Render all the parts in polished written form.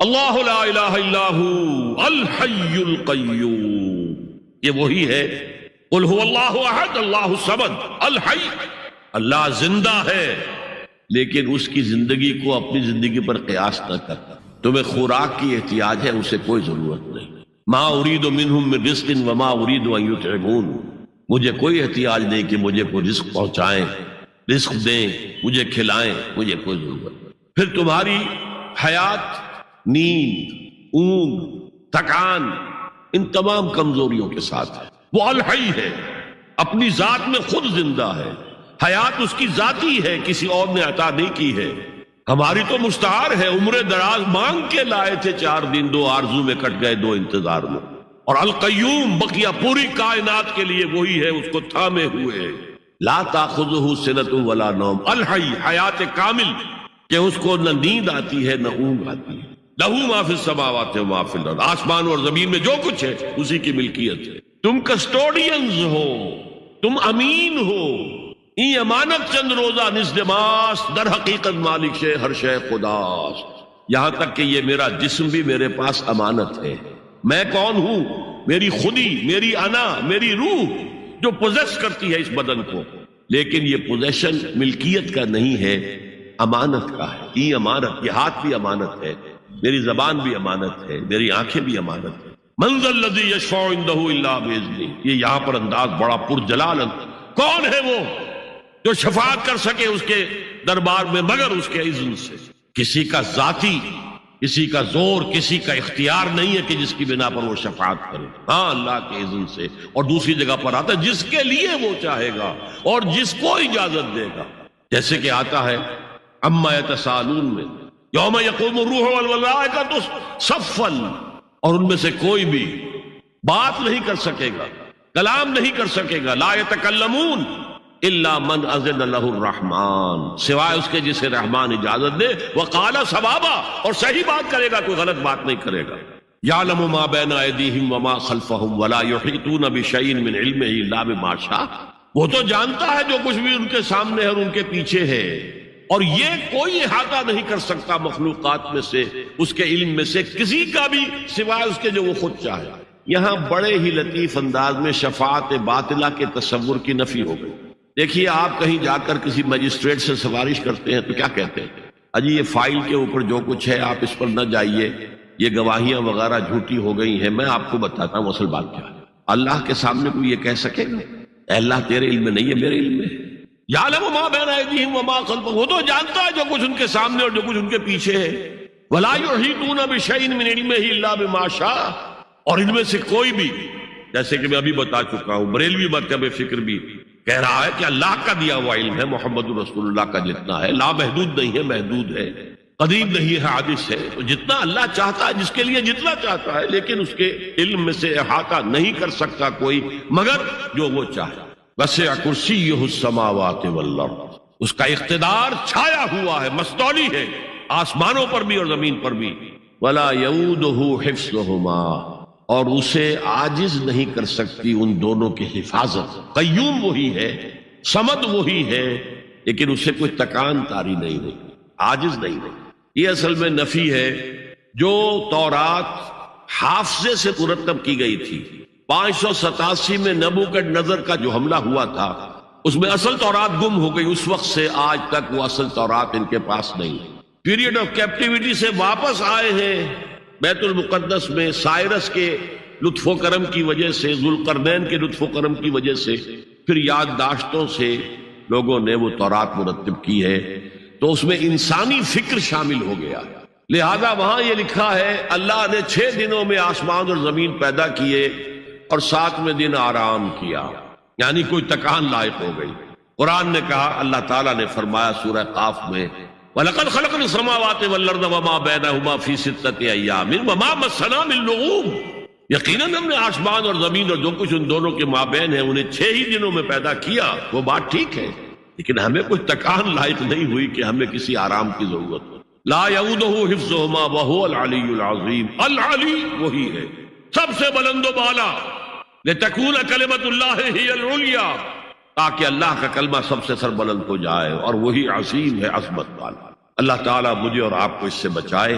اللہ لا الہ الا ہو الحی القیوم، یہ وہی ہے قل هو اللہ احد اللہ الصمد الحی، اللہ زندہ ہے لیکن اس کی زندگی کو اپنی زندگی پر قیاس نہ کرتا۔ تمہیں خوراک کی احتیاج ہے، اسے کوئی ضرورت نہیں۔ ما اريد منهم من رزق وما اريد ان يطعمون، مجھے کوئی احتیاج نہیں کہ مجھے کوئی رزق پہنچائیں، رزق دیں، مجھے کھلائیں، مجھے کوئی ضرورت نہیں۔ پھر تمہاری حیات، نیند، اونگ، تھکان، ان تمام کمزوریوں کے ساتھ ہے۔ وہ الحی ہے، اپنی ذات میں خود زندہ ہے، حیات اس کی ذاتی ہے، کسی اور نے عطا نہیں کی ہے۔ ہماری تو مستعار ہے، عمر دراز مانگ کے لائے تھے 4 دن، 2 آرزو میں کٹ گئے، 2 انتظار میں۔ اور القیوم بقیہ پوری کائنات کے لیے وہی ہے، اس کو تھامے ہوئے، لا تاخذہ سنۃ ولا نوم، الحی، حیات کامل کہ اس کو نہ نیند آتی ہے نہ اونگ آتی ہے۔ لہ ما فی السماوات و ما فی الارض، آسمان اور زمین میں جو کچھ ہے اسی کی ملکیت ہے۔ تم کسٹوڈینز ہو، تم امین ہو، ای امانت چند روزہ نزدماس، در حقیقت مالک شے ہر شے خداست، یہاں تک کہ یہ میرا جسم بھی میرے پاس امانت ہے۔ میں کون ہوں؟ میری خودی، میری انا، میری روح جو پوزیس کرتی ہے اس بدن کو، لیکن یہ پوزیشن ملکیت کا نہیں ہے، امانت کا ہے۔ ای امانت، یہ ہاتھ بھی امانت ہے، میری زبان بھی امانت ہے، میری آنکھیں بھی امانت ہے۔ من ذا الذی یشفع عندہ الا باذنہ، یہ یہاں پر انداز بڑا پرجلال، کون ہے وہ جو شفاعت کر سکے اس کے دربار میں مگر اس کے اذن سے۔ کسی کا ذاتی، کسی کا زور، کسی کا اختیار نہیں ہے کہ جس کی بنا پر وہ شفاعت کرے، ہاں اللہ کے اذن سے۔ اور دوسری جگہ پر آتا ہے جس کے لیے وہ چاہے گا اور جس کو اجازت دے گا، جیسے کہ آتا ہے عما یتساءلون میں، یوم یقوم الروح والملائکۃ صفا، اور ان میں سے کوئی بھی بات نہیں کر سکے گا، کلام نہیں کر سکے گا، لا یتکلمون الا من اذن له الرحمن، سوائے اس کے جسے رحمان اجازت دے، وقال صوابا، اور صحیح بات کرے گا، کوئی غلط بات نہیں کرے گا۔ یعلم ما بین ایدیہم وما خلفہم ولا یحیطون بشیء من علمہ الا بما شاء، وہ تو جانتا ہے جو کچھ بھی ان کے سامنے ہے اور ان کے پیچھے ہے، اور یہ کوئی احاطہ نہیں کر سکتا مخلوقات میں سے، اس کے علم میں سے کسی کا بھی، سوائے اس کے جو وہ خود چاہے۔ یہاں بڑے ہی لطیف انداز میں شفاعت باطلہ کے تصور کی نفی ہو گئی۔ دیکھیے، آپ کہیں جا کر کسی مجسٹریٹ سے سفارش کرتے ہیں تو کیا کہتے ہیں؟ اجی یہ فائل کے اوپر جو کچھ ہے آپ اس پر نہ جائیے، یہ گواہیاں وغیرہ جھوٹی ہو گئی ہیں، میں آپ کو بتاتا ہوں اصل بات کیا ہے۔ اللہ کے سامنے کوئی یہ کہہ سکے گا اے اللہ تیرے علم میں نہیں ہے، میرے علم میں ہے؟ یعلم ما بین ایدیہم وما خلفہم، وہ تو جانتا ہے جو کچھ ان کے سامنے اور جو کچھ ان کے پیچھے ہے۔ ولا یحیطون بشیء من علمہ الا بما شاء، اور ان میں سے کوئی بھی، جیسے کہ میں ابھی بتا چکا ہوں، بریلوی مکتب فکر بھی کہہ رہا ہے کہ اللہ کا دیا ہوا علم ہے، محمد رسول اللہ کا جتنا ہے، لا محدود نہیں ہے، محدود ہے، قدیم نہیں ہے، حادث ہے، تو جتنا اللہ چاہتا ہے، جس کے لیے جتنا چاہتا ہے، لیکن اس کے علم میں سے احاطہ نہیں کر سکتا کوئی مگر جو وہ چاہے۔ وسع کرسیہ السماوات والارض، اس کا اقتدار چھایا ہوا ہے، مستولی ہے، آسمانوں پر بھی اور زمین پر بھی۔ ولا یؤودہ حفظہما، اور اسے عاجز نہیں کر سکتی ان دونوں کی حفاظت۔ قیوم وہی ہے، صمد وہی ہے، لیکن اسے کوئی تکان طاری نہیں ہوئی، عاجز نہیں ہوئی۔ یہ اصل میں نفی ہے جو تورات حافظے سے مرتب کی گئی تھی۔ 587 میں نبوکدنضر کا جو حملہ ہوا تھا، اس میں اصل تورات گم ہو گئی، اس وقت سے آج تک وہ اصل تورات ان کے پاس نہیں۔ پیریڈ آف کیپٹیوٹی سے واپس آئے ہیں بیت المقدس میں، سائرس کے لطف و کرم کی وجہ سے، ذوالقرنین کے لطف و کرم کی وجہ سے، پھر یادداشتوں سے لوگوں نے وہ تورات مرتب کی ہے، تو اس میں انسانی فکر شامل ہو گیا، لہذا وہاں یہ لکھا ہے اللہ نے 6 دنوں میں آسمان اور زمین پیدا کیے اور 7ویں دن آرام کیا، یعنی کوئی تکان لائق ہو گئی۔ قرآن نے کہا، اللہ تعالیٰ نے فرمایا سورہ قاف میں، وَلَقَدْ خَلَقْنَا السَّمَاوَاتِ وَالْأَرْضَ وَمَا بَيْنَهُمَا فِي 6 أَيَّامٍ وَمَا مَسَّنَا مِن لُغُوبٍ، یقیناً ہم نے آسمان اور زمین اور جو کچھ ان دونوں کے مابین ہے انہیں 6 ہی دنوں میں پیدا کیا، وہ بات ٹھیک ہے، لیکن ہمیں کوئی تکان لائق نہیں ہوئی کہ ہمیں کسی آرام کی ضرورت ہو۔ لا یؤودہ حفظہما وہو العلی العظیم، العلی وہی ہے سب سے بلند و بالا، لتکون کلمۃ اللہ ہی العلیٰ، تاکہ اللہ کا کلمہ سب سے سر بلند ہو جائے، اور وہی عظیم ہے، عظمت والا۔ اللہ تعالیٰ مجھے اور آپ کو اس سے بچائے،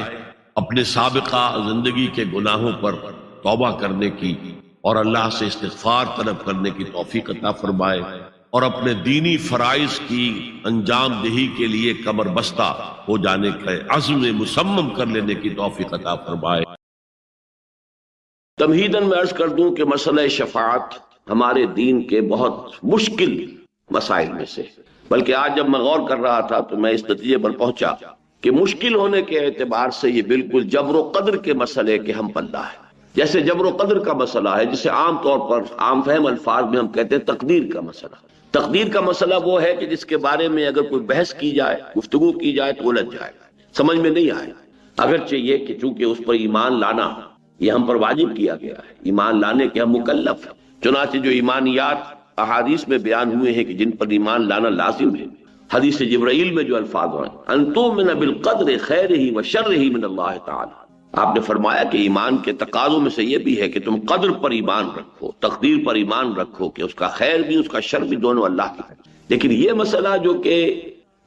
اپنے سابقہ زندگی کے گناہوں پر توبہ کرنے کی اور اللہ سے استغفار طلب کرنے کی توفیق عطا فرمائے، اور اپنے دینی فرائض کی انجام دہی کے لیے کمر بستہ ہو جانے کا عزم مصمم کر لینے کی توفیق عطا فرمائے۔ تمہیداً میں عرض کر دوں کہ مسئلہ شفاعت ہمارے دین کے بہت مشکل مسائل میں سے، بلکہ آج جب میں غور کر رہا تھا تو میں اس نتیجے پر پہنچا کہ مشکل ہونے کے اعتبار سے یہ بالکل جبر و قدر کے مسئلے کے ہم پلہ ہے۔ جیسے جبر و قدر کا مسئلہ ہے، جسے عام طور پر عام فہم الفاظ میں ہم کہتے ہیں تقدیر کا مسئلہ۔ تقدیر کا مسئلہ وہ ہے کہ جس کے بارے میں اگر کوئی بحث کی جائے، گفتگو کی جائے تو الجھ جائے، سمجھ میں نہیں آئے، اگرچہ یہ کہ چونکہ اس پر ایمان لانا یہ ہم پر واجب کیا گیا ہے، ایمان لانے کے ہم مکلف ہیں۔ چنانچہ جو ایمانیات احادیث میں بیان ہوئے ہیں کہ جن پر ایمان لانا لازم ہے، حدیث جبرائیل میں جو الفاظ ہیں ان تؤمن بالقدر خیرہ وشرہ من اللہ تعالی، آپ نے فرمایا کہ ایمان کے تقاضوں میں سے یہ بھی ہے کہ تم قدر پر ایمان رکھو، تقدیر پر ایمان رکھو کہ اس کا خیر بھی اس کا شر بھی دونوں اللہ کی ہے۔ لیکن یہ مسئلہ جو کہ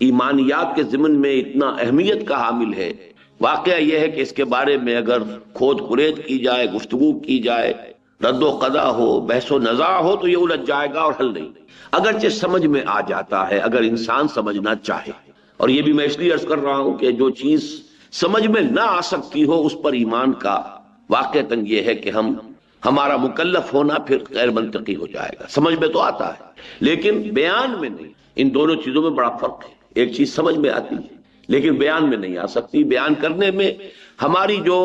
ایمانیات کے ضمن میں اتنا اہمیت کا حامل ہے، واقعہ یہ ہے کہ اس کے بارے میں اگر کھود کرید کی جائے، گفتگو کی جائے، رد و قضا ہو، بحث و نزاع ہو تو یہ الجھ جائے گا اور حل نہیں، اگرچہ سمجھ میں آ جاتا ہے اگر انسان سمجھنا چاہے۔ اور یہ بھی میں اس لیے عرض کر رہا ہوں کہ جو چیز سمجھ میں نہ آ سکتی ہو اس پر ایمان کا واقعتاً یہ ہے کہ ہمارا مکلف ہونا پھر غیر منطقی ہو جائے گا۔ سمجھ میں تو آتا ہے لیکن بیان میں نہیں، ان دونوں چیزوں میں بڑا فرق ہے۔ ایک چیز سمجھ میں آتی ہے لیکن بیان میں نہیں آ سکتی، بیان کرنے میں ہماری جو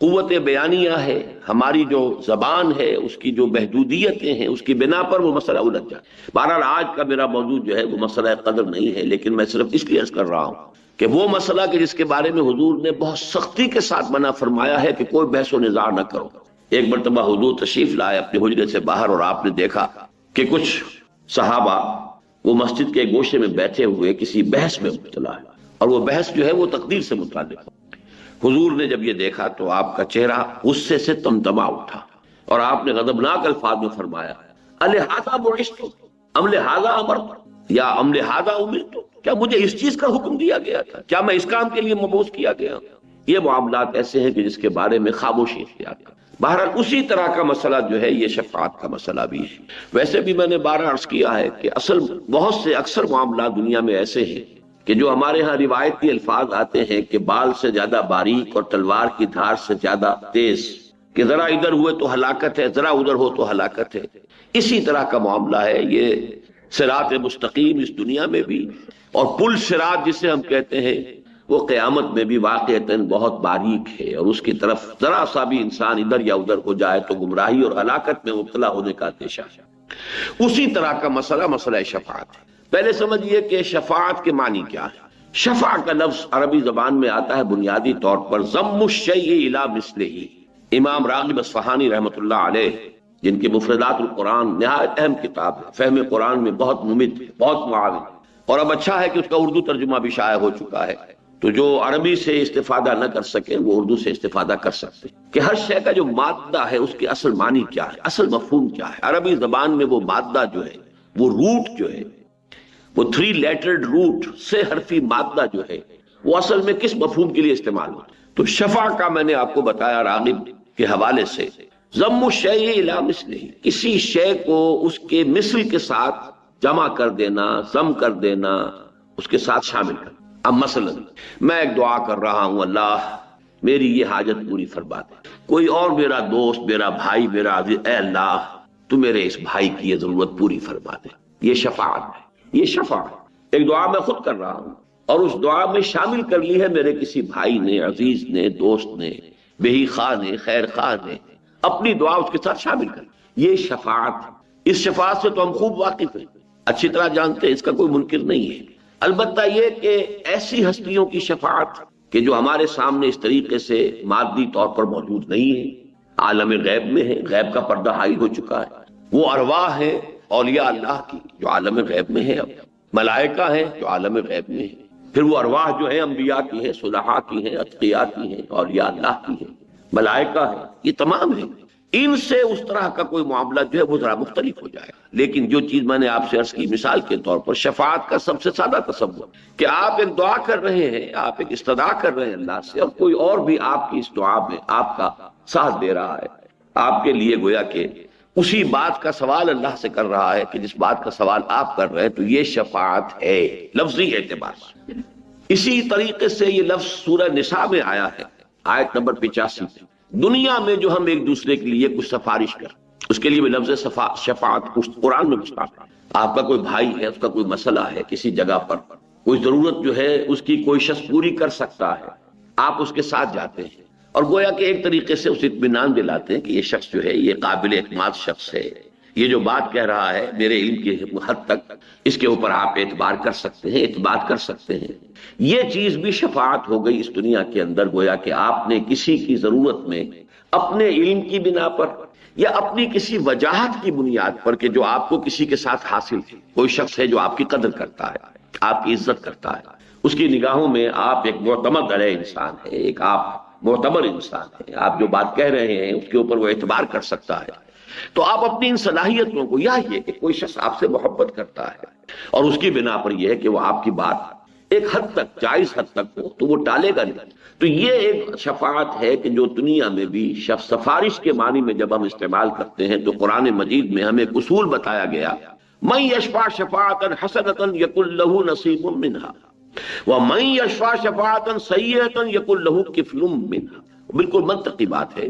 قوت بیانیہ ہے، ہماری جو زبان ہے، اس کی جو محدودیتیں ہیں، اس کی بنا پر وہ مسئلہ الجھ جائے۔ بہرحال آج کا میرا موضوع جو ہے وہ مسئلہ قدر نہیں ہے، لیکن میں صرف اس لیے عرض کر رہا ہوں کہ وہ مسئلہ کہ جس کے بارے میں حضور نے بہت سختی کے ساتھ منع فرمایا ہے کہ کوئی بحث و نزاع نہ کرو۔ ایک مرتبہ حضور تشریف لائے اپنے حجرے سے باہر اور آپ نے دیکھا کہ کچھ صحابہ وہ مسجد کے گوشے میں بیٹھے ہوئے کسی بحث میں مبتلا ہے، اور وہ بحث جو ہے وہ تقدیر سے متعلق ہے۔ حضور نے جب یہ دیکھا تو آپ کا چہرہ غصے سے تمتما اٹھا اور آپ نے غضبناک الفاظ میں فرمایا الہذا بعثت ام لہذا امرت یا ام لہذا امرت، کیا مجھے اس چیز کا حکم دیا گیا تھا؟ کیا میں اس کام کے لیے مبعوث کیا گیا؟ یہ معاملات ایسے ہیں کہ جس کے بارے میں خاموشی اختیار کر۔ بہرحال اسی طرح کا مسئلہ جو ہے یہ شفاعت کا مسئلہ بھی ہے۔ ویسے بھی میں نے بارہ عرض کیا ہے کہ بہت سے اکثر معاملات دنیا میں ایسے ہیں کہ جو ہمارے ہاں روایتی الفاظ آتے ہیں کہ بال سے زیادہ باریک اور تلوار کی دھار سے زیادہ تیز، کہ ذرا ادھر ہوئے تو ہلاکت ہے، ذرا ادھر ہو تو ہلاکت ہے۔ اسی طرح کا معاملہ ہے یہ صراط مستقیم اس دنیا میں بھی، اور پل صراط جسے ہم کہتے ہیں وہ قیامت میں بھی واقعتاً بہت باریک ہے، اور اس کی طرف ذرا سا بھی انسان ادھر یا ادھر ہو جائے تو گمراہی اور ہلاکت میں مبتلا ہونے کا اندیشہ ہے۔ اسی طرح کا مسئلہ شفاعت ہے۔ پہلے سمجھیے کہ شفاعت کے معنی کیا ہے۔ شفاع کا لفظ عربی زبان میں آتا ہے بنیادی طور پر ضم الشیء الی مثلہ۔ امام راغب اصفہانی رحمۃ اللہ علیہ، جن کے مفردات القرآن نہایت اہم کتاب ہے، فہم قرآن میں بہت ممد، بہت معاون، اور اب اچھا ہے کہ اس کا اردو ترجمہ بھی شائع ہو چکا ہے، تو جو عربی سے استفادہ نہ کر سکے وہ اردو سے استفادہ کر سکتے کہ ہر شے کا جو مادہ ہے اس کے اصل معنی کیا ہے، اصل مفہوم کیا ہے۔ عربی زبان میں وہ مادہ جو ہے، وہ روٹ جو ہے، وہ 3 لیٹرڈ روٹ سے حرفی مادہ جو ہے وہ اصل میں کس مفہوم کے لیے استعمال ہوتا ہے۔ تو شفع کا میں نے آپ کو بتایا راغب کے حوالے سے، ضم الشیء الی مثلہ، کسی شے کو اس کے مثل کے ساتھ جمع کر دینا، ضم کر دینا، اس کے ساتھ شامل کر۔ اب مثلا میں ایک دعا کر رہا ہوں اللہ میری یہ حاجت پوری فرما دے، کوئی اور میرا دوست، میرا بھائی، میرا عزیز، اے اللہ تو میرے اس بھائی کی یہ ضرورت پوری فرما دے، یہ شفاعت ہے۔ یہ شفاعت ایک دعا میں خود کر رہا ہوں اور اس دعا میں شامل کر لی ہے میرے کسی بھائی نے، عزیز نے، دوست نے، بہی خواہ نے، خیر خواہ نے، اپنی دعا اس کے ساتھ شامل کر۔ یہ شفاعت، اس شفاعت سے تو ہم خوب واقف ہیں، اچھی طرح جانتے ہیں، اس کا کوئی منکر نہیں ہے۔ البتہ یہ کہ ایسی ہستیوں کی شفاعت کہ جو ہمارے سامنے اس طریقے سے مادی طور پر موجود نہیں ہے، عالم غیب میں ہے، غیب کا پردہ حائل ہو چکا ہے، وہ ارواح ہے اولیاء اللہ کی جو عالم غیب میں ہے، ملائکہ ہیں جو عالم غیب میں ہیں، پھر وہ ارواح جو ہیں انبیاء کی ہیں، صلحاء کی ہیں، اتقیاء کی ہیں، اولیاء اللہ کی ہیں، ملائکہ ہیں، یہ تمام ہیں۔ ان سے اس طرح کا کوئی معاملہ جو ہے وہ ذرا مختلف ہو جائے گا۔ لیکن جو چیز میں نے آپ سے عرض کی مثال کے طور پر شفاعت کا سب سے سادہ تصور کہ آپ ایک دعا کر رہے ہیں، آپ ایک استدعا کر رہے ہیں اللہ سے، اور کوئی اور بھی آپ کی اس دعا میں آپ کا ساتھ دے رہا ہے، آپ کے لیے گویا کہ اسی بات کا سوال اللہ سے کر رہا ہے کہ جس بات کا سوال آپ کر رہے ہیں، تو یہ شفاعت ہے لفظی اعتبار سے۔ اسی طریقے سے یہ لفظ سورہ نساء میں آیا ہے، آیت نمبر 85 میں، دنیا میں جو ہم ایک دوسرے کے لیے کچھ سفارش کریں، اس کے لیے بھی لفظ شفاعت قرآن میں مستعمل ہے۔ آپ کا کوئی بھائی ہے، اس کا کوئی مسئلہ ہے کسی جگہ پر، کوئی ضرورت جو ہے اس کی کوئی شخص پوری کر سکتا ہے، آپ اس کے ساتھ جاتے ہیں اور گویا کہ ایک طریقے سے اسے اطمینان دلاتے ہیں کہ یہ شخص جو ہے یہ قابل اعتماد شخص ہے، یہ جو بات کہہ رہا ہے میرے علم کی حد تک اس کے اوپر آپ اعتبار کر سکتے ہیں، اعتماد کر سکتے ہیں۔ یہ چیز بھی شفاعت ہو گئی اس دنیا کے اندر، گویا کہ آپ نے کسی کی ضرورت میں اپنے علم کی بنا پر یا اپنی کسی وجاہت کی بنیاد پر کہ جو آپ کو کسی کے ساتھ حاصل تھی، کوئی شخص ہے جو آپ کی قدر کرتا ہے، آپ کی عزت کرتا ہے، اس کی نگاہوں میں آپ ایک معتمد علیہ انسان ہے، ایک آپ معتبر انسان ہے، آپ جو بات کہہ رہے ہیں اس کے اوپر وہ اعتبار کر سکتا ہے، تو آپ اپنی ان صلاحیتوں کو، یا یہ کہ کوئی شخص آپ سے محبت کرتا ہے اور اس کی بنا پر یہ ہے کہ وہ آپ کی بات ایک حد تک، جائز حد تک ہو تو وہ ٹالے گا نہیں، تو یہ ایک شفاعت ہے کہ جو دنیا میں بھی سفارش کے معنی میں جب ہم استعمال کرتے ہیں تو قرآن مجید میں ہمیں ایک اصول بتایا گیا، من یشفع شفاعتا حسنۃ یکن لہ نصیب منہا ومن یشفع شفاعتا سیئۃ یکن لہ کفل منہا۔ بالکل منطقی بات ہے،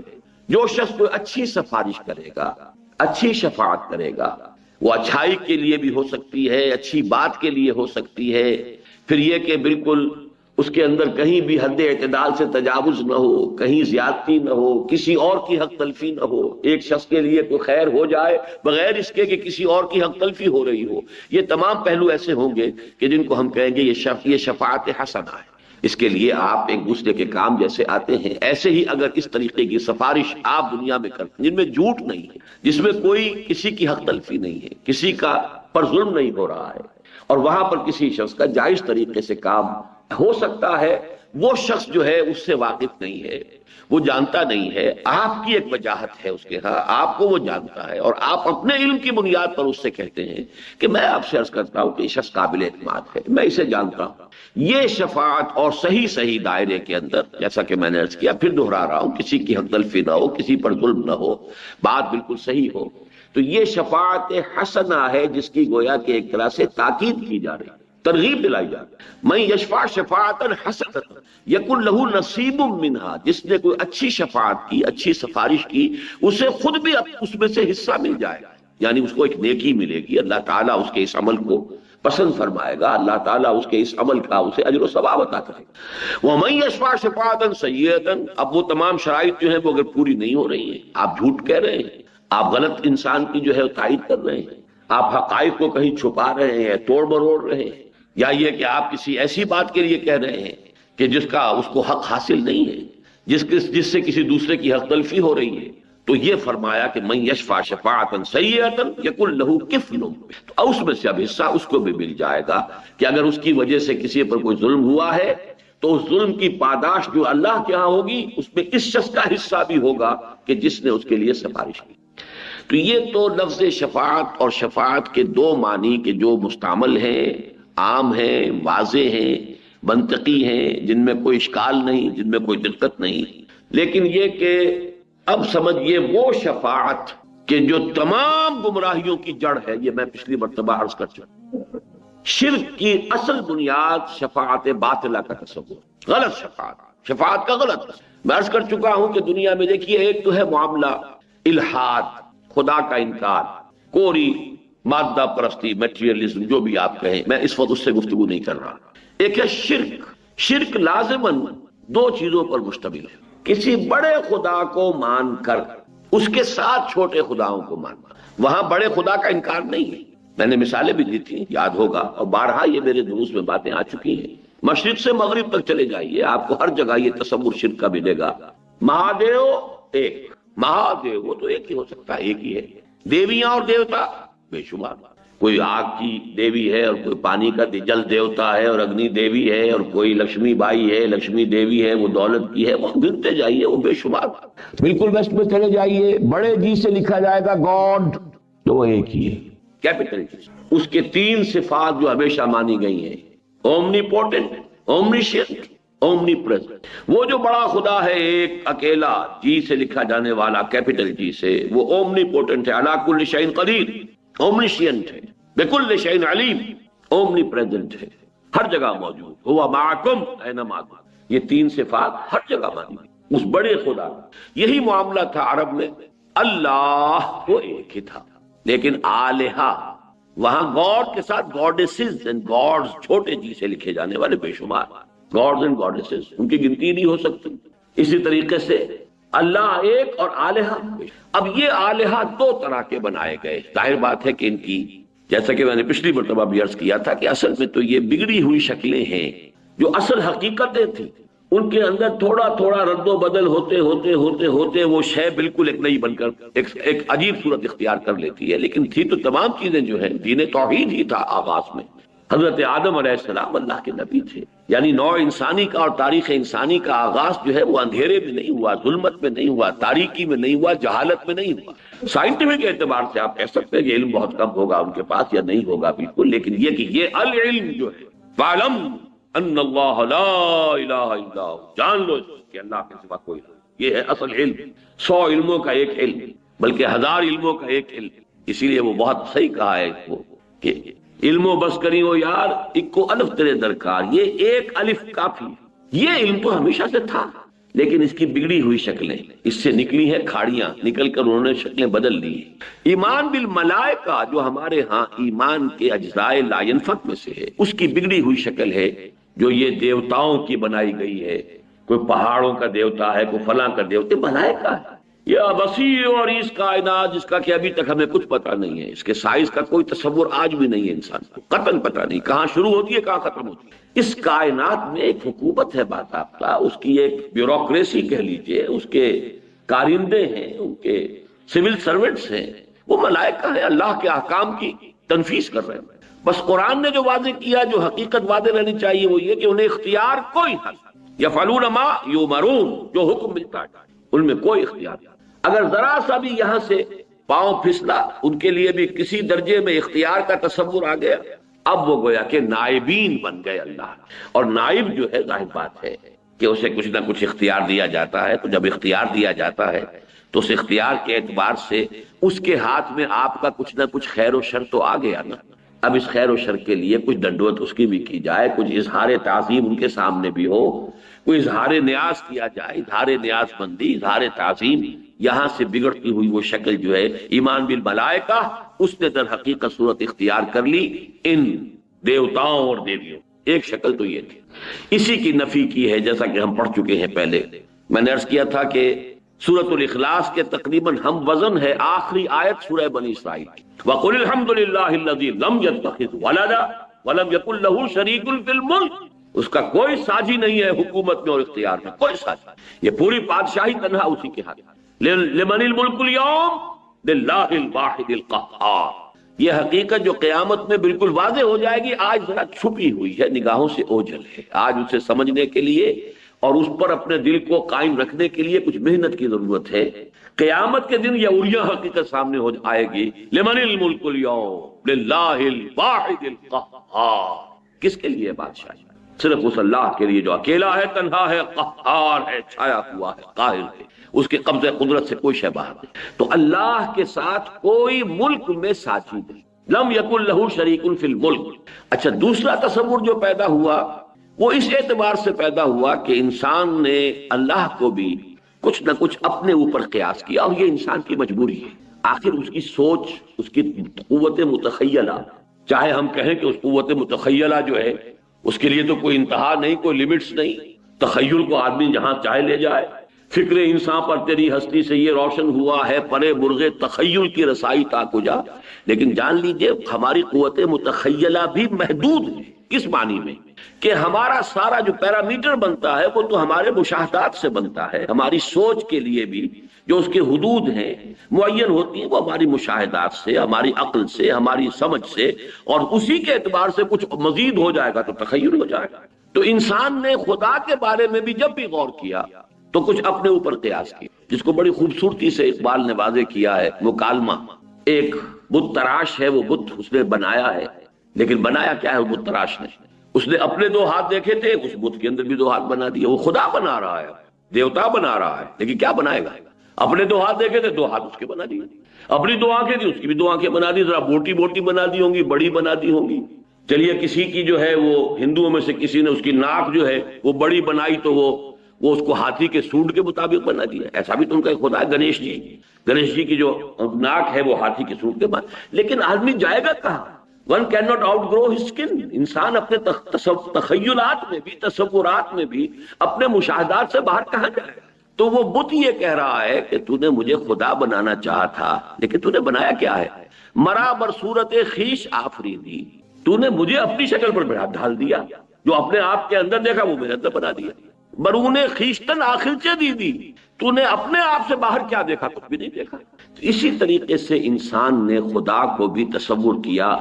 جو شخص کوئی اچھی سفارش کرے گا، اچھی شفاعت کرے گا، وہ اچھائی کے لیے بھی ہو سکتی ہے، اچھی بات کے لیے ہو سکتی ہے، پھر یہ کہ بالکل اس کے اندر کہیں بھی حد اعتدال سے تجاوز نہ ہو، کہیں زیادتی نہ ہو، کسی اور کی حق تلفی نہ ہو، ایک شخص کے لیے کوئی خیر ہو جائے بغیر اس کے کہ کسی اور کی حق تلفی ہو رہی ہو، یہ تمام پہلو ایسے ہوں گے کہ جن کو ہم کہیں گے یہ شفاعت حسنہ ہے۔ اس کے لیے آپ ایک دوسرے کے کام جیسے آتے ہیں، ایسے ہی اگر اس طریقے کی سفارش آپ دنیا میں کرتے ہیں جن میں جھوٹ نہیں ہے، جس میں کوئی کسی کی حق تلفی نہیں ہے، کسی کا پر ظلم نہیں ہو رہا ہے، اور وہاں پر کسی شخص کا جائز طریقے سے کام ہو سکتا ہے، وہ شخص جو ہے اس سے واقف نہیں ہے، وہ جانتا نہیں ہے، آپ کی ایک وجاہت ہے اس کے ہاں، آپ کو وہ جانتا ہے، اور آپ اپنے علم کی بنیاد پر اس سے کہتے ہیں کہ میں آپ سے عرض کرتا ہوں کہ یہ شخص قابل اعتماد ہے، میں اسے جانتا ہوں۔ یہ شفاعت اور صحیح دائرے کے اندر، جیسا کہ میں نے عرض کیا، پھر دہرا رہا ہوں، کسی کی حق تلفی نہ ہو، کسی پر ظلم نہ ہو، بات بالکل صحیح ہو، تو یہ شفاعت حسنہ ہے جس کی گویا کہ ایک طرح سے تاکید کی جا رہی ہے، ترغیب دلائی جا رہی ہے۔ من یشفع شفاعتا حسنۃ یکن لہ نصیب منہا، جس نے کوئی اچھی شفاعت کی، اچھی سفارش کی، اسے خود بھی اس میں سے حصہ مل جائے گا، یعنی اس کو ایک نیکی ملے گی، اللہ تعالیٰ اس کے اس عمل کو پسند فرمائے گا، اللہ تعالیٰ اس کے اس عمل کا اسے اجر و ثواب عطا کرے گا۔ وَمَن يَشْفَعْ شَفَاعَةً سَيِّئَةً، اب وہ تمام شرائط جو ہیں وہ اگر پوری نہیں ہو رہی ہیں، آپ جھوٹ کہہ رہے ہیں، آپ غلط انسان کی جو ہے تائید کر رہے ہیں، آپ حقائق کو کہیں چھپا رہے ہیں، توڑ مروڑ رہے ہیں، یا یہ کہ آپ کسی ایسی بات کے لیے کہہ رہے ہیں کہ جس کا اس کو حق حاصل نہیں ہے، جس سے کسی دوسرے کی حق تلفی ہو رہی ہے، تو یہ فرمایا کہ من یشفع شفاعتا سیئۃ یکن لہ کفل، تو اس میں سے اب حصہ اس کو بھی مل جائے گا کہ اگر اس کی وجہ سے کسی پر کوئی ظلم ہوا ہے تو اس ظلم کی پاداش جو اللہ کے ہاں ہوگی اس میں اس شخص کا حصہ بھی ہوگا کہ جس نے اس کے لیے سفارش کی۔ تو یہ تو لفظ شفاعت اور شفاعت کے دو معنی کے جو مستعمل ہیں، عام ہیں، واضح ہیں، منطقی ہیں، جن میں کوئی اشکال نہیں، جن میں کوئی دقت نہیں، لیکن یہ کہ اب سمجھئے وہ شفاعت کہ جو تمام گمراہیوں کی جڑ ہے، یہ میں پچھلی مرتبہ عرض کر چکا ہوں، شرک کی اصل بنیاد شفاعت باطلہ کا تصور، غلط شفاعت کا غلط تصور۔ میں عرض کر چکا ہوں کہ دنیا میں دیکھیے ایک تو ہے معاملہ الحاد، خدا کا انکار، کوری مادہ پرستی، میٹریلزم، جو بھی آپ کہیں، میں اس وقت اس سے گفتگو نہیں کر رہا۔ ایک ہے شرک لازماً دو چیزوں پر مشتمل ہے، کسی بڑے خدا کو مان کر اس کے ساتھ چھوٹے خداؤں کو ماننا، وہاں بڑے خدا کا انکار نہیں ہے، میں نے مثالیں بھی دی تھی، یاد ہوگا، اور بارہا یہ میرے دروس میں باتیں آ چکی ہیں، مشرق سے مغرب تک چلے جائیے آپ کو ہر جگہ یہ تصور شرک کا ملے گا۔ مہادیو ایک، مہادیو وہ تو ایک ہی ہو سکتا ہے، ایک ہی ہے، دیویاں اور دیوتا بے شمار، کوئی آگ کی دیوی ہے اور کوئی پانی کا جل دیوتا ہے اور اگنی دیوی ہے اور کوئی لکشمی بائی ہے، لکشمی دیوی ہے، وہ دولت کی ہے، وہ گنتے جائیے، وہ بے شمار. بالکل ویسٹ میں چلے جائیے، بڑے جی سے لکھا جائے گا گاڈ، تو وہ ایک ہی ہے، کیپٹل جی. اس کے 3 صفات جو ہمیشہ مانی گئی ہیں، اومنی پوٹنٹ، اومنیشینٹ، اومنی پریزنٹ. وہ جو بڑا خدا ہے ایک اکیلا، جی سے لکھا جانے والا کیپٹل جی سے، وہ اومنی پوٹنٹ ہے، علی کل شیء قدیر، اومنیشینٹ ہے، بکل شیء علیم، اومنی پریزنٹ ہے، ہر جگہ موجود، ہوا معکم اینما کنتم. یہ 3 صفات ہر جگہ مانی گئی اس بڑے خدا کا. یہی معاملہ تھا عرب میں. اللہ وہ ایک ہی تھا، لیکن آلہہ، وہاں گاڈ کے ساتھ گاڈیسز اینڈ گاڈز، چھوٹے جی سے لکھے جانے والے بے شمار گاڈز اینڈ گاڈیسز، ان کی گنتی نہیں ہو سکتی. اسی طریقے سے اللہ ایک اور آلہہ. اب یہ آلہہ 2 طرح کے بنائے گئے. ظاہر بات ہے کہ ان کی، جیسا کہ میں نے پچھلی مرتبہ بھی عرض کیا تھا، کہ اصل میں تو یہ بگڑی ہوئی شکلیں ہیں. جو اصل حقیقتیں تھیں ان کے اندر تھوڑا تھوڑا رد و بدل ہوتے ہوتے ہوتے ہوتے وہ شے بالکل ایک نئی بن کر ایک عجیب صورت اختیار کر لیتی ہے. لیکن تھی تو تمام چیزیں جو ہیں، دین توحید ہی تھا آغاز میں. حضرت آدم علیہ السلام اللہ کے نبی تھے. یعنی نوع انسانی کا اور تاریخ انسانی کا آغاز جو ہے وہ اندھیرے میں نہیں ہوا، ظلمت میں نہیں ہوا، تاریکی میں نہیں ہوا، جہالت میں نہیں ہوا. سائنٹیفک اعتبار سے آپ کہہ سکتے ہیں کہ علم بہت کم ہوگا ان کے پاس یا نہیں ہوگا بالکل، لیکن یہ کہ یہ العلم جو ہے، فَاعْلَمْ ان اللہ لا الہ الا ہو، جان لو کہ اللہ کے سوا کوئی نہیں. یہ ہے اصل علم. 100 علموں کا ایک علم، بلکہ 1000 علموں کا ایک علم. اسی لیے وہ بہت صحیح کہا ہے کہ علم و بس کری ہو یار، اکو الف تیرے درکار. یہ ایک الف کافی. یہ علم تو ہمیشہ سے تھا، لیکن اس کی بگڑی ہوئی شکلیں، اس سے نکلی ہیں کھاڑیاں، نکل کر انہوں نے شکلیں بدل لی. ایمان بالملائکہ جو ہمارے ہاں ایمان کے اجزاء لا ینفک میں سے ہے، اس کی بگڑی ہوئی شکل ہے جو یہ دیوتاؤں کی بنائی گئی ہے. کوئی پہاڑوں کا دیوتا ہے، کوئی فلاں کا دیوتا. ملائکہ ہے یہ وسیع اور اس کائنات جس کا کہ ابھی تک ہمیں کچھ پتہ نہیں ہے. اس کے سائز کا کوئی تصور آج بھی نہیں ہے انسان کو، قطعاً پتہ نہیں کہاں شروع ہوتی ہے کہاں ختم ہوتی ہے. اس کائنات میں ایک حکومت ہے باضابطہ، اس کی ایک بیوروکریسی کہہ لیجئے، اس کے کارندے ہیں، ان کے سول سرونٹس ہیں، وہ ملائکہ ہیں، اللہ کے احکام کی تنفیذ کر رہے ہیں. بس قرآن نے جو واضح کیا، جو حقیقت واضح رہنی چاہیے، وہ یہ کہ انہیں اختیار کوئی نہیں. یفعلون ما یؤمرون، جو حکم ملتا ہے ان میں کوئی اختیار نہیں. اگر ذرا سا بھی یہاں سے پاؤں پھسلا، ان کے لیے بھی کسی درجے میں اختیار کا تصور آ گیا، اب وہ گویا کہ نائبین بن گئے اللہ. اور نائب جو ہے ظاہر بات ہے کہ اسے کچھ نہ کچھ اختیار دیا جاتا ہے. تو جب اختیار دیا جاتا ہے تو اس اختیار کے اعتبار سے اس کے ہاتھ میں آپ کا کچھ نہ کچھ خیر و شر تو آ گیا نا. اب اس خیر و شر کے لیے کچھ دنڈوت اس کی بھی کی جائے، کچھ اظہار تعظیم ان کے سامنے بھی ہو، کوئی اظہار نیاز کیا جائے، اظہار نیاز مندی، اظہار تعظیم. یہاں سے بگڑتی ہوئی وہ شکل جو ہے ایمان بالملائکہ، اس نے در حقیقت صورت اختیار کر لی ان دیوتاؤں اور دیویوں. ایک شکل تو یہ تھی. اسی کی نفی کی ہے جیسا کہ ہم پڑھ چکے ہیں پہلے. میں نے عرض کیا تھا کہ سورۃ الاخلاص کے تقریباً ہم وزن ہے آخری آیت سورہ بنی اسرائیل کی. وَقُلِ الْحَمْدُ لِلَّهِ الَّذِي لَمْ يَتَّخِذْ وَلَدًا وَلَمْ يَكُن لَّهُ شَرِيكٌ فِي الْمُلْكِ. اس کا کوئی ساجی نہیں ہے حکومت میں اور اختیار میں، کوئی ساجی. یہ پوری بادشاہی تنہا اسی کے ہاتھ. لِمَنِ الْمُلْكُ الْيَوْمَ لِلَّهِ الْوَاحِدِ الْقَهَّارِ. یہ حقیقت جو قیامت میں بالکل واضح ہو جائے گی، آج ذرا چھپی ہوئی ہے، نگاہوں سے اوجھل ہے. آج اسے سمجھنے کے لیے اور اس پر اپنے دل کو قائم رکھنے کے لیے کچھ محنت کی ضرورت ہے. قیامت کے دن یہ اوریاں حقیقت سامنے ہو آئے گی. لمن الملک اليوم للہ الواحد القہار. کس کے لیے بادشاہی؟ صرف اس اللہ کے لیے جو اکیلا ہے، تنہا ہے، قہار ہے، چھایا ہوا ہے، قاہر ہے. اس کے قبضے قدرت سے کوئی شے باہر نہیں. تو اللہ کے ساتھ کوئی ملک میں ساتھی نہیں. لم یکن لہ شریک فی الملک. اچھا، دوسرا تصور جو پیدا ہوا وہ اس اعتبار سے پیدا ہوا کہ انسان نے اللہ کو بھی کچھ نہ کچھ اپنے اوپر قیاس کیا، اور یہ انسان کی مجبوری ہے. آخر اس کی سوچ، اس کی قوت متخیلہ، چاہے ہم کہیں کہ اس قوت متخیلہ جو ہے اس کے لیے تو کوئی انتہا نہیں، کوئی لیمٹس نہیں. تخیل کو آدمی جہاں چاہے لے جائے. فکر انسان پر تیری ہستی سے یہ روشن ہوا ہے، پرے مرغ تخیل کی رسائی تا کجا. لیکن جان لیجئے ہماری قوت متخیلہ بھی محدود ہے. کس معنی میں؟ کہ ہمارا سارا جو پیرامیٹر بنتا ہے وہ تو ہمارے مشاہدات سے بنتا ہے. ہماری سوچ کے لیے بھی جو اس کے حدود ہیں معین ہوتی ہیں، وہ ہماری مشاہدات سے، ہماری عقل سے، ہماری سمجھ سے، اور اسی کے اعتبار سے کچھ مزید ہو جائے گا تو تخیل ہو جائے گا۔ تو انسان نے خدا کے بارے میں بھی جب بھی غور کیا تو کچھ اپنے اوپر قیاس کیا، جس کو بڑی خوبصورتی سے اقبال نے واضح کیا ہے، مکالمہ۔ ایک بت تراش ہے، وہ بت اس نے بنایا ہے، لیکن بنایا کیا ہے وہ بت تراش نے؟ اس نے اپنے دو ہاتھ دیکھے تھے، اس بت کے اندر بھی دو ہاتھ بنا دیے۔ وہ خدا بنا رہا ہے، دیوتا بنا رہا ہے، لیکن کیا بنائے گا؟ اپنے دو ہاتھ دیکھے تھے، دو ہاتھ اس کے بنا دیے۔ اپنی دو آنکھیں تھی، اس کی بھی دو آنکھیں بنا دی، ذرا موٹی موٹی بنا دی ہوں گی، بڑی بنا دی ہوں گی۔ چلیے کسی کی جو ہے وہ ہندوؤں میں سے کسی نے اس کی ناک جو ہے وہ بڑی بنائی تو وہ اس کو ہاتھی کے سونڈ کے مطابق بنا دیا۔ ایسا بھی تو ان کا ایک خدا ہے، گنیش جی کی جو ناک ہے وہ ہاتھی کے سونڈ کے بعد۔ لیکن آدمی جائے گا کہاں؟ One can not outgrow his skin. انسان اپنے تخیلات میں بھی، تصورات میں بھی، اپنے مشاہدات سے باہر کہاں جائے گا؟ تو وہ بت یہ کہہ رہا ہے کہ تو نے مجھے خدا بنانا چاہا تھا، لیکن تو نے بنایا کیا ہے؟ مرا بر صورت خیش آفریدی، تو نے مجھے اپنی شکل پر ڈھال دیا، جو اپنے آپ کے اندر دیکھا وہ میرے اندر بنا دیا۔ برون خیشتن آخر چے دی، تو نے اپنے آپ سے باہر کیا دیکھا؟ کچھ بھی نہیں دیکھا۔ اسی طریقے سے انسان نے خدا کو بھی تصور کیا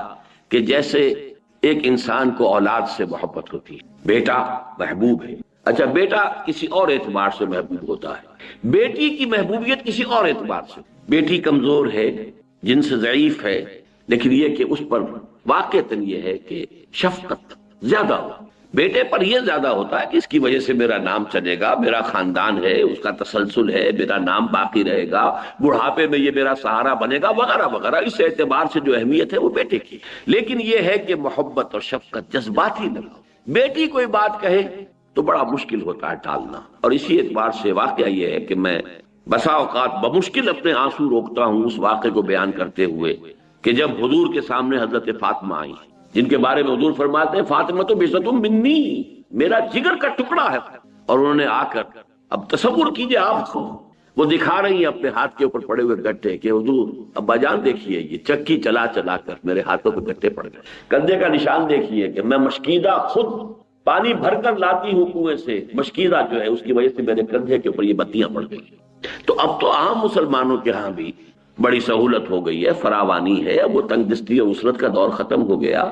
کہ جیسے ایک انسان کو اولاد سے محبت ہوتی ہے، بیٹا محبوب ہے۔ اچھا، بیٹا کسی اور اعتبار سے محبوب ہوتا ہے، بیٹی کی محبوبیت کسی اور اعتبار سے۔ بیٹی کمزور ہے، جن سے ضعیف ہے، لیکن یہ کہ اس پر واقعتاً یہ ہے کہ شفقت زیادہ ہو۔ بیٹے پر یہ زیادہ ہوتا ہے کہ اس کی وجہ سے میرا نام چلے گا، میرا خاندان ہے، اس کا تسلسل ہے، میرا نام باقی رہے گا، بڑھاپے میں یہ میرا سہارا بنے گا، وغیرہ وغیرہ۔ اس اعتبار سے جو اہمیت ہے وہ بیٹے کی۔ لیکن یہ ہے کہ محبت اور شفقت جذباتی نہ ہو۔ بیٹی کوئی بات کہے تو بڑا مشکل ہوتا ہے ٹالنا، اور اسی اعتبار سے واقعہ یہ ہے کہ میں بسا اوقات بمشکل اپنے آنسو روکتا ہوں اس واقعے کو بیان کرتے ہوئے کہ جب حضور کے سامنے حضرت فاطمہ آئی، جن کے بارے میں حضور فرماتے ہیں فاطمہ تو بسۃ منی، میرا جگر کا ٹکڑا ہے، اور انہوں نے آ کر، اب تصور کیجئے آپ کو، وہ دکھا رہی ہیں اپنے ہاتھ کے اوپر پڑے ہوئے گٹھے کہ حضور ابا جان دیکھیے، یہ چکی چلا چلا کر میرے ہاتھوں پہ گٹھے پڑ گئے، کندھے کا نشان دیکھیے کہ میں مشکیدہ خود پانی بھر کر لاتی ہوں کنویں سے، مشکیدہ جو ہے اس کی وجہ سے میرے کندھے کے اوپر یہ بتیاں پڑ گئی۔ تو اب تو عام مسلمانوں کے ہاں بھی بڑی سہولت ہو گئی ہے، فراوانی ہے، اب وہ تنگ دستی اور اسرت کا دور ختم ہو گیا۔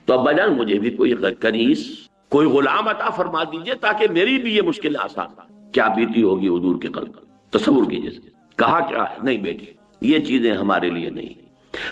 تو ابا جان مجھے بھی کوئی کنیز، کوئی غلام عطا فرما دیجئے تاکہ میری بھی یہ مشکل آسان۔ کیا بیتی ہوگی حضور کے قلب، تصور کیجئے۔ کہا کیا ہے؟ نہیں بیٹی، یہ چیزیں ہمارے لیے نہیں،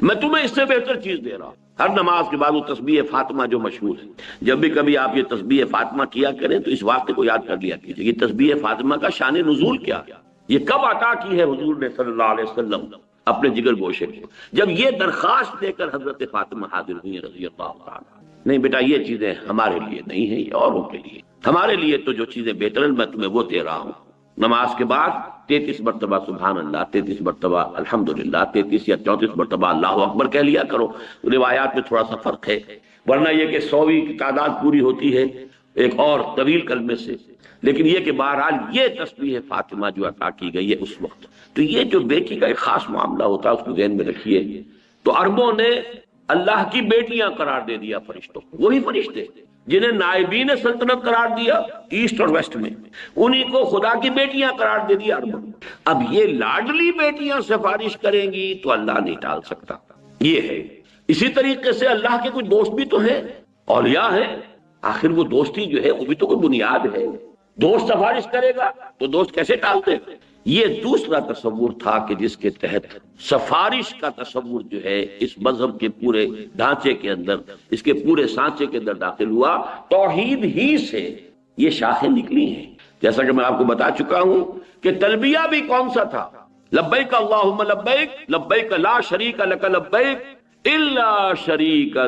میں تمہیں اس سے بہتر چیز دے رہا ہوں۔ ہر نماز کے بعد وہ تسبیح فاطمہ جو مشہور ہے، جب بھی کبھی آپ یہ تسبیح فاطمہ کیا کریں تو اس واقعے کو یاد کر لیا کیجئے۔ یہ تسبیح فاطمہ کا شان نزول کیا، یہ کب عطا کی ہے حضور نے صلی اللہ علیہ وسلم اپنے جگر گوشے کو، جب یہ درخواست دے کر حضرت فاطمہ حاضر ہوئی رضی اللہ تعالیٰ۔ نہیں بیٹا، یہ چیزیں ہمارے لیے نہیں ہیں، یہ اوروں کے لیے۔ ہمارے لیے تو جو چیزیں بہتر ہیں میں تمہیں وہ دے رہا ہوں۔ نماز کے بعد 33 مرتبہ سبحان اللہ، 33 مرتبہ الحمدللہ، 33 یا 34 مرتبہ اللہ اکبر کہہ لیا کرو۔ روایات میں تھوڑا سا فرق ہے، ورنہ یہ کہ 100ویں کی تعداد پوری ہوتی ہے ایک اور طویل کلمے سے، لیکن یہ کہ بہرحال یہ تسبیح فاطمہ جو عطا کی گئی ہے اس وقت، تو یہ جو بیٹی کا ایک خاص معاملہ ہوتا ہے اس کو ذہن میں رکھیے۔ تو عربوں نے اللہ کی بیٹیاں قرار دے دیا فرشتوں کو، وہی فرشتے جنہیں نائبین سلطنت قرار دیا ایسٹ اور ویسٹ میں، انہی کو خدا کی بیٹیاں قرار دے دیا عربوں۔ اب یہ لاڈلی بیٹیاں سفارش کریں گی تو اللہ نہیں ٹال سکتا، یہ ہے۔ اسی طریقے سے اللہ کے کچھ دوست بھی تو ہیں، اولیاء ہیں، آخر وہ دوستی جو ہے وہ بھی تو کوئی بنیاد ہے۔ دوست سفارش کرے گا تو دوست کیسے ٹالتے ہیں؟ یہ دوسرا تصور تھا کہ جس کے تحت سفارش کا تصور جو ہے اس مذہب کے پورے ڈھانچے کے اندر، اس کے پورے سانچے کے اندر داخل ہوا۔ توحید ہی سے یہ شاخیں نکلی ہیں، جیسا کہ میں آپ کو بتا چکا ہوں کہ تلبیہ بھی کون سا تھا؟ لبیک اللہم لبیک، لبیک لا شریک لک لبیک الا شریکا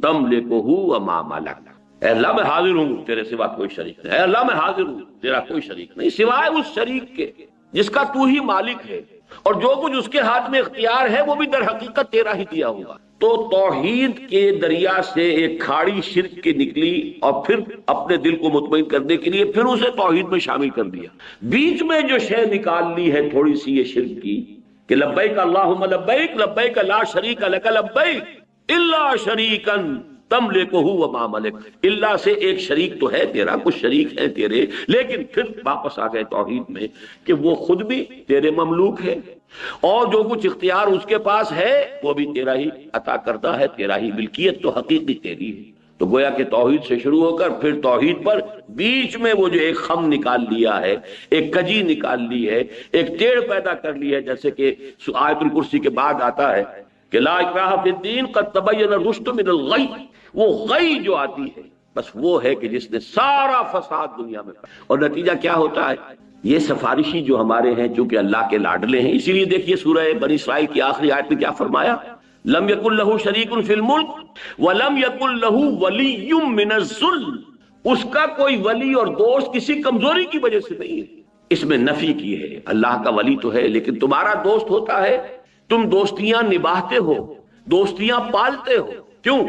تملکہ وما ملک۔ اے اللہ میں حاضر ہوں، تیرے سوا کوئی شریک نہیں۔ اے اللہ میں حاضر ہوں، تیرا کوئی شریک نہیں سوائے اس شریک کے جس کا تو ہی مالک ہے، اور جو کچھ اس کے ہاتھ میں اختیار ہے وہ بھی در حقیقت تیرا ہی دیا ہوگا۔ تو توحید کے دریا سے ایک کھاڑی شرک کی نکلی، اور پھر اپنے دل کو مطمئن کرنے کے لیے پھر اسے توحید میں شامل کر دیا۔ بیچ میں جو شے نکال لی ہے تھوڑی سی یہ شرک کی کہ لبیک اللہم لبیک، لبیک لا شریک لک لبیک الا شریکا تملکہ وما ملک، اللہ سے ایک شریک تو ہے تیرا، کچھ شریک ہے تیرے، لیکن پھر واپس آ گئے توحید میں کہ وہ خود بھی تیرے مملوک ہے، اور جو کچھ اختیار اس کے پاس ہے وہ بھی تیرا ہی عطا کرتا ہے، تیرا ہی ملکیت تو حقیقی تیری ہے۔ تو گویا کہ توحید سے شروع ہو کر پھر توحید پر بیچ میں وہ جو ایک خم نکال لیا ہے، ایک کجی نکال لی ہے، ایک ٹیڑھ پیدا کر لی ہے، جیسے کہ آیت الکرسی کے بعد آتا ہے کہ لا اکراہ فی الدین قد تبین الرشد من الغی، وہ غی جو آتی ہے بس وہ ہے کہ جس نے سارا فساد دنیا میں پایا۔ اور نتیجہ کیا ہوتا ہے؟ یہ سفارشی جو ہمارے ہیں چونکہ اللہ کے لاڈلے ہیں، اسی لیے دیکھیے سورہ بنی اسرائیل کی آخری آیت میں کیا فرمایا، لم یکن لہ شریک فی الملک ولم یکن لہ ولی من الذل، اس کا کوئی ولی اور دوست کسی کمزوری کی وجہ سے نہیں ہے۔ اس میں نفی کی ہے، اللہ کا ولی تو ہے لیکن تمہارا دوست ہوتا ہے، تم دوستیاں نبھاتے ہو، دوستیاں پالتے ہو، کیوں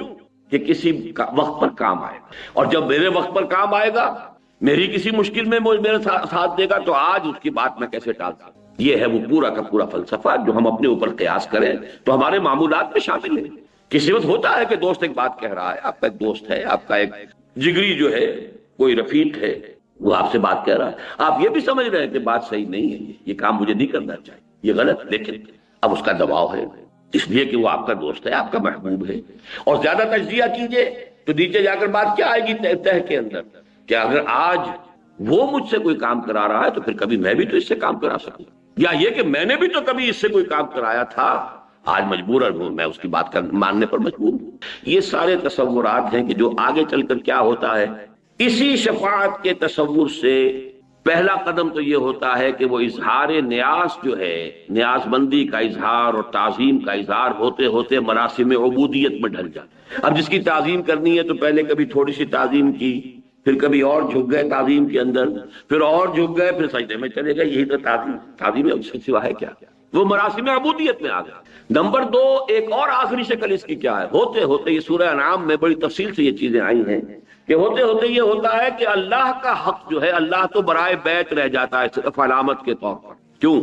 کہ کسی وقت پر کام آئے گا، اور جب میرے وقت پر کام آئے گا، میری کسی مشکل میں میرے ساتھ دے گا، تو آج اس کی بات میں کیسے ٹال سکتا۔ یہ ہے وہ پورا کا پورا فلسفہ جو ہم اپنے اوپر قیاس کریں تو ہمارے معمولات میں شامل ہے۔ کسی وقت ہوتا ہے کہ دوست ایک بات کہہ رہا ہے، آپ کا ایک دوست ہے، آپ کا ایک جگری جو ہے، کوئی رفیق ہے، وہ آپ سے بات کہہ رہا ہے، آپ یہ بھی سمجھ رہے ہیں کہ بات صحیح نہیں ہے، یہ کام مجھے نہیں کرنا چاہیے، یہ غلط، لیکن اب اس کا دباؤ ہے اس لیے کہ وہ آپ کا دوست ہے، آپ کا محبوب ہے، اور زیادہ تجزیہ کیجئے تو نیچے جا کر بات کیا آئے گی تہ کے اندر، کہ اگر آج وہ مجھ سے کوئی کام کرا رہا ہے تو پھر کبھی میں بھی تو اس سے کام کرا سکوں، یا یہ کہ میں نے بھی تو کبھی اس سے کوئی کام کرایا تھا، آج مجبوراً ہوں میں اس کی بات ماننے پر مجبور ہوں۔ یہ سارے تصورات ہیں کہ جو آگے چل کر کیا ہوتا ہے، اسی شفاعت کے تصور سے پہلا قدم تو یہ ہوتا ہے کہ وہ اظہار نیاز جو ہے، نیاز مندی کا اظہار اور تعظیم کا اظہار ہوتے ہوتے مراسم عبودیت میں ڈھل جاتا۔ اب جس کی تعظیم کرنی ہے تو پہلے کبھی تھوڑی سی تعظیم کی، پھر کبھی اور جھک گئے تعظیم کے اندر، پھر اور جھک گئے، پھر سجدے میں چلے گئے، یہی تو تعظیم ہے، اس سے سوا ہے کیا؟ وہ مراسم عبودیت میں آ گیا۔ نمبر دو، ایک اور آخری شکل اس کی کیا ہے، ہوتے ہوتے یہ سورہ انعام میں بڑی تفصیل سے یہ چیزیں آئی ہیں کہ ہوتے ہوتے یہ ہوتا ہے کہ اللہ کا حق جو ہے، اللہ تو برائے بیت رہ جاتا ہے صرف علامت کے طور پر۔ کیوں؟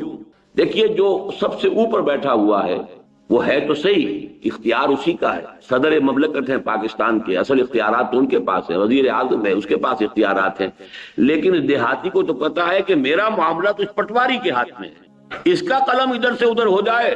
دیکھیے جو سب سے اوپر بیٹھا ہوا ہے وہ ہے تو صحیح، اختیار اسی کا ہے، صدر مملکت ہیں پاکستان کے، اصل اختیارات تو ان کے پاس ہیں، وزیر اعظم ہے اس کے پاس اختیارات ہیں، لیکن دیہاتی کو تو پتا ہے کہ میرا معاملہ تو اس پٹواری کے ہاتھ میں ہے، اس کا قلم ادھر سے ادھر ہو جائے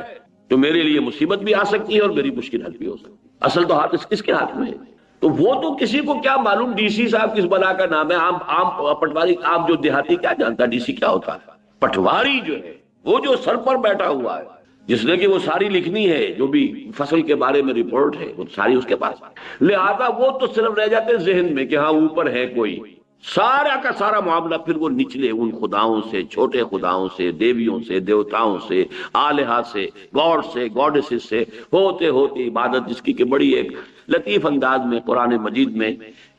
تو میرے لیے مصیبت بھی آ سکتی ہے اور میری مشکل حل بھی ہو سکتی ہے، اصل تو ہاتھ اس کے ہاتھ میں ہے۔ تو وہ تو کسی کو کیا معلوم ڈی سی صاحب کس بلا کا نام ہے، عام پٹواری، عام جو دیہاتی کیا جانتا ڈی سی کیا ہوتا ہے؟ پٹواری جو ہے وہ جو سر پر بیٹھا ہوا ہے، جس نے کہ وہ ساری لکھنی ہے، جو بھی فصل کے بارے میں رپورٹ ہے وہ ساری اس کے پاس، لہذا وہ تو صرف رہ جاتے ذہن میں کہ ہاں اوپر ہے کوئی، سارا کا سارا معاملہ پھر وہ نچلے ان خداؤں سے، چھوٹے خداؤں سے، دیویوں سے، دیوتاؤں سے، آلہہ سے، گاڈ سے، گاڈسز سے ہوتے ہوتے عبادت، جس کی کہ بڑی ایک لطیف انداز میں قرآن مجید میں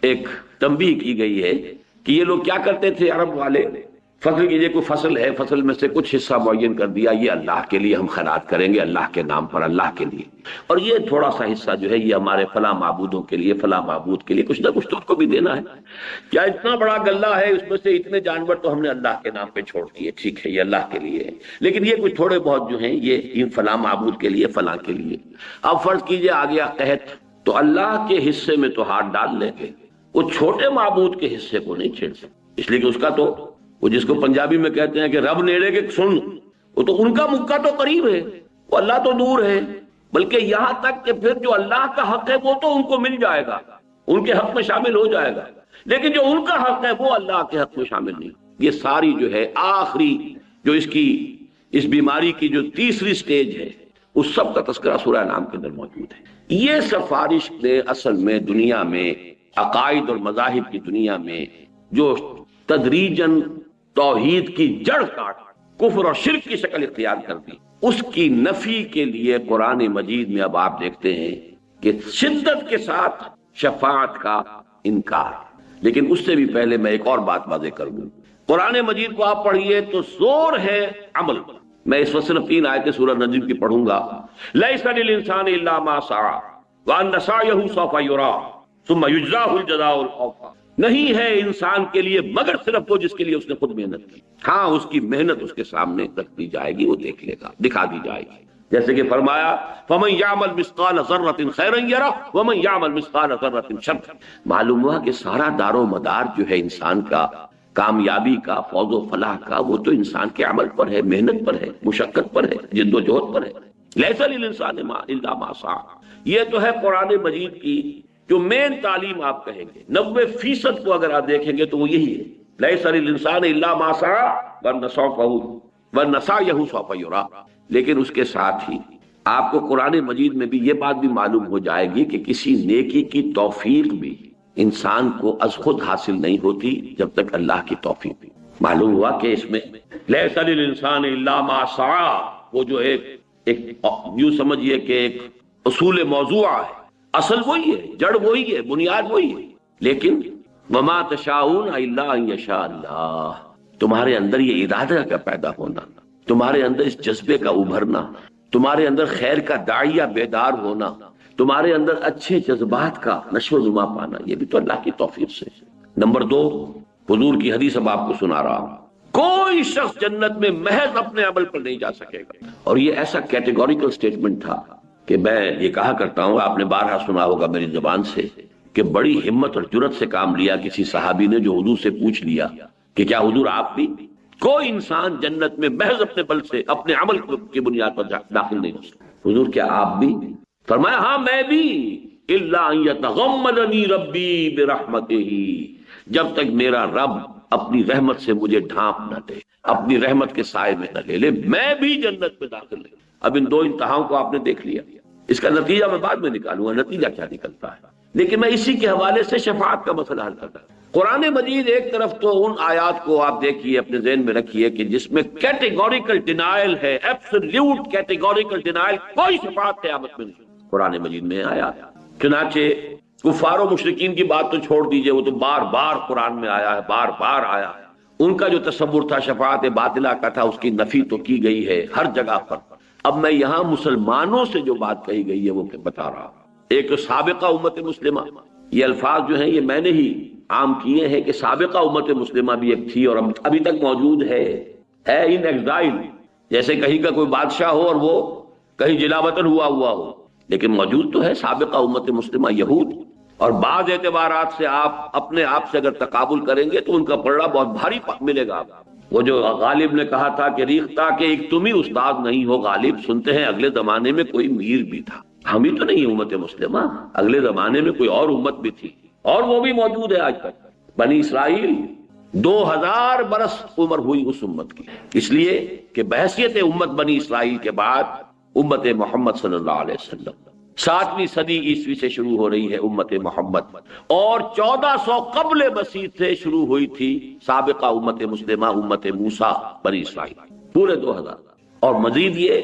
ایک تنبیہ کی گئی ہے کہ یہ لوگ کیا کرتے تھے عرب والے، فصل کی یہ کوئی فصل ہے، فصل میں سے کچھ حصہ معین کر دیا، یہ اللہ کے لیے ہم خیرات کریں گے، اللہ کے نام پر، اللہ کے لیے، اور یہ تھوڑا سا حصہ جو ہے یہ ہمارے فلاں معبودوں کے لیے، فلاں معبود کے لیے، کچھ نہ کچھ تو ان کو بھی دینا ہے، کیا اتنا بڑا غلہ ہے، اس میں سے اتنے جانور تو ہم نے اللہ کے نام پہ چھوڑ دیے، ٹھیک ہے یہ اللہ کے لیے ہے، لیکن یہ کچھ تھوڑے بہت جو ہیں یہ ان فلاں معبود کے لیے، فلاں کے لیے۔ اب فرض کیجئے آ گیا قحط، تو اللہ کے حصے میں تو ہاتھ ڈال لیں گے، وہ چھوٹے معبود کے حصے کو نہیں چھیڑ سکتے، اس لیے کہ اس کا تو وہ جس کو پنجابی میں کہتے ہیں کہ رب نیڑے کے سن، وہ تو ان کا مکہ تو قریب ہے، وہ اللہ تو دور ہے، بلکہ یہاں تک کہ پھر جو اللہ کا حق ہے وہ تو ان کو مل جائے گا، ان کے حق میں شامل ہو جائے گا، لیکن جو ان کا حق ہے وہ اللہ کے حق میں شامل نہیں۔ یہ ساری جو ہے آخری جو اس بیماری کی جو تیسری سٹیج ہے، اس سب کا تذکرہ سورہ انعام کے اندر موجود ہے۔ یہ سفارش نے اصل میں دنیا میں عقائد اور مذاہب کی دنیا میں جو تدریجاً توحید کی جڑ کاٹ کفر اور شرک کی شکل اختیار کر دی، اس کی نفی کے لیے قرآن مجید میں اب آپ دیکھتے ہیں کہ شدت کے ساتھ شفاعت کا انکار۔ لیکن اس سے بھی پہلے میں ایک اور بات واضح کر دوں، قرآن مجید کو آپ پڑھیے تو زور ہے عمل پر۔ میں اس وقت صرف 3 آیتیں سورہ نجم کی پڑھوں گا، لیس للانسان الا ما سعى وان سعيه سوف يرى ثم يجزاه الجزاء الاوفى، نہیں ہے انسان کے لیے مگر صرف وہ جس کے لیے اس نے خود محنت کی، ہاں اس کی محنت اس کے سامنے رکھ دی جائے گی، وہ دیکھ لے گا، دکھا دی جائے گی، جیسے کہ فرمایا فَمَن يَعْمَلْ مِثْقَالَ ذَرَّةٍ خَيْرًا يَرَهُ وَمَن يَعْمَلْ مِثْقَالَ ذَرَّةٍ شَرًّا۔ معلوم ہوا کہ سارا دار و مدار جو ہے انسان کا، کامیابی کا، فوز و فلاح کا، وہ تو انسان کے عمل پر ہے، محنت پر ہے، مشقت پر ہے، جد و جہد پر ہے۔ لَيْسَ لِلْإِنسَانِ إِلَّا مَا سَعَىٰ، یہ تو ہے قرآن مجید کی جو مین تعلیم آپ کہیں گے، 90% کو اگر آپ دیکھیں گے تو وہ یہی ہے، لَيْسَ لِلْإِنسَانِ إِلَّا مَا سَعَىٰ وَسَعْيُهُ سَوْفَ يُرَىٰ۔ لیکن اس کے ساتھ ہی آپ کو قرآن مجید میں بھی یہ بات بھی معلوم ہو جائے گی کہ کسی نیکی کی توفیق بھی انسان کو از خود حاصل نہیں ہوتی جب تک اللہ کی توفیق بھی۔ معلوم ہوا کہ اس میں لیس للانسان الا ما سعى، وہ جو ایک یوں سمجھیے کہ ایک اصول موضوع ہے، اصل وہی ہے، جڑ وہی ہے، بنیاد وہی ہے، لیکن وما تشاءون الا ان یشاء اللہ، تمہارے اندر یہ ارادہ کا پیدا ہونا، تمہارے اندر اس جذبے کا ابھرنا، تمہارے اندر خیر کا داعیہ بیدار ہونا، تمہارے اندر اچھے جذبات کا نشو و نما پانا، یہ بھی تو اللہ کی توفیق سے۔ نمبر 2، حضور کی حدیث اب آپ کو سنا رہا ہوں، کوئی شخص جنت میں محض اپنے عمل پر نہیں جا سکے گا۔ اور یہ ایسا کیٹیگوریکل سٹیٹمنٹ تھا کہ میں یہ کہا کرتا ہوں، آپ نے بارہا سنا ہوگا میری زبان سے، کہ بڑی ہمت اور جرت سے کام لیا کسی صحابی نے جو حضور سے پوچھ لیا کہ کیا حضور آپ بھی؟ کوئی انسان جنت میں محض اپنے بل سے، اپنے عمل کی بنیاد پر داخل نہیں ہو سکتا۔ حضور کیا آپ بھی؟ فرمایا ہاں میں بھی، الا ان یتغمدنی ربی برحمتہ، جب تک میرا رب اپنی رحمت سے مجھے ڈھانپ نہ دے، اپنی رحمت کے سائے میں نہ لے لے، میں بھی جنت میں داخل نہیں۔ اب ان دو انتہاؤں کو آپ نے دیکھ لیا، اس کا نتیجہ میں بعد میں نکالوں گا، نتیجہ کیا نکلتا ہے، لیکن میں اسی کے حوالے سے شفاعت کا مسئلہ حل کرتا ہوں۔ قرآن مجید ایک طرف تو ان آیات کو آپ دیکھیے، اپنے ذہن میں رکھیے کہ جس میں کیٹیگوریکل ڈینائل ہے، ایبسولوٹ کیٹیگوریکل ڈینائل، کوئی شفاعت قیامت میں نہیں، قرآن مجید میں آیا۔ چنانچہ کفار و مشرکین کی بات تو چھوڑ دیجئے، وہ تو بار بار قرآن میں آیا ہے، بار بار آیا ہے۔ ان کا جو تصور تھا شفاعت باطلہ کا تھا، اس کی نفی تو کی گئی ہے ہر جگہ پر۔ اب میں یہاں مسلمانوں سے جو بات کہی گئی ہے وہ بتا رہا ہوں۔ ایک سابقہ امت مسلمہ، یہ الفاظ جو ہیں یہ میں نے ہی عام کیے ہیں کہ سابقہ امت مسلمہ بھی ایک تھی اور ابھی تک موجود ہے ان ایگزائل، جیسے کہیں کا کوئی بادشاہ ہو اور وہ کہیں جلا وطن ہوا ہو، لیکن موجود تو ہے سابقہ امت مسلمہ یہود۔ اور بعض اعتبارات سے آپ اپنے آپ سے اگر تقابل کریں گے تو ان کا پلڑا بہت بھاری ملے گا۔ وہ جو غالب نے کہا تھا کہ ریختہ کہ ایک تم ہی استاد نہیں ہو غالب، سنتے ہیں اگلے زمانے میں کوئی میر بھی تھا، ہم ہی تو نہیں امت مسلمہ، اگلے زمانے میں کوئی اور امت بھی تھی اور وہ بھی موجود ہے آج تک۔ بنی اسرائیل 2000 برس عمر ہوئی اس امت کی، اس لیے کہ بحیثیت امت بنی اسرائیل کے بعد امت محمد صلی اللہ علیہ وسلم 7ویں صدی عیسوی سے شروع ہو رہی ہے امت محمد، اور 1400 قبل مسیح سے شروع ہوئی تھی سابقہ امت مسلمہ امت موسیٰ بنی اسرائیل، پورے 2000۔ اور مزید یہ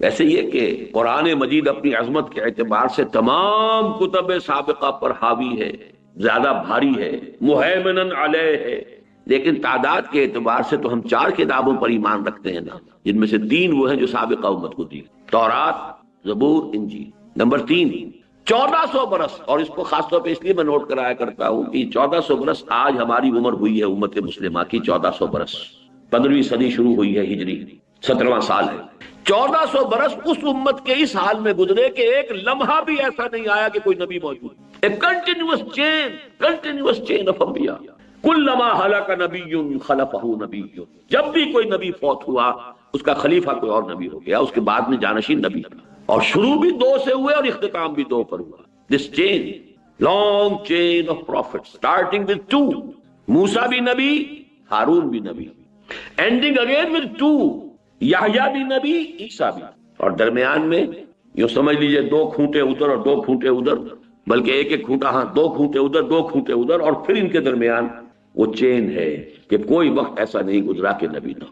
ویسے یہ کہ قرآن مجید اپنی عظمت کے اعتبار سے تمام کتب سابقہ پر حاوی ہے، زیادہ بھاری ہے، مہیمنن علیہ ہے، لیکن تعداد کے اعتبار سے تو ہم 4 کتابوں پر ایمان رکھتے ہیں نا، جن میں سے 3 وہ ہیں جو سابقہ امت کو دی، تورات، زبور، انجیل۔ نمبر 3، 1400 برس، اور اس کو خاص طور پہ اس لیے میں نوٹ کرایا کرتا ہوں کہ 1400 برس آج ہماری عمر ہوئی ہے امت مسلمہ کی، 1400 برس، 15ویں صدی شروع ہوئی ہے ہجری، 17واں سال ہے۔ 1400 برس اس امت کے اس حال میں گزرے کہ ایک لمحہ بھی ایسا نہیں آیا کہ کوئی نبی موجود، ایک کنٹینیوس چین آف انبیاء، کلما ہلک نبی خلفہ نبی، جب بھی کوئی نبی فوت ہوا اس کا خلیفہ کوئی اور نبی ہو گیا، اس کے بعد میں جانشین نبی، اور شروع بھی 2 سے ہوئے اور اختتام بھی 2 پر ہوا۔ This chain, long chain of prophet, starting with 2، موسیٰ بھی نبی، ہارون بھی نبی، اینڈنگ اگین ود 2، یحییٰ بھی نبی، عیسیٰ بھی، اور درمیان میں یوں سمجھ لیجئے 2 کھوٹے ادھر اور 2 کھوٹے ادھر، بلکہ ایک کھوٹا، ہاں 2 کھوٹے ادھر 2 کھوٹے ادھر، اور پھر ان کے درمیان وہ چین ہے کہ کوئی وقت ایسا نہیں گزرا کہ نبی نہ۔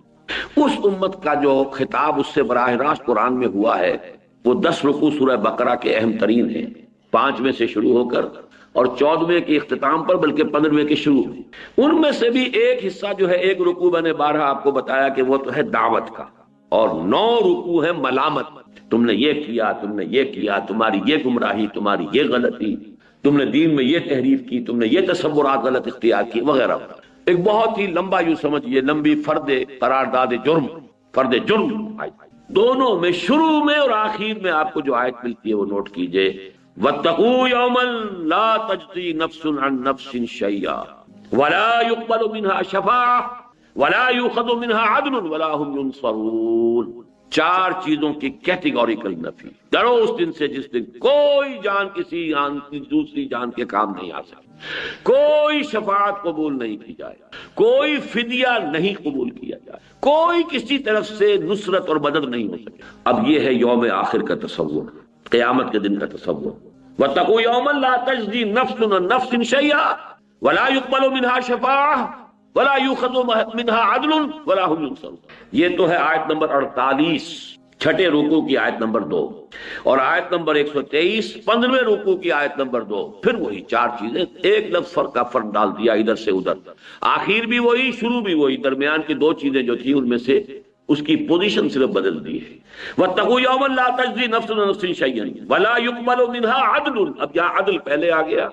اس امت کا جو خطاب اس سے براہ راست قرآن میں ہوا ہے وہ 10 رکوع سورہ بقرہ کے اہم ترین ہیں، 5ویں سے شروع ہو کر اور 14ویں کے اختتام پر، بلکہ 15ویں کے شروع میں۔ ان میں سے بھی ایک حصہ جو ہے، ایک رکوع میں نے بارہا آپ کو بتایا کہ وہ تو ہے دعوت کا، اور 9 رکوع ہے ملامت، تم نے یہ کیا، تم نے یہ کیا، تمہاری یہ گمراہی، تمہاری یہ غلطی، تم نے دین میں یہ تحریف کی، تم نے یہ تصورات غلط اختیار کی، وغیرہ۔ ایک بہت ہی لمبا یوں سمجھیے لمبی فرد قرارداد جرم، فرد جرم دونوں میں شروع میں اور آخر میں آپ کو جو آیت ملتی ہے وہ نوٹ کیجئے، وَاتَّقُوا يَوْمًا لَا تَجْزِي نَفْسٌ عَن نَفْسٍ شَيْئًا وَلَا يُقْبَلُ مِنْهَا شَفَاعَةٌ وَلَا يُؤْخَذُ مِنْهَا عَدْلٌ وَلَا هُمْ يُنصَرُونَ۔ چار چیزوں کی کیٹیگوریکل نفی، ڈرو اس دن سے جس دن کوئی جان کسی دوسری جان کے کام نہیں آ سکتی، کوئی شفاعت قبول نہیں کی جائے، کوئی فدیہ نہیں قبول کیا جائے، کوئی کسی طرف سے نصرت اور مدد نہیں ہو سکے۔ اب یہ ہے یوم آخر کا تصور، قیامت کے دن کا تصور۔ وَاتَّقُوا يَوْمًا لَا تَجْزِي نَفْسٌ عَن نَفْسٍ شَيْئًا وَلَا يُقْبَلُ مِنْهَا شَفَاعَةٌ وَلَا يُؤْخَذُ مِنْهَا عَدْلٌ وَلَا هُمْ يُنصَرُونَ۔ یہ تو ہے آیت نمبر 48 چھٹے رکوع کی آیت نمبر 2، اور آیت نمبر 123 15ویں رکوع کی آیت نمبر 2، پھر وہی چار چیزیں، ایک لفظ فرق کا فرق ڈال دیا ادھر سے ادھر، آخر بھی وہی شروع بھی وہی، درمیان کی دو چیزیں جو تھی ان میں سے اس کی پوزیشن صرف بدل دی ہے۔ وَاتَّقُوا يَوْمًا لَا تَجْزِي نَفْسٌ عَن نَفْسٍ شَيْئًا وَلَا يُقْبَلُ مِنْهَا عَدْلٌ، اب یہاں عدل پہلے آ گیا،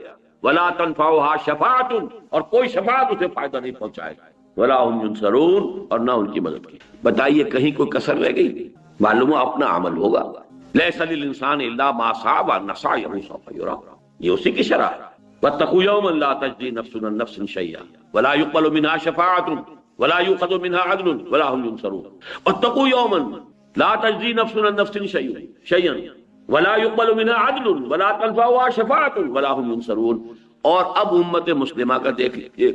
وَلَا تَنفَعُهَا شَفَاعَةٌ، اور کوئی شفاعت اسے فائدہ نہیں پہنچائے گا، وَلَا هُمْ يُنصَرُونَ، اور نہ ان کی مدد کی۔ بتائیے کہیں کوئی کسر رہ گئی؟ معلوم اپنا عمل ہوگا، لَيْسَ لِلْإِنسَانِ إِلَّا مَا سَعَىٰ وَأَنَّ سَعْيَهُ سَوْفَ يُرَىٰ، یہ اسی کی شرح ہے۔ وَاتَّقُوا يَوْمًا لَا تَجْزِي نَفْسٌ عَن نَفْسٍ شَيْئًا وَلَا يُقْبَلُ مِنْهَا شَفَاعَةٌ وَلَا يُؤْخَذُ مِنْهَا عَدْلٌ وَلَا هُمْ يُنصَرُونَ۔ وَاتَّقُوا يَوْمًا لَا تَجْزِي نَفْسٌ عَن نَفْسٍ شَيْئًا وَلَا يُقْبَلُ مِنْهَا عَدْلٌ وَلَا تَنفَعُهَا شَفَاعَةٌ وَلَا هُمْ يُنصَرُونَ۔ اور اب امت مسلمہ کا دیکھیے،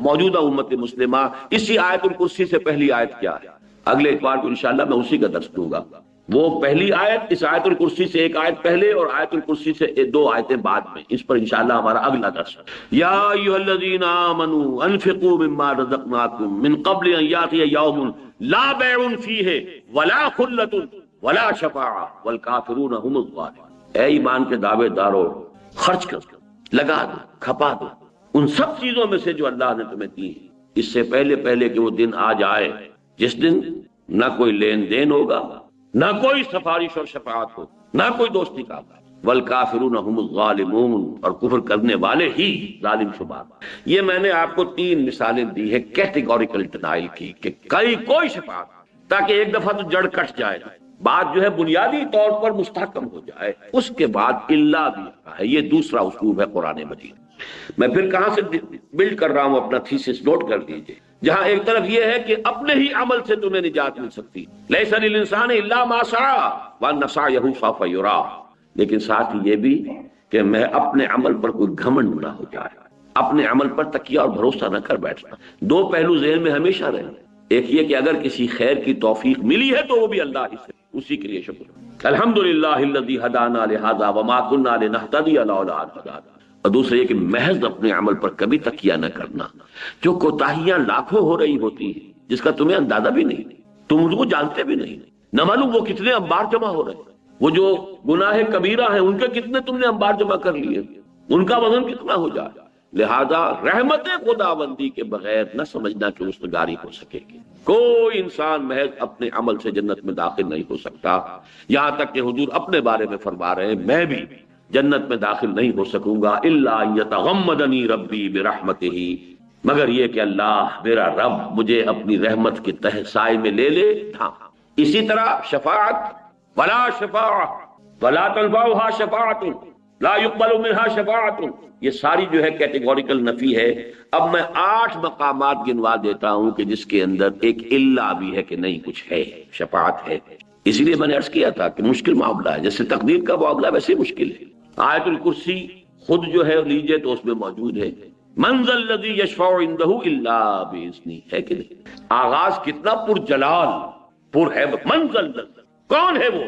موجودہ امت مسلمہ، اسی آیت الکرسی سے پہلی آیت کیا ہے؟ اگلے اتوار کو انشاءاللہ میں اسی کا درس دوں گا۔ وہ پہلی آیت اس آیت الکرسی سے ایک آیت پہلے اور آیت الکرسی سے دو آیتیں بعد میں، اس پر انشاءاللہ ہمارا اگلا درس ہے۔ یا ایھا الذین آمنوا انفقوا مما رزقناکم من قبل ان یاتی یوم لا بیع فیہ ولا خلۃ ولا شفاعہ والکافرون هم الظالمون۔ اے ایمان کے دعوے دارو، خرچ کرو، لگا دو، کھپا دو ان سب چیزوں میں سے جو اللہ نے تمہیں دی ہے، اس سے پہلے کہ وہ دن آ جائے جس دن نہ کوئی لین دین ہوگا، نہ کوئی سفارش اور شفاعت ہو، نہ کوئی دوستی کا والکافرون هم الظالمون، اور کفر کرنے والے ہی ظالم شمار۔ یہ میں نے آپ کو 3 مثالیں دی ہے کیٹیگوریکل ڈینائل کی، کہ کوئی شفاعت، تاکہ ایک دفعہ تو جڑ کٹ جائے، بات جو ہے بنیادی طور پر مستحکم ہو جائے، اس کے بعد اللہ بھی ہے۔ یہ دوسرا اسلوب ہے قرآن مجید۔ میں پھر کہاں سے بلڈ کر رہا ہوں اپنا تھیسس، نوٹ کر دیجئے۔ جہاں ایک طرف یہ ہے کہ اپنے ہی عمل سے تمہیں نجات مل سکتی، لیس للانسان الا ما سعى وان سعيه سوف يرى، لیکن ساتھ ہی یہ بھی کہ میں اپنے عمل پر کوئی گھمنڈ نہ ہو جائے، اپنے عمل پر تکیہ اور بھروسہ نہ کر بیٹھنا۔ دو پہلو ذہن میں ہمیشہ رہے، ایک یہ کہ اگر کسی خیر کی توفیق ملی ہے تو وہ بھی اللہ ہی سے، اسی کے لیے شکر، الحمدللہ الذی ہدانا لہذا وما كنا لنهتدی لولا ان ہدانا، اور دوسرے یہ کہ محض اپنے عمل پر کبھی تکیہ نہ کرنا۔ جو کوتاہیاں لاکھوں ہو رہی ہوتی ہیں جس کا تمہیں اندازہ بھی نہیں، تم ان کو جانتے بھی نہیں، نہ معلوم وہ کتنے انبار جمع ہو رہے ہیں، وہ جو گناہ کبیرہ ہیں ان کے کتنے تم نے انبار جمع کر لیے، ان کا وزن کتنا ہو جائے۔ لہذا رحمت خداوندی کے بغیر نہ سمجھنا کہ رستگاری ہو سکے گی۔ کوئی انسان محض اپنے عمل سے جنت میں داخل نہیں ہو سکتا، یہاں تک کہ حضور اپنے بارے میں فرما رہے ہیں میں بھی جنت میں داخل نہیں ہو سکوں گا الا یتغمدنی ربی برحمتہ، مگر یہ کہ اللہ میرا رب مجھے اپنی رحمت کے تحت سائے میں لے لے۔ ہاں اسی طرح شفاعت، ولا شفاعہ ولا تنفعها شفاعت لا يقبل منها شفاعت، یہ ساری جو ہے کیٹیگوریکل نفی ہے۔ اب میں 8 مقامات گنوا دیتا ہوں کہ جس کے اندر ایک الا بھی ہے کہ نہیں کچھ ہے، شفاعت ہے۔ اسی لیے میں نے عرض کیا تھا کہ مشکل معاملہ ہے، جیسے تقدیر کا معاملہ ویسے مشکل ہے۔ آیت الکرسی خود جو ہے لیجئے تو اس میں موجود ہے، من ذا الذی یشفع عندہ الا باذنہ، ہے کہ نہیں؟ آغاز کتنا پر جلال، پر ہے، من ذا الذی، کون ہے وہ؟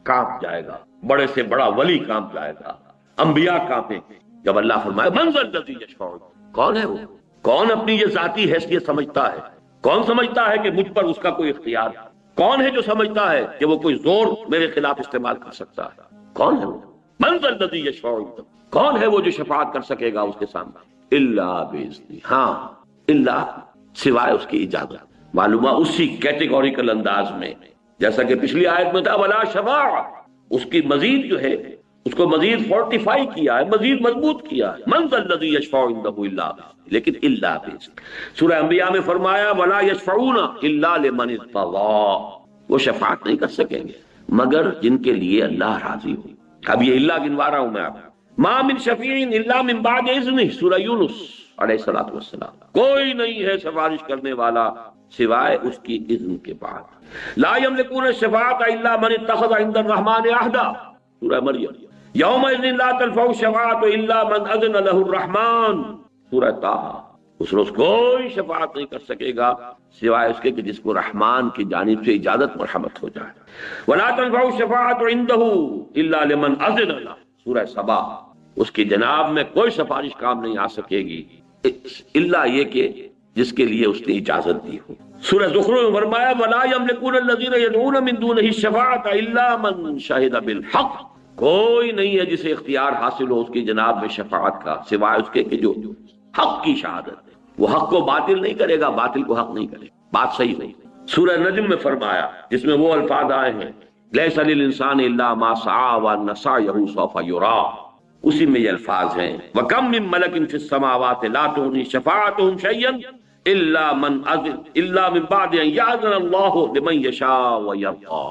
کانپ جائے گا، بڑے سے بڑا ولی کانپ جائے گا، انبیاء کانپیں جب اللہ فرمائے من ذا الذی یشفع، کون ہے وہ؟ کون اپنی یہ ذاتی حیثیت سمجھتا ہے؟ کون سمجھتا ہے کہ مجھ پر اس کا کوئی اختیار ہے؟ کون ہے جو سمجھتا ہے کہ وہ کوئی زور میرے خلاف استعمال کر سکتا ہے؟ کون ہے وہ؟ من ذا الذی یشفع عندہ، کون ہے وہ جو شفاعت کر سکے گا اس کے سامنے؟ الا باذنہ، ہاں الا سوائے اس کی اجازت۔ معلوم ہے اسی کیٹیگوریکل انداز میں جیسا کہ پچھلی آیت میں تھا ولا شفاعہ، اس کی مزید جو ہے اس کو مزید فورٹیفائی کیا ہے، مزید مضبوط کیا ہے، من ذا الذی یشفع عندہ الا، لیکن الا باذنہ۔ سورہ انبیاء میں فرمایا ولا یشفعون الا لمن ارتضی، وہ شفاعت نہیں کر سکیں گے مگر جن کے لیے اللہ راضی ہو. اب یہ اللہ گنوا رہا ہوں میں آپ. ما من شفیع الا من بعد اذنہ، سورہ یونس علیہ الصلوۃ والسلام. کوئی نہیں ہے سفارش کرنے والا سوائے اس کی اذن کے بعد. لا یملکون الشفاعۃ الا من اتخذ عند الرحمن عہدا، سورہ مریم. یومئذ لا تنفع الشفاعۃ الا من اذن له الرحمن، سورہ طٰہٰ. اس روز کوئی شفاعت نہیں کر سکے گا سوائے اس کے کہ جس کو رحمان کی جانب سے اجازت مرحمت ہو جائے. ولا تنفع الشفاعۃ عنده الا لمن اذن له، سورہ سبا. اس کی جناب میں کوئی سفارش کام نہیں آ سکے گی الا یہ کہ جس کے لیے اس نے اجازت دی ہو. سورہ زخرف میں فرمایا ولا یملکون الذین یدعون من دونہ الشفاعۃ الا من شہد بالحق. کوئی نہیں ہے جسے اختیار حاصل ہو اس کی جناب میں شفاعت کا سوائے اس کے کہ جو حق کی شہادت ہے. وہ حق کو باطل نہیں کرے گا، باطل کو حق نہیں کرے گا. بات صحیح نہیں. سورہ نجم میں فرمایا جس میں وہ الفاظ آئے ہیں لیس للانسان الا ما سعى وان سعيه سوف يرى، اسی میں یہ الفاظ ہیں وَكَم مِّن مَلَكٍ فِي السَّمَاوَاتِ لَا تُغْنِي شَفَاعَتُهُمْ شَيْئًا إِلَّا مِن بَعْدِ أَن يَأْذَنَ اللَّهُ لِمَن يَشَاءُ وَيَرْضَىٰ.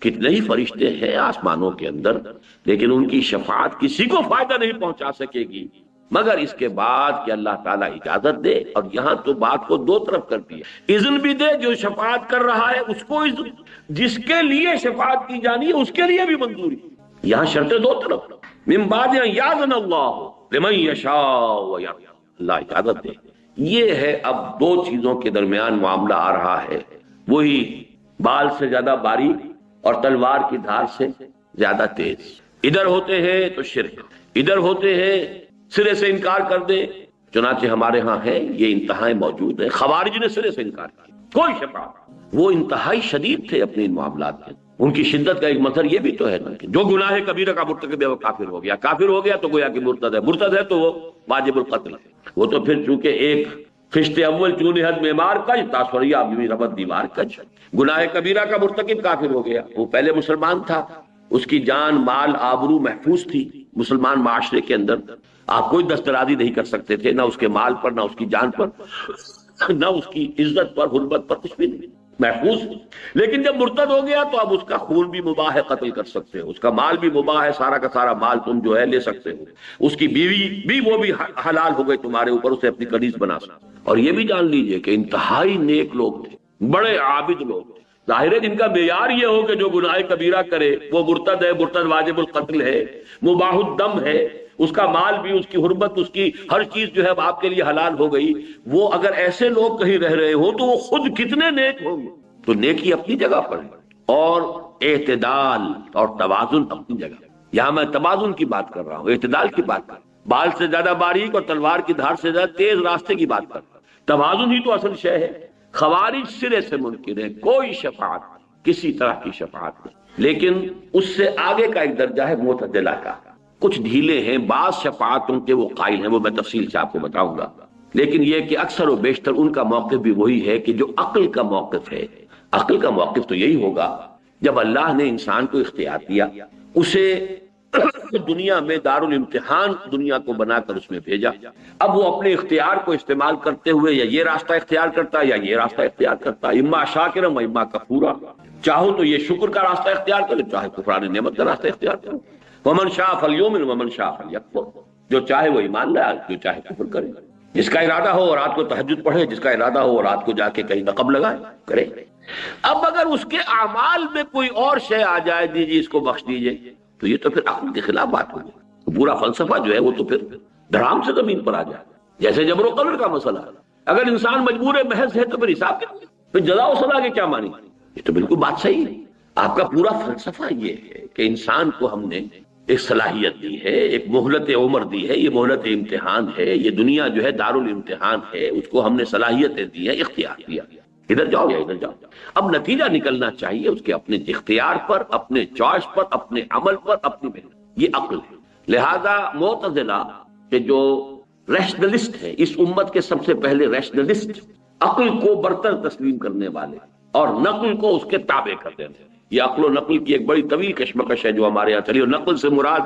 کتنے ہی فرشتے ہیں آسمانوں کے اندر لیکن ان کی شفاعت کسی کو فائدہ نہیں پہنچا سکے گی مگر اس کے بعد کہ اللہ تعالیٰ اجازت دے. اور یہاں تو بات کو دو طرف کر دیا، اذن بھی دے جو شفاعت کر رہا ہے اس کو اذن، جس کے لیے شفاعت کی جانی ہے اس کے لیے بھی منظوری. یہاں شرطیں دو طرف. من بعد ان یاذن اللہ لمن یشاء ویرضی، اللہ اجازت دے. یہ ہے اب دو چیزوں کے درمیان معاملہ آ رہا ہے، وہی بال سے زیادہ باریک اور تلوار کی دھار سے زیادہ تیز. ادھر ہوتے ہیں تو شرک، ادھر ہوتے ہیں سرے سے انکار کر دے. چنانچہ ہمارے ہاں ہے یہ انتہائیں موجود ہیں. خوارج نے سرے سے انکار کیا، کوئی شفاعت. وہ انتہائی شدید تھے اپنے ان معاملات میں. ان کی شدت کا ایک مظہر یہ بھی تو ہے نا کہ جو گناہ کبیرہ کا مرتکب ہے وہ کافر ہو گیا، کافر ہو گیا تو گویا کہ مرتد ہے، مرتد ہے تو وہ واجب القتل ہے. وہ تو پھر چونکہ ایک خشت اول چونی حد معمار کج تاثریہ بھی ربط دیوار کج. گناہ کبیرہ کا مرتکب کافر ہو گیا، وہ پہلے مسلمان تھا، اس کی جان مال آبرو محفوظ تھی مسلمان معاشرے کے اندر. آپ کوئی دسترازی نہیں کر سکتے تھے نہ اس کے مال پر، نہ اس کی جان پر، نہ اس کی عزت پر، حرمت پر، کچھ بھی نہیں، محفوظ. لیکن جب مرتد ہو گیا تو اب اس کا خون بھی مباح ہے، قتل کر سکتے ہو، اس کا مال بھی مباح ہے، سارا کا سارا مال تم جو ہے لے سکتے ہو. اس کی بیوی بھی وہ بھی حلال ہو گئی تمہارے اوپر، اسے اپنی کنیز بنا سکتے. اور یہ بھی جان لیجئے کہ انتہائی نیک لوگ تھے، بڑے عابد لوگ تھے. ظاہر ہے جن کا معیار یہ ہو کہ جو گناہ کبیرہ کرے وہ مرتد ہے، مرتد واجب القتل ہے، مباح الدم ہے، اس کا مال بھی، اس کی حرمت، اس کی ہر چیز جو ہے آپ کے لیے حلال ہو گئی. وہ اگر ایسے لوگ کہیں رہ رہے ہو تو وہ خود کتنے نیک ہوں گے. تو نیکی اپنی جگہ پر ہے اور اعتدال اور توازن اپنی جگہ. یہاں میں توازن کی بات کر رہا ہوں، اعتدال کی بات کر رہا ہوں. بال سے زیادہ باریک اور تلوار کی دھار سے زیادہ تیز راستے کی بات کر رہا ہوں. توازن ہی تو اصل شے ہے. خوارج سرے سے منکر ہے، کوئی شفاعت کسی طرح کی شفاعت نہیں. لیکن اس سے آگے کا ایک درجہ ہے معتدلہ کا. کچھ ڈھیلے ہیں، بعض شفاعتوں کے وہ قائل ہیں، وہ میں تفصیل سے آپ کو بتاؤں گا. لیکن یہ کہ اکثر و بیشتر ان کا موقف بھی وہی ہے کہ جو عقل کا موقف ہے. عقل کا موقف تو یہی ہوگا جب اللہ نے انسان کو اختیار دیا، اسے دنیا میں دارالامتحان دنیا کو بنا کر اس میں بھیجا. اب وہ اپنے اختیار کو استعمال کرتے ہوئے یا یہ راستہ اختیار کرتا ہے یا یہ راستہ اختیار کرتا ہے، اما شاکرا و اما کفورا. چاہو تو یہ شکر کا راستہ اختیار کرے، چاہے کفران نعمت کا راستہ اختیار کرے. ومن شاء فلیؤمن ومن شاء فلیکفر. جو چاہے وہ ایمان لائے، جو چاہے کفر کرے. جس کا ارادہ ہو رات کو تہجد پڑھے، جس کا ارادہ ہو رات کو جا کے کہیں نقب لگائے، کرے. اب اگر اس کے اعمال میں کوئی اور شے آ جائے، دیجیے اس کو بخش دیجیے، تو یہ تو پھر عقل کے خلاف بات ہوگی. پورا فلسفہ جو ہے وہ تو پھر دھڑام سے زمین پر آ جائے. جیسے جبر و قدر کا مسئلہ، اگر انسان مجبور محض ہے تو پھر حساب کیا، پھر جزا و سزا کے کیا مانی. یہ تو بالکل بات صحیح ہے. آپ کا پورا فلسفہ یہ ہے کہ انسان کو ہم نے ایک صلاحیت دی ہے، ایک مہلت عمر دی ہے، یہ مہلت امتحان ہے، یہ دنیا جو ہے دارالامتحان ہے، اس کو ہم نے صلاحیتیں دی ہیں، اختیار دیا، ادھر جاؤ یا ادھر جاؤ. اب نتیجہ نکلنا چاہیے اس کے اپنے اختیار پر، اپنے چوائس پر، اپنے عمل پر، اپنی محنت. یہ عقل ہے. لہذا معتزلہ کہ جو ریشنلسٹ ہے، اس امت کے سب سے پہلے ریشنلسٹ، عقل کو برتر تسلیم کرنے والے اور نقل کو اس کے تابع کرتے ہیں. یہ عقل و نقل کی ایک بڑی طویل کشمکش ہے جو ہمارے یہاں چلی. اور نقل سے مراد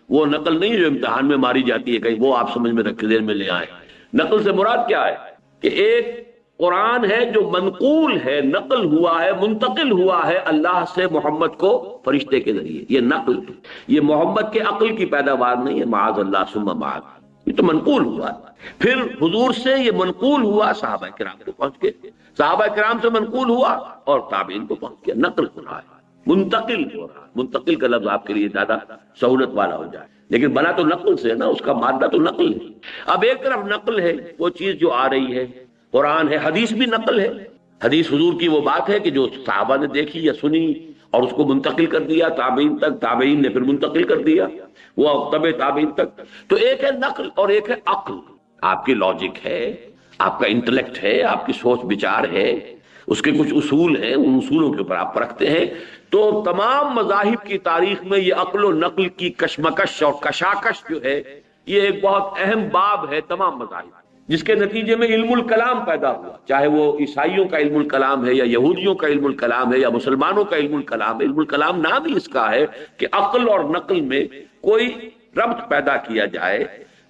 وہ نقل نہیں جو امتحان میں ماری جاتی ہے، کہیں وہ آپ سمجھ میں رکھ دیر میں لے آئے. نقل سے مراد کیا ہے کہ ایک قرآن ہے جو منقول ہے، نقل ہوا ہے، منتقل ہوا ہے اللہ سے محمد کو فرشتے کے ذریعے. یہ نقل ہے، یہ محمد کے عقل کی پیداوار نہیں ہے، معاذ اللہ ثم معاذ. یہ تو منقول ہوا. پھر حضور سے یہ منقول ہوا، صحابہ کرام کو پہنچ کے، صحابہ کرام سے منقول ہوا اور تابعین کو پہنچ گیا. نقل ہو رہا ہے، منتقل ہو رہا ہے. منتقل کا لفظ آپ کے لیے زیادہ سہولت والا ہو جائے، لیکن بنا تو نقل سے ہے نا، اس کا مادہ تو نقل ہے. اب ایک طرف نقل ہے وہ چیز جو آ رہی ہے، قرآن ہے، حدیث بھی نقل ہے. حدیث حضور کی وہ بات ہے کہ جو صحابہ نے دیکھی یا سنی اور اس کو منتقل کر دیا تابعین تک، تابعین نے پھر منتقل کر دیا وہ تبع تابعین تک. تو ایک ہے نقل اور ایک ہے عقل. آپ کی لاجک ہے، آپ کا انٹلیکٹ ہے، آپ کی سوچ بچار ہے، اس کے کچھ اصول ہیں، ان اصولوں کے اوپر آپ پرکھتے ہیں. تو تمام مذاہب کی تاریخ میں یہ عقل و نقل کی کشمکش اور کشاکش جو ہے یہ ایک بہت اہم باب ہے تمام مذاہب، جس کے نتیجے میں علم الکلام پیدا ہوا. چاہے وہ عیسائیوں کا علم الکلام ہے یا یہودیوں کا علم الکلام ہے یا مسلمانوں کا علم الکلام ہے. علم الکلام نام ہی اس کا ہے کہ عقل اور نقل میں کوئی ربط پیدا کیا جائے،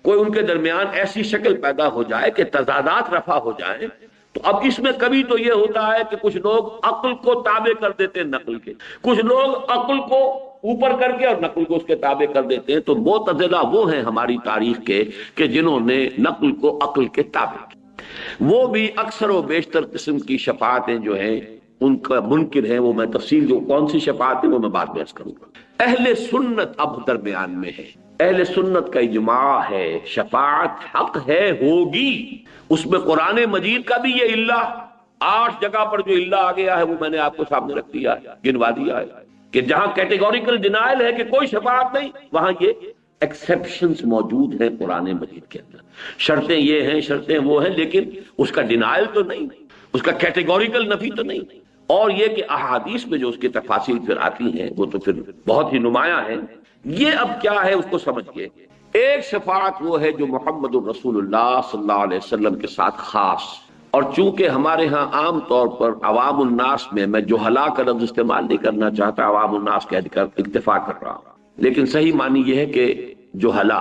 کوئی ان کے درمیان ایسی شکل پیدا ہو جائے کہ تضادات رفع ہو جائیں. تو اب اس میں کبھی تو یہ ہوتا ہے کہ کچھ لوگ عقل کو تابع کر دیتے ہیں نقل کے، کچھ لوگ عقل کو اوپر کر کے اور نقل کو اس کے تابع کر دیتے ہیں. تو معتزلہ وہ ہیں ہماری تاریخ کے کہ جنہوں نے نقل کو عقل کے تابع کیا. وہ بھی اکثر و بیشتر قسم کی شفاعتیں جو ہیں ان کا منکر ہیں. وہ میں تفصیل جو کون سی شفاعت ہے وہ میں بعد میں عرض کروں گا. اہل سنت اب درمیان میں ہے. اہل سنت کا اجماع ہے شفاعت حق ہے، ہوگی. اس میں قرآن مجید کا بھی یہ اللہ 8 جگہ پر جو اللہ آ گیا ہے وہ میں نے آپ کو سامنے رکھ دیا ہے، گنوا دیا ہے کہ جہاں کیٹیگوریکل ڈینائل ہے کہ کوئی شفاعت نہیں، وہاں یہ ایکسیپشنز موجود ہیں قرآن مجید کے اندر. شرطیں یہ ہیں، شرطیں وہ ہیں، لیکن اس کا ڈینائل تو نہیں، اس کا کیٹیگوریکل نفی تو نہیں. اور یہ کہ احادیث میں جو اس کی تفاصیل پھر آتی ہیں وہ تو پھر بہت ہی نمایاں ہیں. یہ اب کیا ہے اس کو سمجھئے. ایک شفاعت وہ ہے جو محمد الرسول اللہ صلی اللہ علیہ وسلم کے ساتھ خاص، اور چونکہ ہمارے ہاں عام طور پر عوام الناس میں جہلا کا لفظ استعمال نہیں کرنا چاہتا، عوام الناس کہہ کر اکتفا کر رہا ہوں، لیکن صحیح معنی یہ ہے کہ جہلا،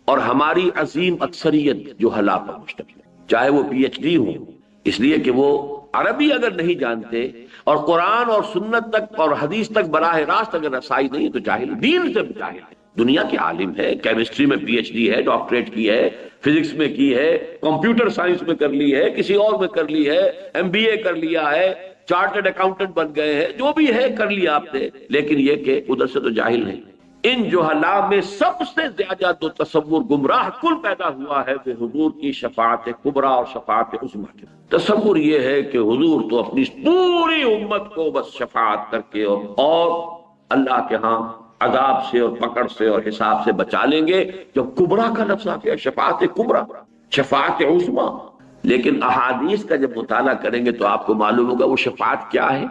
اور ہماری عظیم اکثریت جہلا پر مشتمل ہے. چاہے وہ پی ایچ ڈی ہوں، اس لیے کہ وہ عربی اگر نہیں جانتے اور قرآن اور سنت تک اور حدیث تک براہ راست اگر رسائی نہیں تو جاہل، دین سے جاہل ہے. دنیا کے عالم ہے، کیمسٹری میں پی ایچ ڈی ہے، ڈاکٹریٹ کی ہے، فزکس میں کی ہے، کمپیوٹر سائنس میں کر لی ہے، کسی اور میں کر لی ہے، ایم بی اے کر لیا ہے، چارٹرڈ اکاؤنٹنٹ بن گئے ہیں، جو بھی ہے کر لیا آپ نے، لیکن یہ کہ ادھر سے تو جاہل ہیں. ان جہلا میں سب سے زیادہ جو تصور گمراہ کل پیدا ہوا ہے وہ حضور کی شفاعت کبریٰ اور شفاعت عظمیٰ. تصور یہ ہے کہ حضور تو اپنی پوری امت کو بس شفاعت کر کے اور اللہ کے ہاں عذاب سے اور پکڑ سے اور حساب سے بچا لیں گے. جب کبریٰ کا لفظ آ گیا، شفاعت کبریٰ، شفاعت عظمیٰ. لیکن احادیث کا جب مطالعہ کریں گے تو آپ کو معلوم ہوگا وہ شفاعت کیا ہے.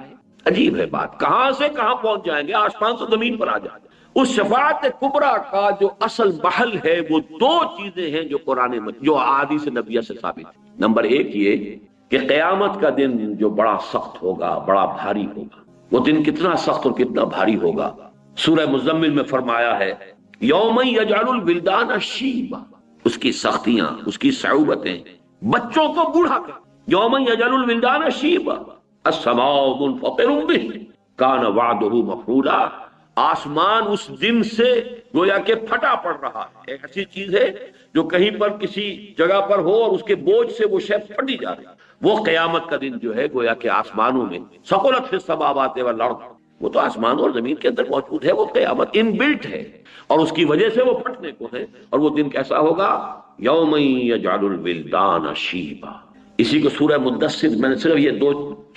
عجیب ہے بات، کہاں سے کہاں پہنچ جائیں گے، آسمان سے زمین پر آ جائیں گے. اس شفاعت کبریٰ کا جو اصل محل ہے وہ 2 چیزیں ہیں جو قرآن جو احادیث نبویہ سے ثابت ہے. نمبر 1 یہ کہ قیامت کا دن جو بڑا سخت ہوگا، بڑا بھاری ہوگا. وہ دن کتنا سخت اور کتنا بھاری ہوگا، سورہ مزمل میں فرمایا ہے یوم یجعل الولدان شیبا. اس کی سختیاں، اس کی صعوبتیں بچوں کو بوڑھا کر. یوم یجعل الولدان شیبا السماء منفطر به کان وعده مفعولا. آسمان اس دن سے گویا کہ پھٹا پڑ رہا ہے. ایک ایسی چیز ہے جو کہیں پر کسی جگہ پر ہو اور اس کے بوجھ سے وہ شے پھٹی جا رہی ہے. وہ قیامت کا دن جو ہے گویا کہ آسمانوں میں ثقلت فی السماوات والارض، وہ تو آسمان اور زمین کے اندر موجود ہے. وہ قیامت ان بلٹ ہے اور اس کی وجہ سے وہ پھٹنے کو ہے. اور وہ دن کیسا ہوگا، یوم یجعل الولدان شیبا. اسی کو سورہ مدثر، میں نے صرف یہ 2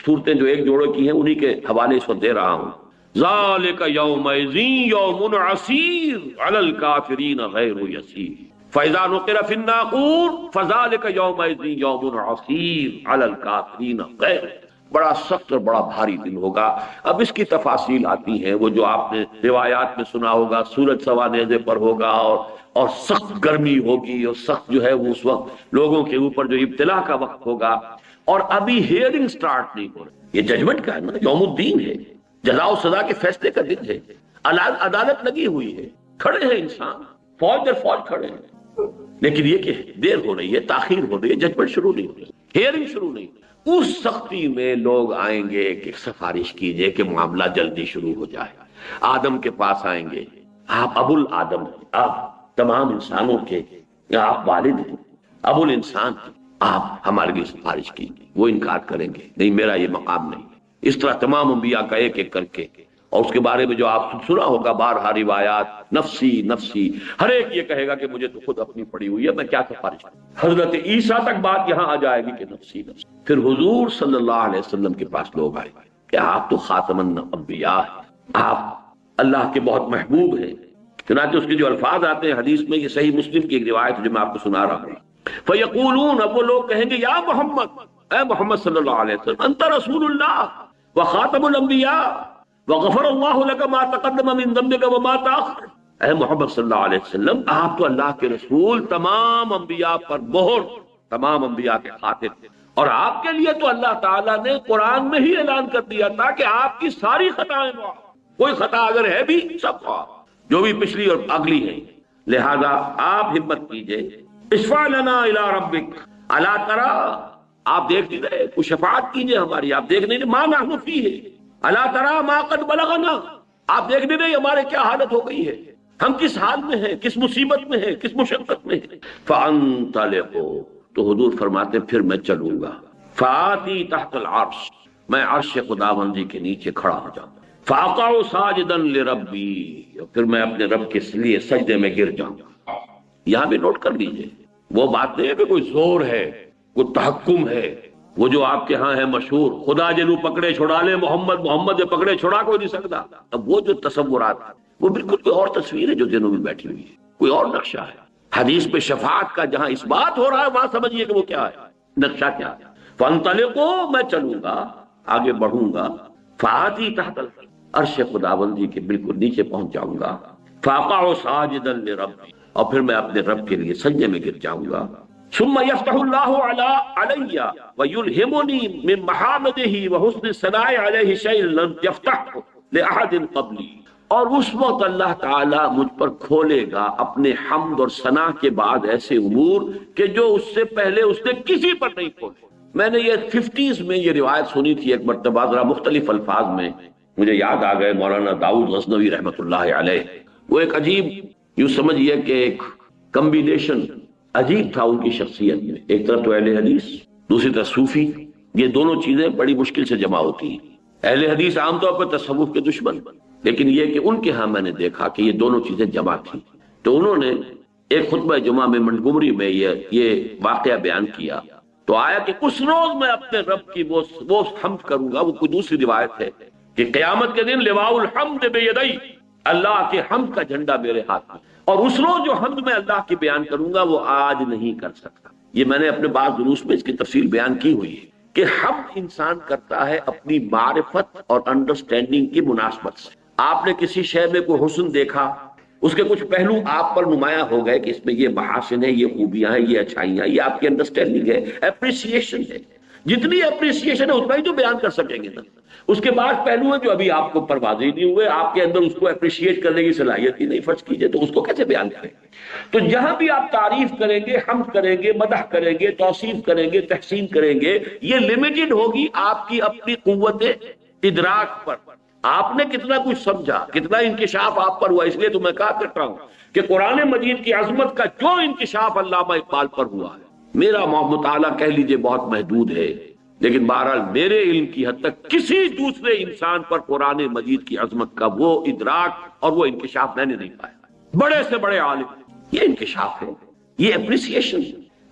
صورتیں جو ایک جوڑے کی ہیں انہی کے حوالے اس وقت دے رہا ہوں. ذالک یومئذ یوم عسیر علی الکافرین غیر یسیر فاذا نقر فی الناقور فذالک یومئذ یوم عسیر علی الکافرین غیر. بڑا سخت اور بڑا بھاری دن ہوگا. اب اس کی تفاصیل آتی ہیں، وہ جو آپ نے روایات میں سنا ہوگا، سورج سوا نیزے پر ہوگا اور سخت گرمی ہوگی، اور سخت جو ہے وہ اس وقت لوگوں کے اوپر جو ابتلا کا وقت ہوگا. اور ابھی ہیئرنگ سٹارٹ نہیں ہو رہی. یہ ججمنٹ کا ہے نا، یوم الدین ہے، جزا و سزا کے فیصلے کا دن ہے. عدالت لگی ہوئی ہے، کھڑے ہیں انسان، فوج در فوج کھڑے ہیں. لیکن یہ کہ دیر ہو رہی ہے، تاخیر ہو رہی ہے، ججمنٹ شروع نہیں ہو رہی، ہیئرنگ شروع نہیں. اس سختی میں لوگ آئیں گے کہ سفارش کیجئے کہ معاملہ جلدی شروع ہو جائے. آدم کے پاس آئیں گے، آپ ابو الآدم ہیں، آپ تمام انسانوں کے آپ والد ہیں، ابو الانسان ہیں، آپ ہمارے لیے سفارش کیجئے. وہ انکار کریں گے، نہیں میرا یہ مقام نہیں. اس طرح تمام انبیاء کا ایک ایک کر کے، اور اس کے بارے میں جو آپ سنا ہوگا بارہا روایات، نفسی نفسی، ہر ایک یہ کہے گا کہ مجھے تو خود اپنی پڑی ہوئی ہے، میں کیا سفارش کروں. حضرت عیسیٰ تک بات یہاں آ جائے گی کہ نفسی نفسی. پھر حضور صلی اللہ علیہ وسلم کے پاس لوگ آئے کہ آپ تو خاتم الانبیاء ہیں، آپ اللہ کے بہت محبوب ہیں. چنانچہ اس کے جو الفاظ آتے ہیں حدیث میں، یہ صحیح مسلم کی ایک روایت جو میں آپ کو سنا رہا ہوں. فَيَقُولُونَ، اب وہ لوگ کہیں گے یا محمد، اے محمد صلی اللہ علیہ وسلم، انت رسول اللہ وخاتم الانبیاء وغفر اللہ لک ما تقدم من ذنبک وما تأخر. اے محمد صلی اللہ علیہ وسلم، آپ تو اللہ کے رسول، تمام انبیاء پر مہر، تمام انبیاء کے خاتم، اور آپ کے لیے تو اللہ تعالیٰ نے قرآن میں ہی اعلان کر دیا تھا کہ آپ کی ساری خطائیں معاف، کوئی خطا اگر ہے بھی سب معاف، جو بھی پچھلی اور اگلی ہیں. لہذا آپ ہمت کیجئے، اشفع لنا الی ربک الا ترى، آپ دیکھ نہیں رہے، کوئی شفاعت کیجئے ہماری، آپ دیکھ نہیں رہے، ما نحن فیہ الا ترى ما قد بلغنا، آپ دیکھ نہیں رہے ہمارے کیا حالت ہو گئی ہے، ہم کس حال میں ہیں، کس مصیبت میں ہیں، کس مشقت میں ہیں. فانطلقوا، تو حضور فرماتے پھر میں چلوں گا. فآتی تحت العرش، میں عرش خداوندی کے نیچے کھڑا ہو جاؤں گا. فاقع ساجدا لربی، پھر میں اپنے رب کے لیے سجدے میں گر جاؤں گا. یہاں بھی نوٹ کر لیجئے، وہ بات نہیں ہے کہ کوئی زور ہے، کوئی تحکم ہے، وہ جو آپ کے ہاں ہے مشہور، خدا جنو پکڑے چھڑا لے محمد، محمد پکڑے چھڑا کوئی نہیں سکتا. اب وہ جو تصورات، وہ بالکل کوئی اور تصویر ہے جو ذہنوں میں بیٹھی ہوئی ہے، کوئی اور نقشہ ہے. حدیث میں شفاعت کا جہاں اس بات ہو رہا ہے وہاں سمجھیے کہ وہ کیا ہے، نقشہ کیا ہے. فانطلقوا، میں چلوں گا، آگے بڑھوں گا. فآتی تحت عرش خداوندی کے بالکل نیچے پہنچ جاؤں گا. فاقع ساجدا لربی، اور پھر میں اپنے رب کے لیے سجدے میں گر جاؤں گا. ثم يفتح الله علی ويلهمني من محامده وحسن الثناء علیہ شیء لم يفتح لأحد قبلی، اور اس وقت اللہ تعالیٰ مجھ پر کھولے گا اپنے حمد اور ثنا کے بعد ایسے امور کہ جو اس سے پہلے اس نے کسی پر نہیں کھولے. میں نے یہ 50s میں یہ روایت سنی تھی ایک مرتبہ، ذرا مختلف الفاظ میں مجھے یاد آ گئے. مولانا داؤد غزنوی رحمۃ اللہ علیہ، وہ ایک عجیب، یوں سمجھیے کہ ایک کمبینیشن عجیب تھا ان کی شخصیت میں. ایک طرف تو اہل حدیث، دوسری طرف صوفی، یہ دونوں چیزیں بڑی مشکل سے جمع ہوتی ہیں. اہل حدیث عام طور پر تصوف کے دشمن، لیکن یہ کہ ان کے ہاں میں نے دیکھا کہ یہ دونوں چیزیں جمع تھیں. تو انہوں نے ایک خطبہ جمعہ میں منٹگمری میں یہ واقعہ بیان کیا. تو آیا کہ اس روز میں اپنے رب کی وہ حمد کروں گا. وہ کوئی دوسری روایت ہے کہ قیامت کے دن لواء الحمد بیدی، اللہ کے حمد کا جھنڈا میرے ہاتھ میں، اور اس روز جو حمد میں اللہ کی بیان کروں گا وہ آج نہیں کر سکتا. یہ میں نے اپنے بعض دروس میں اس کی تفصیل بیان کی ہوئی ہے کہ حمد انسان کرتا ہے اپنی معرفت اور انڈرسٹینڈنگ کی مناسبت سے. آپ نے کسی شے میں کوئی حسن دیکھا، اس کے کچھ پہلو آپ پر نمایاں ہو گئے کہ اس میں یہ محاسن ہے، یہ خوبیاں ہیں، یہ اچھائیاں، یہ آپ کی انڈرسٹینڈنگ ہے، اپریسیشن ہے. جتنی اپریسیشن ہے اتنا ہی تو بیان کر سکیں گے نا. اس کے بعد پہلو ہے جو ابھی آپ کو پر واضح نہیں ہوئے، آپ کے اندر اس کو اپریشیٹ کرنے کی صلاحیت ہی نہیں فرض کیجئے، تو اس کو کیسے بیان کریں گے؟ تو جہاں بھی آپ تعریف کریں گے، حمد کریں گے، مدح کریں گے، توصیف کریں گے، تحسین کریں گے، یہ لمیٹڈ ہوگی آپ کی اپنی قوت ادراک پر. آپ نے کتنا کچھ سمجھا، کتنا انکشاف آپ پر ہوا. اس لیے تو میں کہا کرتا ہوں کہ قرآن مجید کی عظمت کا جو انکشاف علامہ اقبال پر ہوا ہے، میرا مطالعہ کہہ لیجئے بہت محدود ہے، لیکن بہرحال میرے علم کی حد تک کسی دوسرے انسان پر قرآن مجید کی عظمت کا وہ ادراک اور وہ انکشاف میں نے نہیں پایا. بڑے سے بڑے عالم، یہ انکشاف ہے، یہ اپریسیشن.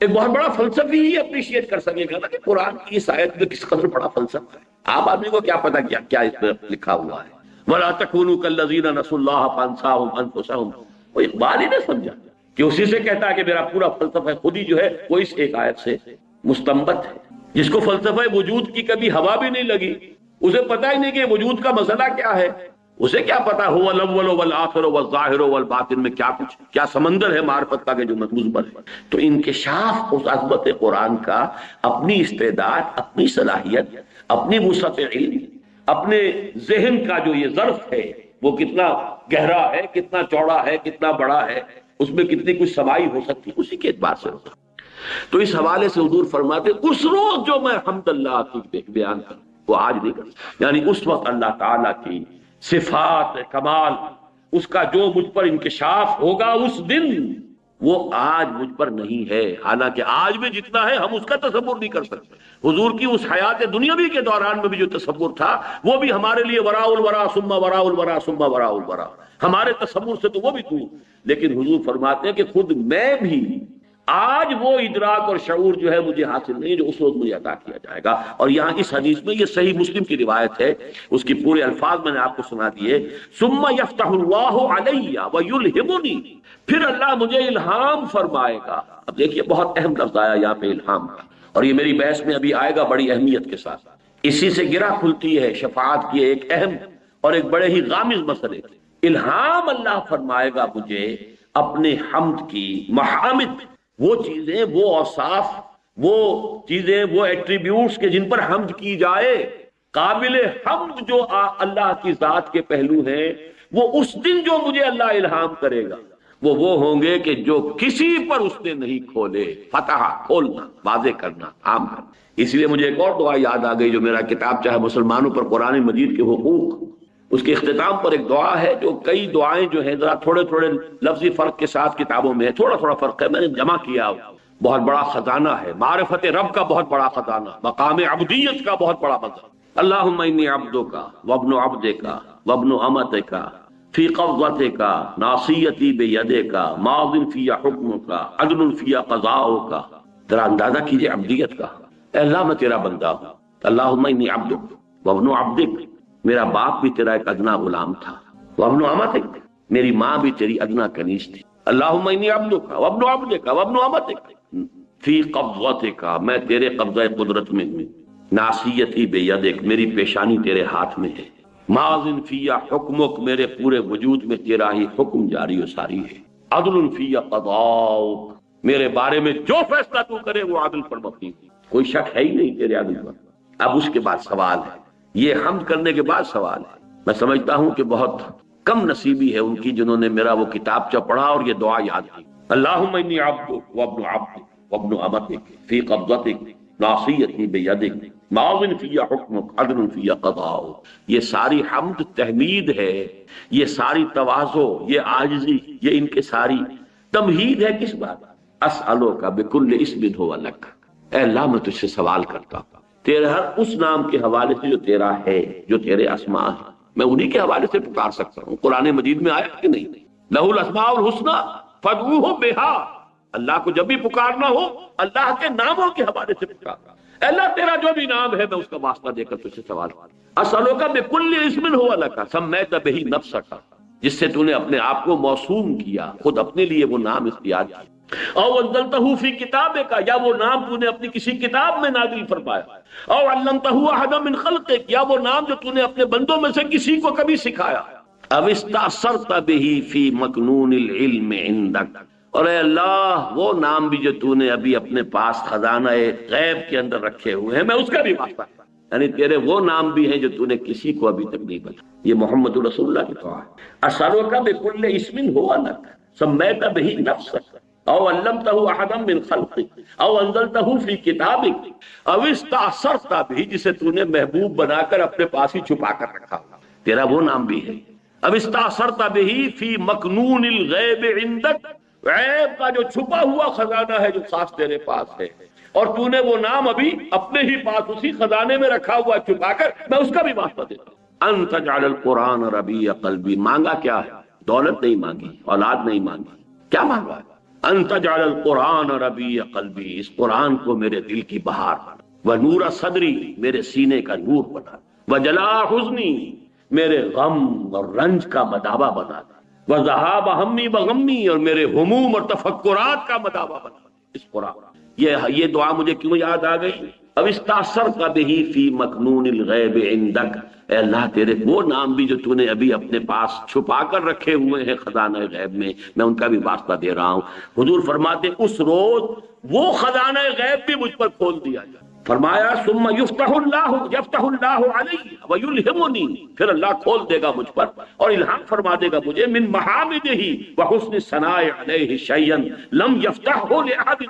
ایک بہت بڑا فلسفی ہی اپریشیٹ کر سکے گا نا کہ قرآن کی اس آیت میں کس قدر بڑا فلسفہ ہے. آپ آدمی کو کیا پتا کیا اس میں لکھا ہوا ہے. وَلَا تَكُونُوا كَالَّذِينَ نَسُوا اللَّهَ فَأَنسَاهُمْ أَنفُسَهُمْ. وہ اقبال ہی نہیں سمجھا کہ اسی سے کہتا ہے کہ میرا پورا فلسفہ خود ہی جو ہے وہ اس ایک آیت سے مستنبت ہے. جس کو فلسفہ وجود کی کبھی ہوا بھی نہیں لگی، اسے پتہ ہی نہیں کہ وجود کا مسئلہ کیا ہے. اسے کیا پتا هو الاول والآخر والظاہر والباطن میں کیا سمندر ہے معرفت کا کہ جو مثبت ہے. تو انکشاف اس عظمت قرآن کا اپنی استعداد، اپنی صلاحیت، اپنی وسعت علم، اپنے ذہن کا جو یہ ظرف ہے وہ کتنا گہرا ہے، کتنا چوڑا ہے، کتنا بڑا ہے، اس میں کتنی کچھ سمائی ہو سکتی، اسی کے اعتبار سے ہوتا. تو اس حوالے سے حضور فرماتے اس روز جو میں حمد اللہ کی بیان کروں وہ آج نہیں کر سکتا، یعنی اس وقت اللہ تعالیٰ کی صفات کمال اس کا جو مجھ پر انکشاف ہوگا اس دن، وہ آج مجھ پر نہیں ہے، حالانکہ آج بھی جتنا ہے ہم اس کا تصور نہیں کر سکتے۔ حضور کی اس حیات دنیاوی کے دوران میں بھی جو تصور تھا وہ بھی ہمارے لیے وراء الورا ثم وراء الورا ثم وراء الورا، ہمارے تصور سے تو وہ بھی دور۔ لیکن حضور فرماتے ہیں کہ خود میں بھی آج وہ ادراک اور شعور جو ہے مجھے حاصل نہیں جو اس وقت مجھے عطا کیا جائے گا۔ اور یہاں اس حدیث میں یہ صحیح مسلم کی روایت ہے، اس کی پورے الفاظ میں نے آپ کو سنا دیے، ثم یفتح اللہ علی ویلہمنی، پھر اللہ مجھے الہام فرمائے گا۔ اب دیکھیے بہت اہم لفظ آیا یہاں پہ الہام کا، اور یہ میری بحث میں ابھی آئے گا بڑی اہمیت کے ساتھ۔ اسی سے گرہ کھلتی ہے شفاعت کی ایک اہم اور ایک بڑے ہی غامض مسئلے۔ الہام اللہ فرمائے گا مجھے اپنے حمد کی، محامد وہ چیزیں، وہ اوصاف، وہ چیزیں، وہ ایٹریبیوٹس کے جن پر حمد کی جائے، قابل حمد جو اللہ کی ذات کے پہلو ہیں، وہ اس دن جو مجھے اللہ الہام کرے گا وہ ہوں گے کہ جو کسی پر اس نے نہیں کھولے۔ فتح، کھولنا، واضح کرنا، عام کرنا۔ اس لیے مجھے ایک اور دعا یاد آ گئی جو میرا کتاب چاہے مسلمانوں پر قرآن مجید کے حقوق، اس کے اختتام پر ایک دعا ہے جو کئی دعائیں جو ہیں ذرا تھوڑے تھوڑے لفظی فرق کے ساتھ کتابوں میں ہے، تھوڑا تھوڑا فرق ہے، میں نے جمع کیا، بہت بڑا خزانہ ہے، معرفت رب کا بہت بڑا خزانہ، مقام عبدیت کا بہت بڑا مقام۔ اللہم انی عبدک وابن عبدک وابن امتک فی قبضتک ناصیتی بیدک ماض فی حکمک عدل فی قضاؤک۔ ذرا اندازہ کیجئے عبدیت کا۔ اے اللہ میں تیرا بندہ ہوں، اللہم انی عبدک وابن عبدک، میرا باپ بھی تیرا ایک ادنا غلام تھا، وابن امتک، میری ماں بھی تیری ادنا کنیز تھی، اللہم انی عبدک وابن عبدک وابن امتک فی قبضتک، میں تیرے قبضہ قدرت میں ہوں، ناصیتی بیدک، میری پیشانی تیرے ہاتھ میں ہے، ماضٍ فی حکمک، میرے پورے وجود میں تیرا ہی حکم جاری و ساری ہے، عدل فی قضاؤک، میرے بارے میں جو فیصلہ تو کرے وہ عدل پر مبنی ہے، کوئی شک ہے ہی نہیں تیرے عدل پر۔ اب اس کے بعد سوال ہے، یہ حمد کرنے کے بعد سوال ہے۔ میں سمجھتا ہوں کہ بہت کم نصیبی ہے ان کی جنہوں نے میرا وہ کتابچہ پڑھا اور یہ دعا یاد کی، اللہم انی عبدک وابن عبدک وابن امتک فی قبضتک ناصیتی بیدک ماضٍ فی حکمک عدل فی قضاؤک۔ یہ ساری حمد تحمید ہے، یہ ساری تواضع، یہ عاجزی، یہ ان کے ساری تمہید ہے کس بات؟ اسألک بکل اسم ھو لک، اے اللہ میں تجھ سے سوال کرتا ہوں تیرے ہر اس نام کے حوالے سے جو تیرا ہے، جو تیرے اسماء ہیں، میں انہی کے حوالے سے پکار سکتا ہوں۔ قرآن مجید میں آیا کہ نہیں؟ لہ الاسماء الحسنی فادعوہ بہا، اللہ کو جب بھی پکارنا ہو اللہ کے ناموں کے حوالے سے پکارنا۔ اللہ تیرا جو بھی نام ہے میں اس کا واسطہ دے کر تجھ سے سوال کرتا۔ اسألک بکل اسم ھو لک سمیت بہ نفسک، جس سے تو نے اپنے آپ کو موسوم کیا، خود اپنے لیے وہ نام اختیار کیا، او انزلتہ فی کتابک، یا وہ نام تو نے اپنی کسی کتاب میں نازل فرمایا، او علمتہ احدا من خلقک، یا وہ نام جو تو نے اپنے بندوں میں سے کسی کو کبھی سکھایا، او استأثرت بہ فی مکنون العلم عندک، اور اے اللہ وہ نام بھی جو تو نے ابھی اپنے پاس خزانہ غیب کے اندر رکھے ہوئے ہیں میں اس کا بھی واسطہ، یعنی تیرے وہ نام بھی ہیں جو تو نے کسی کو ابھی تک نہیں بتایا۔ یہ محمد رسول اللہ کی دعا ہے۔ اسألک بکل اسم ھو لک سمیت بہ نفسک او علمتہ احدا من خلقک او انزلتہ فی کتابک او استأثرت بہ، جسے تو نے محبوب بنا کر اپنے پاس ہی چھپا کر رکھا، تیرا وہ نام بھی ہے۔ اب استأثرت بہ فی مکنون الغیب عندک، غیب کا جو چھپا ہوا خزانہ ہے جو خاص تیرے پاس ہے، اور تو نے وہ نام ابھی اپنے ہی پاس اسی خزانے میں رکھا ہوا چھپا کر، میں اس کا بھی واسطہ دیتا ہوں۔ ان تجعل القرآن ربیع قلبی، مانگا کیا ہے؟ دولت نہیں مانگی، اولاد نہیں مانگی، کیا مانگا ہے؟ ان تجعل القرآن ربیع قلبی، اس قرآن کو میرے دل کی بہار بنا، ونور صدری، میرے سینے کا نور بنا، وجلاء حزنی، میرے غم اور رنج کا مداوا بنا، وذہاب ہمی وغمی، اور میرے ہموم اور تفکرات کا مداوا بنا اس قرآن۔ یہ دعا مجھے کیوں یاد آ گئی؟ اب استأثرت بہ فی مکنون الغیب عندک، اے اللہ تیرے وہ نام بھی جو تو نے ابھی اپنے پاس چھپا کر رکھے ہوئے ہیں خزانہ غیب میں ان کا بھی واسطہ دے رہا ہوں۔ حضور فرماتے اس روز وہ خزانہ غیب بھی مجھ پر کھول دیا جائے۔ فرمایا ثم یفتح اللہ علی ویلہمنی، پھر اللہ کھول دے گا مجھ پر اور الہام فرما دے گا مجھے، من محامدہ وحسن ثناء علیہ شیئا لم یفتحہ لأحد،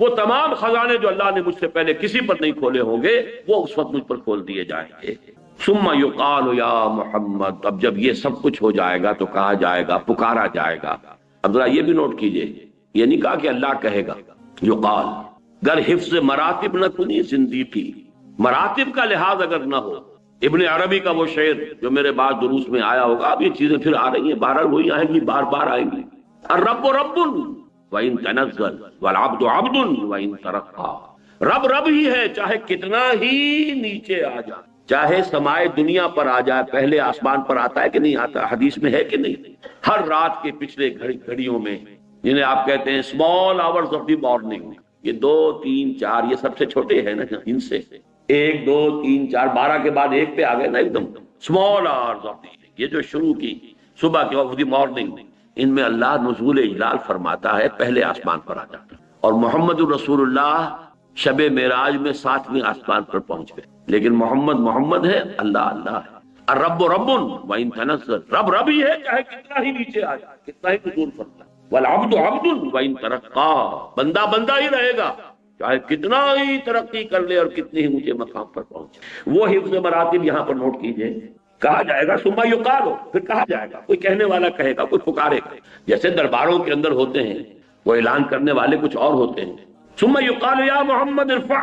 وہ تمام خزانے جو اللہ نے مجھ سے پہلے کسی پر نہیں کھولے ہوں گے وہ اس وقت مجھ پر کھول دیے جائیں گے۔ ثم یقال یا محمد، اب جب یہ سب کچھ ہو جائے گا تو کہا جائے گا، پکارا جائے گا۔ اب ذرا یہ بھی نوٹ کیجئے، یہ نہیں کہا کہ اللہ کہے گا، یقال۔ گر حفظ مراتب نہ کنی زندگی، مراتب کا لحاظ اگر نہ ہو، ابن عربی کا وہ شعر جو میرے بعد دروس میں آیا ہوگا، اب یہ چیزیں پھر آ رہی ہیں، بہرحال وہی آئیں گی، بار بار آئیں گی۔ الرب رب وَإِن تنزل والعبد عبد وَإِن ترقى، رب رب ہی ہے چاہے کتنا ہی نیچے آ جائے، چاہے سمائے دنیا پر آ جائے، پہلے آسمان پر آتا ہے کہ نہیں آتا، حدیث میں ہے کہ نہیں؟ ہر رات کے پچھلے گھڑیوں میں، جنہیں آپ کہتے ہیں small hours of the morning, یہ 2 3 4 یہ سب سے چھوٹے ہیں نا، ان سے 1 2 3 4 12 کے بعد 1 پہ آ گئے نا، ایک دم اسمال آورز آف دی، یہ جو شروع کی صبح کے وقت دی مارننگ، ان میں اللہ نزول اجلال فرماتا ہے، پہلے آسمان پر آ جاتا ہے۔ اور محمد الرسول اللہ شب معراج میں 7ویں آسمان پر پہنچ گئے، لیکن محمد ہے، اللہ اللہ ہے۔ الرب رب وَإِن تنزل، رب رب ہی ہے چاہے کتنا ہی نیچے آ جائے، کتنا ہی نزول فرمائے۔ والعبد عبد وَإِن ترقى، بندہ بندہ ہی رہے گا چاہے کتنا ہی ترقی کر لے اور کتنے ہی اونچے مقام پر پہنچے۔ وہ حفظ مراتب یہاں پر نوٹ کیجئے، کہا جائے گا ثم یقال، پھر کہا جائے گا، کوئی کہنے والا کہے گا، کوئی پکارے گا، جیسے درباروں کے اندر ہوتے ہیں وہ اعلان کرنے والے کچھ اور ہوتے ہیں۔ ثم یقال یا محمد ارفع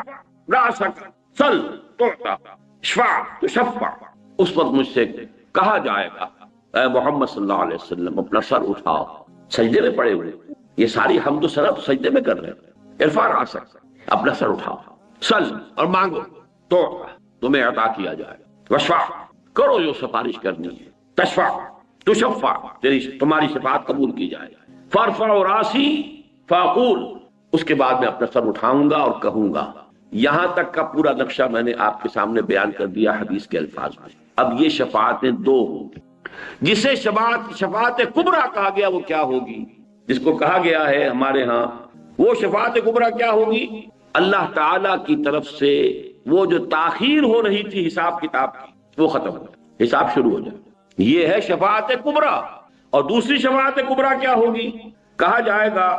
رأسک سل تعطى اشفع تشفع، اس وقت مجھ سے کہا جائے گا اے محمد صلی اللہ علیہ وسلم اپنا سر اٹھاؤ، سجدے میں پڑے ہوئے، یہ ساری حمد و ثنا تو سجدے میں کر رہے ہیں۔ ارفع رأسک، اپنا سر اٹھاؤ، سل اور مانگو، تو تمہیں عطا کیا جائے گا، واشفع، کرو جو سفارش کرنی ہے، تشفع تشفع، تمہاری شفاعت قبول کی جائے، فارفع راسی فاقول، اس کے بعد میں اپنا سر اٹھاؤں گا اور کہوں گا۔ یہاں تک کا پورا نقشہ میں نے آپ کے سامنے بیان کر دیا حدیث کے الفاظ میں۔ اب یہ شفاعتیں 2 ہوں گی، جسے شفاعت کبریٰ کہا گیا وہ کیا ہوگی، جس کو کہا گیا ہے ہمارے ہاں وہ شفاعت کبریٰ کیا ہوگی، اللہ تعالی کی طرف سے وہ جو تاخیر ہو رہی تھی حساب کتاب کی وہ ختم ہو جائے، حساب شروع ہو جائے، یہ ہے شفاعت کبریٰ۔ اور دوسری شفاعت کبریٰ کیا ہوگی، کہا جائے گا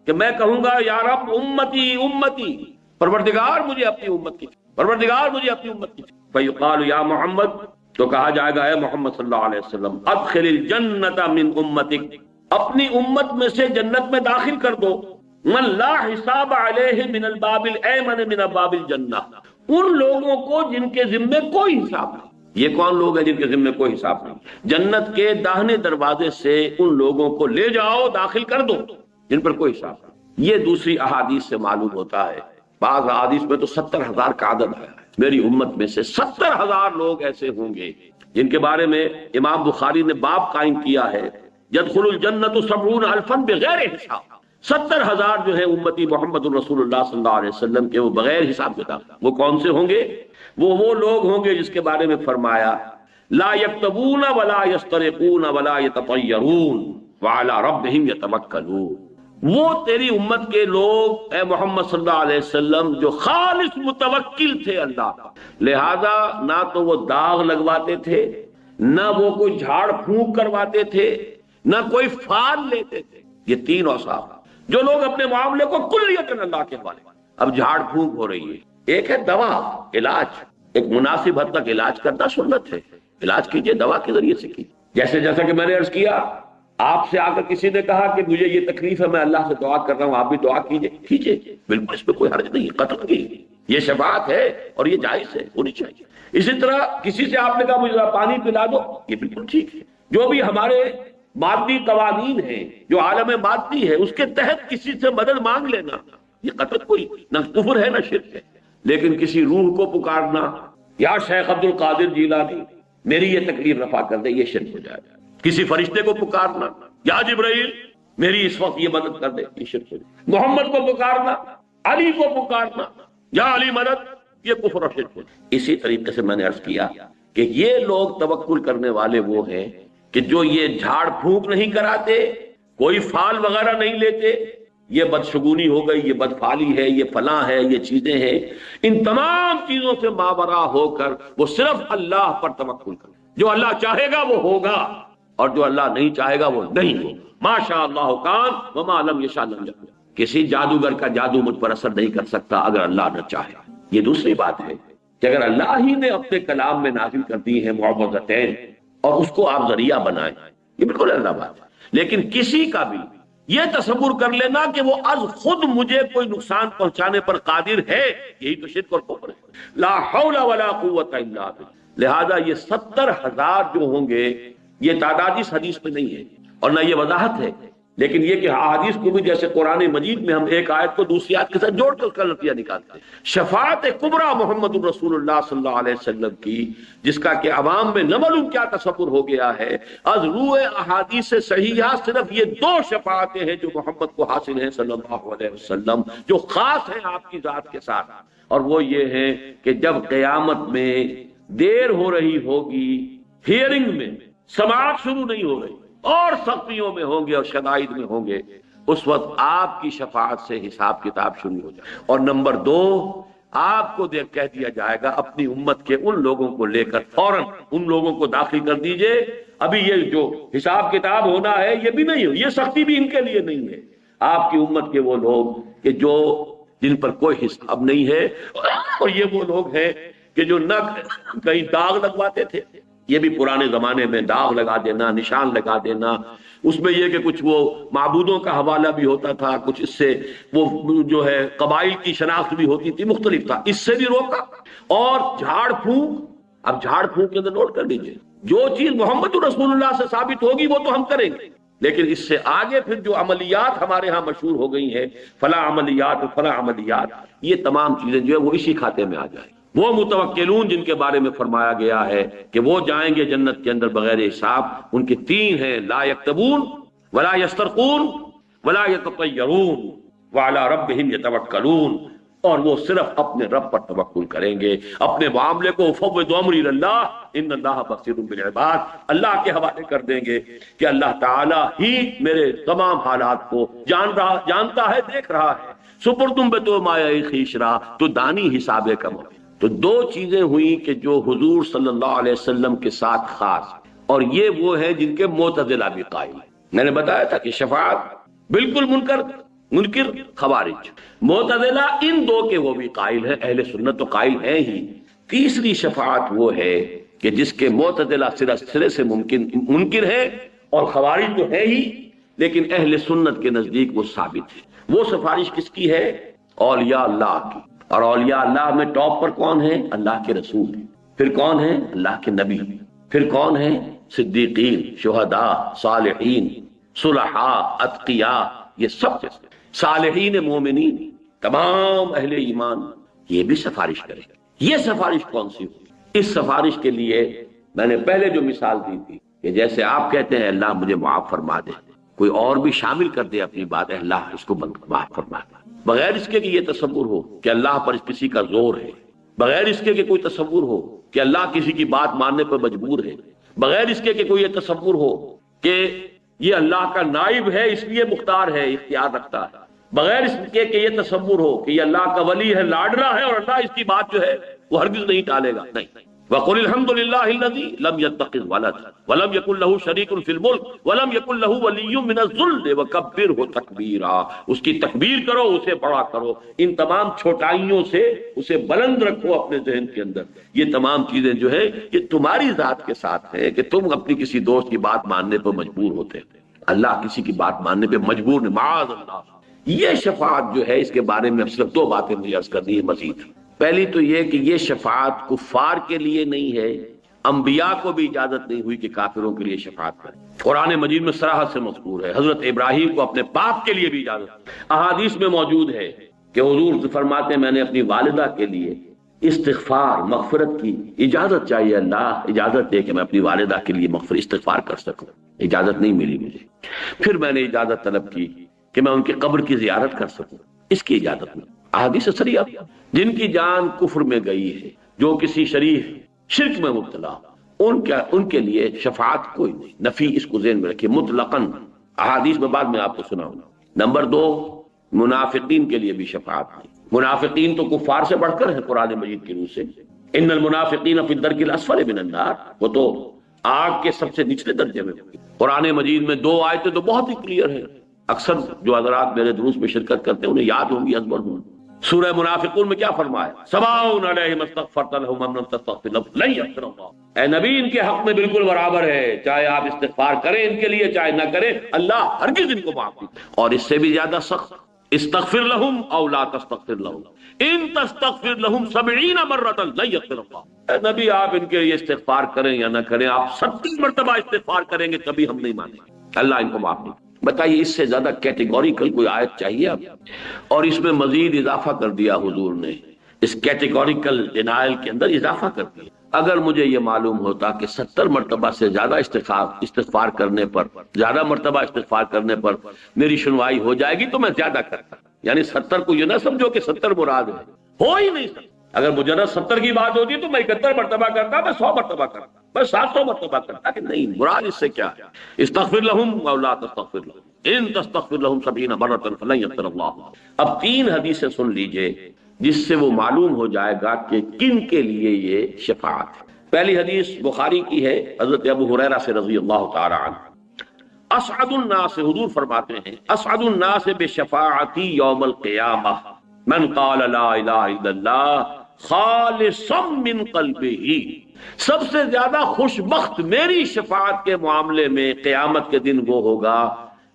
کہ میں کہوں گا یا رب امتی امتی، پروردگار مجھے اپنی امت کی، پروردگار مجھے اپنی امت کی، فیقال یا محمد، تو کہا جائے گا اے محمد صلی اللہ علیہ وسلم ادخل الجنت من امتک، اپنی امت میں سے جنت میں داخل کر دو، من لا حساب علیہ من الباب الایمن من ابواب الجنہ، ان لوگوں کو جن کے ذمے کوئی حساب نہیں۔ یہ کون لوگ ہیں جن کے ذمے کوئی حساب نہیں؟ جنت کے داہنے دروازے سے ان لوگوں کو لے جاؤ، داخل کر دو جن پر کوئی حساب نہیں۔ یہ دوسری احادیث سے معلوم ہوتا ہے، بعض احادیث میں تو 70,000 کا عدد ہے، میری امت میں سے 70,000 لوگ ایسے ہوں گے جن کے بارے میں امام بخاری نے باب قائم کیا ہے، يدخل الجنت 70,000 بغیر حساب، 70,000 جو ہے امتی محمد الرسول اللہ صلی اللہ علیہ وسلم کے وہ بغیر حساب کتاب۔ وہ کون سے ہوں گے؟ وہ لوگ ہوں گے جس کے بارے میں فرمایا لا یکتبون ولا یسترقون ولا یتطیرون وعلی ربہم یتوکلون، وہ تیری امت کے لوگ اے محمد صلی اللہ علیہ وسلم جو خالص متوکل تھے اللہ کا، لہذا نہ تو وہ داغ لگواتے تھے، نہ وہ کوئی جھاڑ پھونک کرواتے تھے، نہ کوئی فال لیتے تھے۔ یہ 3 اوصاف جو لوگ اپنے معاملے کو کلیتاً اللہ کے حوالے۔ اب جھاڑ پھونک ہو رہی ہے، ایک ہے دوا، علاج، ایک مناسب حد تک علاج کرنا سنت ہے، علاج کیجئے دوا کے ذریعے سے کیجئے۔ جیسا کہ میں نے عرض کیا، آپ سے آ کر کسی نے کہا کہ مجھے یہ تکلیف ہے، میں اللہ سے دعا کر رہا ہوں، آپ بھی دعا کیجئے، بالکل اس میں کوئی حرج نہیں، قتل کی یہ شفاعت ہے اور یہ جائز ہے، ہونی چاہیے۔ اسی طرح کسی سے آپ نے کہا مجھے پانی پلا دو، یہ بالکل ٹھیک ہے۔ جو بھی ہمارے مادی قوانین ہیں، جو عالم مادی ہے، اس کے تحت کسی سے مدد مانگ لینا، یہ قطعاً کوئی نہ کفر ہے نہ شرک ہے۔ لیکن کسی روح کو پکارنا، یا شیخ عبد القادر جیلانی میری یہ تکلیف رفع کر دے، یہ شرک ہو جائے گا۔ کسی فرشتے کو پکارنا، یا جبرائیل میری اس وقت یہ مدد کر دے، یہ شرک ہو جائے گا۔ محمد کو پکارنا، علی کو پکارنا، یا علی مدد، یہ کفر اور شرک ہو جائے گا۔ اسی طریقے سے میں نے عرض کیا کہ یہ لوگ توکل کرنے والے وہ ہیں کہ جو یہ جھاڑ پھونک نہیں کراتے، کوئی فال وغیرہ نہیں لیتے، یہ بدشگونی ہو گئی، یہ بدفالی ہے، یہ فلاں ہے، یہ چیزیں ہیں، ان تمام چیزوں سے ماورا ہو کر وہ صرف اللہ پر توکل کرے۔ جو اللہ چاہے گا وہ ہوگا، اور جو اللہ نہیں چاہے گا وہ نہیں ہوگا۔ ما شاء اللہ کان وما لم یشاء لم یکن۔ کسی جادوگر کا جادو مجھ پر اثر نہیں کر سکتا اگر اللہ نہ چاہے. یہ دوسری بات ہے کہ اگر اللہ ہی نے اپنے کلام میں نازل کر دی ہے معوذتین اور اس کو آپ ذریعہ بنائیں، یہ بالکل اللہ بات ہے. لیکن کسی کا بھی یہ تصور کر لینا کہ وہ از خود مجھے کوئی نقصان پہنچانے پر قادر ہے، یہی تو شرک اور کفر ہے. لا حول ولا قوت الا باللہ. لہذا یہ 70,000 جو ہوں گے یہ تعداد اس حدیث میں نہیں ہے اور نہ یہ وضاحت ہے، لیکن یہ کہ احادیث کو بھی جیسے قرآن مجید میں ہم ایک آیت کو دوسری آیت کے ساتھ جوڑ کر اس کا نتیجہ نکالتے ہیں. شفاعت کبریٰ محمد الرسول اللہ صلی اللہ علیہ وسلم کی، جس کا کہ عوام میں نہ معلوم کیا تصور ہو گیا ہے، از روح احادیث صحیحہ صرف یہ 2 شفاعتیں ہیں جو محمد کو حاصل ہیں صلی اللہ علیہ وسلم، جو خاص ہیں آپ کی ذات کے ساتھ. اور وہ یہ ہے کہ جب قیامت میں دیر ہو رہی ہوگی، ہیئرنگ میں سماعت شروع نہیں ہو رہی اور سختیوں میں ہوں گے اور شدائد میں ہوں گے، اس وقت آپ کی شفاعت سے حساب کتاب شروع ہو جائے. اور نمبر 2، آپ کو کہہ دیا جائے گا اپنی امت کے ان لوگوں کو لے کر فوراً ان لوگوں کو داخل کر دیجئے. ابھی یہ جو حساب کتاب ہونا ہے یہ بھی نہیں ہو، یہ سختی بھی ان کے لیے نہیں ہے. آپ کی امت کے وہ لوگ کہ جو جن پر کوئی حساب نہیں ہے، اور یہ وہ لوگ ہیں کہ جو نہ کہیں داغ لگواتے تھے. یہ بھی پرانے زمانے میں داغ لگا دینا، نشان لگا دینا، اس میں یہ کہ کچھ وہ معبودوں کا حوالہ بھی ہوتا تھا، کچھ اس سے وہ جو ہے قبائل کی شناخت بھی ہوتی تھی، مختلف تھا، اس سے بھی روکا. اور جھاڑ پھونک، اب جھاڑ پھونک کے اندر نوٹ کر لیجئے، جو چیز محمد رسول اللہ سے ثابت ہوگی وہ تو ہم کریں گے، لیکن اس سے آگے پھر جو عملیات ہمارے ہاں مشہور ہو گئی ہیں، فلاں عملیات فلاں عملیات، یہ تمام چیزیں جو ہے وہ اسی کھاتے میں آ جائیں. وہ متوکلون جن کے بارے میں فرمایا گیا ہے کہ وہ جائیں گے جنت کے اندر بغیر حساب، ان کے 3 ہیں: لا یکتبون ولا یسترقون ولا یتطیرون وعلی ربہم یتوکلون. اور وہ صرف اپنے رب پر توکل کریں گے، اپنے معاملے کو فوض امری اللہ ان اللہ بصیر بالعباد، اللہ کے حوالے کر دیں گے کہ اللہ تعالی ہی میرے تمام حالات کو جانتا ہے، دیکھ رہا ہے. سپرتم بتو مایہ خیشرا، تو دانی حساب کم ہو. تو 2 چیزیں ہوئی کہ جو حضور صلی اللہ علیہ وسلم کے ساتھ خاص، اور یہ وہ ہیں جن کے معتزلہ بھی قائل ہیں. میں نے بتایا تھا کہ شفاعت بالکل منکر خوارج، معتزلہ ان 2 کے وہ بھی قائل ہیں، اہل سنت تو قائل ہیں ہی. تیسری شفاعت وہ ہے کہ جس کے معتزلہ سرے سے منکر ہے اور خوارج تو ہے ہی، لیکن اہل سنت کے نزدیک وہ ثابت ہے. وہ سفارش کس کی ہے؟ اولیاء اللہ کی. اور اولیاء اللہ میں ٹاپ پر کون ہے؟ اللہ کے رسول. پھر کون ہے؟ اللہ کے نبی. پھر کون ہے؟ صدیقین، شہداء، صالحین، صلحاء، اتقیاء، یہ سب صالحین مومنین، تمام اہل ایمان، یہ بھی سفارش کرے. یہ سفارش کون سی ہوئی؟ اس سفارش کے لیے میں نے پہلے جو مثال دی تھی کہ جیسے آپ کہتے ہیں اللہ مجھے معاف فرما دے، کوئی اور بھی شامل کر دے اپنی بات، اللہ اس کو معاف فرما دے، بغیر اس کے کہ یہ تصور ہو کہ اللہ پر کسی کا زور ہے، بغیر اس کے کہ کوئی تصور ہو کہ اللہ کسی کی بات ماننے پر مجبور ہے، بغیر اس کے کہ کوئی یہ تصور ہو کہ یہ اللہ کا نائب ہے اس لیے مختار ہے، اختیار رکھتا ہے، بغیر اس کے کہ یہ تصور ہو کہ یہ اللہ کا ولی ہے، لاڈلا ہے، اور اللہ اس کی بات جو ہے وہ ہرگز نہیں ٹالے گا. نہیں. وَقُلِ الْحَمْدُ لِلَّهِ الَّذِي لَمْ يَتَّخِذْ وَلَدًا وَلَمْ يَكُنْ لَهُ شَرِيكٌ فِي الْمُلْكِ وَلَمْ يَكُنْ لَهُ وَلِيٌّ مِّنَ الذُّلِّ وَكَبِّرْهُ تَكْبِيرًا. اس کی تکبیر کرو، اسے بڑا کرو، ان تمام چھوٹائیوں سے اسے بلند رکھو اپنے ذہن کے اندر. یہ تمام چیزیں جو ہے یہ تمہاری ذات کے ساتھ ہیں کہ تم اپنی کسی دوست کی بات ماننے پر مجبور ہوتے ہیں. اللہ کسی کی بات ماننے پہ مجبور نہیں، معاذ اللہ. یہ شفاعت جو ہے اس کے بارے میں صرف 2 باتیں مجھے عرض کرنی ہے مزید. پہلی تو یہ کہ یہ شفاعت کفار کے لیے نہیں ہے، انبیاء کو بھی اجازت نہیں ہوئی کہ کافروں کے لیے شفاعت کریں. قرآن مجید میں صراحت سے مذکور ہے. حضرت ابراہیم کو اپنے باپ کے لیے بھی اجازت، احادیث میں موجود ہے کہ حضور فرماتے ہیں میں نے اپنی والدہ کے لیے استغفار مغفرت کی اجازت چاہیے، اللہ اجازت دے کہ میں اپنی والدہ کے لیے استغفار کر سکوں. اجازت نہیں ملی مجھے. پھر میں نے اجازت طلب کی کہ میں ان کی قبر کی زیارت کر سکوں، اس کی اجازت نہیں. احادیث صریحہ. جن کی جان کفر میں گئی ہے، جو کسی شریف شرک میں مبتلا، ان کے لیے شفاعت کوئی نہیں. نفی اس کو ذہن میں رکھیے مطلقاً. احادیث میں بعد میں آپ کو سناؤں. نمبر 2، منافقین کے لیے بھی شفاعت نہیں. منافقین تو کفار سے بڑھ کر ہیں قرآن مجید کی روح سے. ان المنافقین فی الدرک الاسفل من النار، وہ تو آگ کے سب سے نچلے درجے میں. قرآن مجید میں 2 آیتیں تو بہت ہی کلیئر ہیں اکثر جو حضرات میرے دروس میں شرکت کرتے ہیں انہیں یاد ہوگی، ازبر ہوں، سورہ منافقون میں کیا فرمایا؟ سواء علیہم استغفرت لهم ام لم تستغفر لهم لن یغفر اللہ۔ اے نبی ان کے حق میں بالکل برابر ہے، چاہے آپ استغفار کریں ان کے لیے چاہے نہ کریں، اللہ ہرگز ان کو معاف نہیں۔ اور اس سے بھی زیادہ سخت، استغفر لهم او لا تستغفر لهم ان تستغفر لهم 70 مرۃ لن یغفر اللہ۔ اے نبی آپ ان کے لیے استغفار کریں یا نہ کریں، آپ 70 مرتبہ استغفار کریں گے تبھی ہم نہیں مانیں گے، اللہ ان کو معاف نہیں۔ بتائیے اس سے زیادہ کیٹیگوریکل کوئی آیت چاہیے آپ؟ اور اس میں مزید اضافہ کر دیا حضور نے، اس کیٹیگوریکل ڈینائل کے اندر اضافہ کر دیا۔ اگر مجھے یہ معلوم ہوتا کہ 70 مرتبہ سے زیادہ استغفار کرنے پر، زیادہ مرتبہ استغفار کرنے پر میری سنوائی ہو جائے گی تو میں زیادہ کرتا۔ یعنی 70 کو یہ نہ سمجھو کہ 70 مراد ہے، ہو ہی نہیں سکتا۔ اگر مجرد 70 کی بات ہوتی تو میں 71 مرتبہ کرتا، میں 100 مرتبہ کرتا، میں 700 مرتبہ کرتا، کہ نہیں، مراد اس سے کیا ہے؟ استغفر لهم او لا تستغفر لهم ان تستغفر لهم 70 مرۃ فلن یغفر اللہ۔ اب 3 حدیثیں سن لیجئے جس سے وہ معلوم ہو جائے گا کہ کن کے لیے یہ شفاعت ہے۔ پہلی حدیث بخاری کی ہے، حضرت ابو ہریرہ سے رضی اللہ تعالی عنہ، اسعد الناس، حضور فرماتے ہیں اسعد الناس بشفاعتی یوم القیامہ من قال لا الہ الا اللہ خالصا من قلبہ۔ سب سے زیادہ خوش بخت میری شفاعت کے معاملے میں قیامت کے دن وہ ہوگا